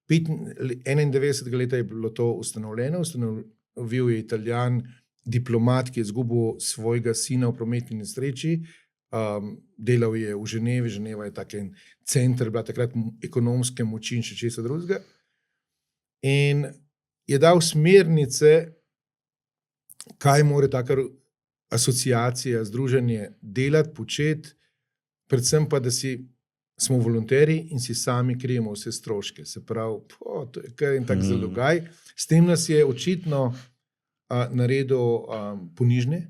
91 leta je bilo to ustanovljeno, ustanovil je Italijan, diplomat, ki je izgubil svojega sina v prometni nesreči, delal je v Ženevi, Ženeva je tak en center, bila takrat ekonomske moči in še česa drugega. In je dal smernice, kaj mora taka asociacija, združenje delati, početi, predvsem pa, da smo volonteri in si sami krijemo vse stroške. Se pravi, to je kar en tak zalogaj. S tem nas je očitno naredil ponižne,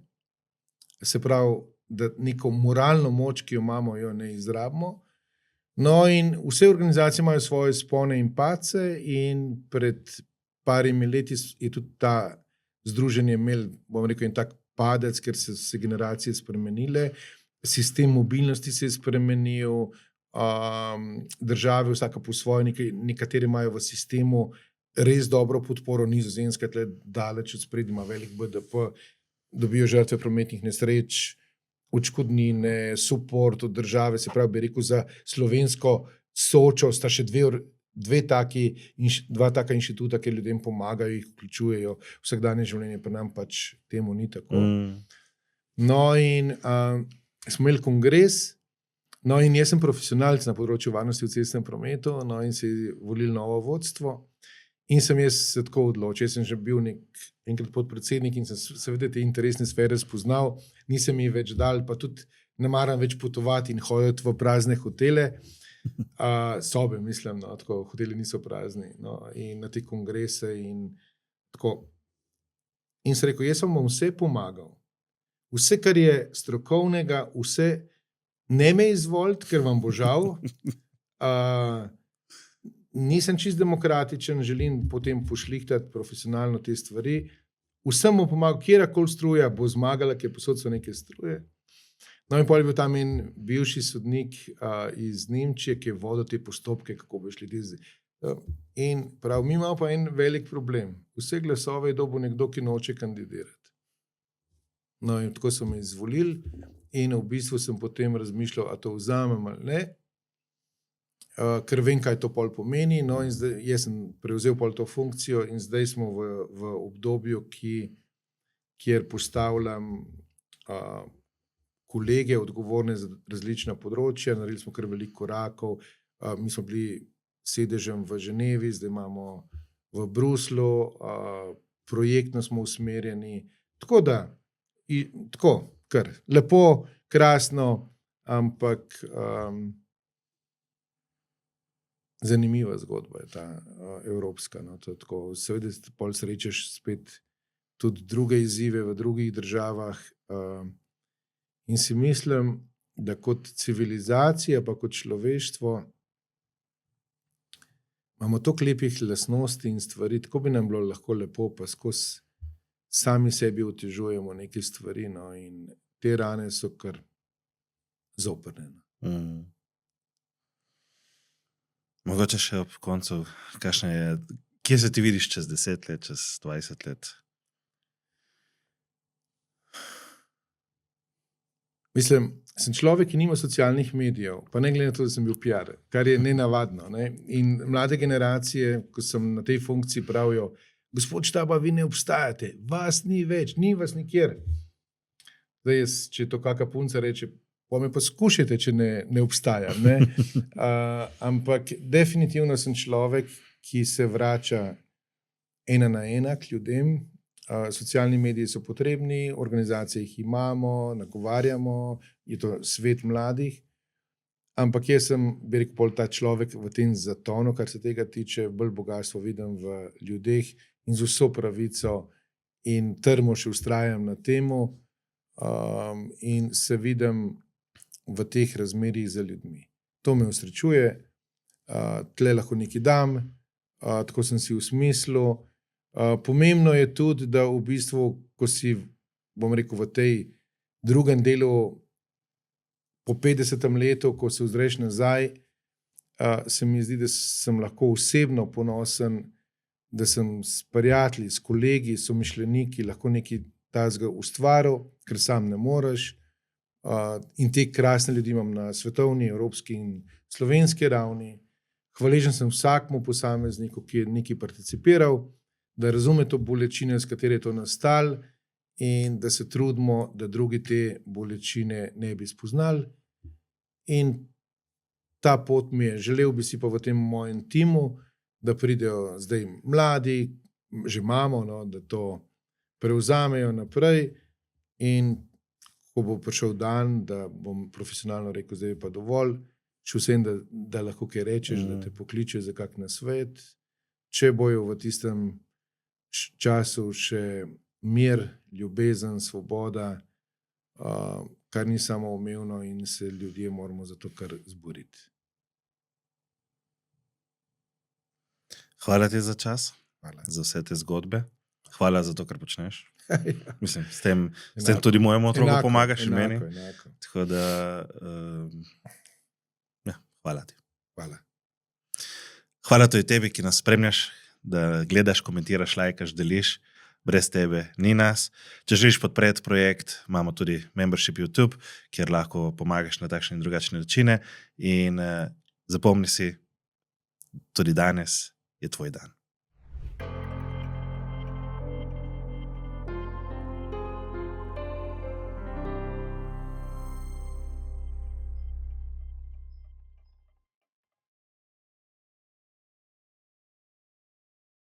se pravi, da neko moralno moč, ki jo imamo, jo ne izrabimo. No, in vse organizacije imajo svoje spone in pace, in pred parimi leti je tudi ta združenje imel, bom rekel, en tak padec, ker so se generacije spremenile, sistem mobilnosti se je spremenil, države vsaka po svoje, nekateri imajo v sistemu res dobro podporo, Nizozemska tle daleč od spredaj, ima velik BDP, dobijo žrtve prometnih nesreč, odškodnine, suport od države, se pravi, bi rekel, za slovensko Sočo sta še dva taka inštituta, ki ljudem pomagajo, jih vključujejo v vsakdanje življenje, pa nam pač temu ni tako. No in smo imeli kongres, no in jaz sem profesionalc na področju varnosti v cestnem prometu, no in se je volilo novo vodstvo in sem jaz se tako odločil. Jaz sem že bil enkrat podpredsednik in sem seveda te interesne sfere spoznal, nisem jih več dal, pa tudi ne maram več potovati in hoditi v prazne hotele, sobe, mislim, no, tako, hoteli niso prazni, no, in na te kongrese in tako. In sem rekel, jaz vam bom vse pomagal, vse, kar je strokovnega, vse, ne me izvolite, ker vam bo žal, nisem čist demokratičen, želim potem pošlihtati profesionalno te stvari, vsem bom pomagal, kjerakoli struja bo zmagala, ker posod so neke struje. No in potem je bil tam en bivši sodnik iz Nemčije, ki je vodil te postopke, kako bo šli ljudi. In prav, mi imamo pa en velik problem. Vse glasove je dobil nekdo, ki noče kandidirati. No in tako so me izvolili in v bistvu sem potem razmišljal, a to vzamem ali ne, ker vem, kaj to pol pomeni. No in zdaj, jaz sem prevzel pol to funkcijo in zdaj smo v obdobju, kjer postavljam kolege odgovorne za različna področja, naredili smo kar veliko korakov, mi smo bili sedežem v Ženevi, zdaj imamo v Bruslu, projektno smo usmerjeni, tako da, tako, kar lepo, krasno, ampak zanimiva zgodba je ta evropska, no, to tako, seveda pol srečaš spet tudi druge izzive v drugih državah, in si mislim, da kot civilizacija, pa kot človeštvo, imamo toliko lepih lastnosti in stvari, tako bi nam bilo lahko lepo, pa skozi sami sebi otežujemo neke stvari, no, in te rane so kar zoprne. Mogoče še ob koncu, kje se ti vidiš čez 10 let, čez 20 let? Mislim, sem človek, ki nima socialnih medijev, pa ne glede na to, da sem bil PR, kar je nenavadno. Ne? In mlade generacije, ko sem na tej funkciji, pravijo, gospod Štaba, vi ne obstajate, vas ni več, ni vas nikjer. Zdaj, če to kakšna punca reče, pa me pa skušajte, če ne obstajam. Ne? Ampak definitivno sem človek, ki se vrača ena na ena k ljudem. Socialni mediji so potrebni, organizacije jih imamo, nagovarjamo, je to svet mladih, ampak jaz sem, bi rekel, pol ta človek v tem zatonu, kar se tega tiče, bolj bogatstvo vidim v ljudeh in z vso pravico in trmo še vztrajam na temu in se vidim v teh razmerjih za ljudmi. To me osrečuje, tle lahko nekaj dam, tako sem si v smislu. Pomembno je tudi, da v bistvu, ko si, bom rekel, v tej drugem delu po 50. letu, ko se ozreš nazaj, se mi zdi, da sem lahko osebno ponosen, da sem s prijatelji, s kolegi, somišljeniki lahko nekaj takega ustvaril, ker sam ne moreš. In te krasne ljudi imam na svetovni, evropski in slovenski ravni. Hvaležen sem vsakmu posamezniku, ki je nekaj participiral, da razume to bolečine, s katere je to nastal in da se trudimo, da drugi te bolečine ne bi spoznali. In ta pot mi je, želel bi si pa v tem mojem timu, da pridejo zdaj mladi, že imamo, no, da to prevzamejo naprej in ko bo prišel dan, da bom profesionalno rekel, zdaj je pa dovolj, še vsem, da lahko kaj rečeš, da te pokliče za kak nasvet, če bojo v tistem času še mir, ljubezen, svoboda, kar ni samoumevno in se ljudje moramo za to kar zboriti. Hvala ti za čas, Hvala. za vse te zgodbe. Hvala za to, kar počneš. Ja. Mislim, s tem tudi mojemu otroku pomagaš in meni. Enako. Tako da, hvala ti. Hvala. Hvala tudi tebi, ki nas spremljaš, da gledaš, komentiraš, lajkaš, deliš. Brez tebe ni nas. Če želiš podpreti projekt, imamo tudi membership YouTube, kjer lahko pomagaš na takšne in drugačne načine. In zapomni si, tudi danes je tvoj dan.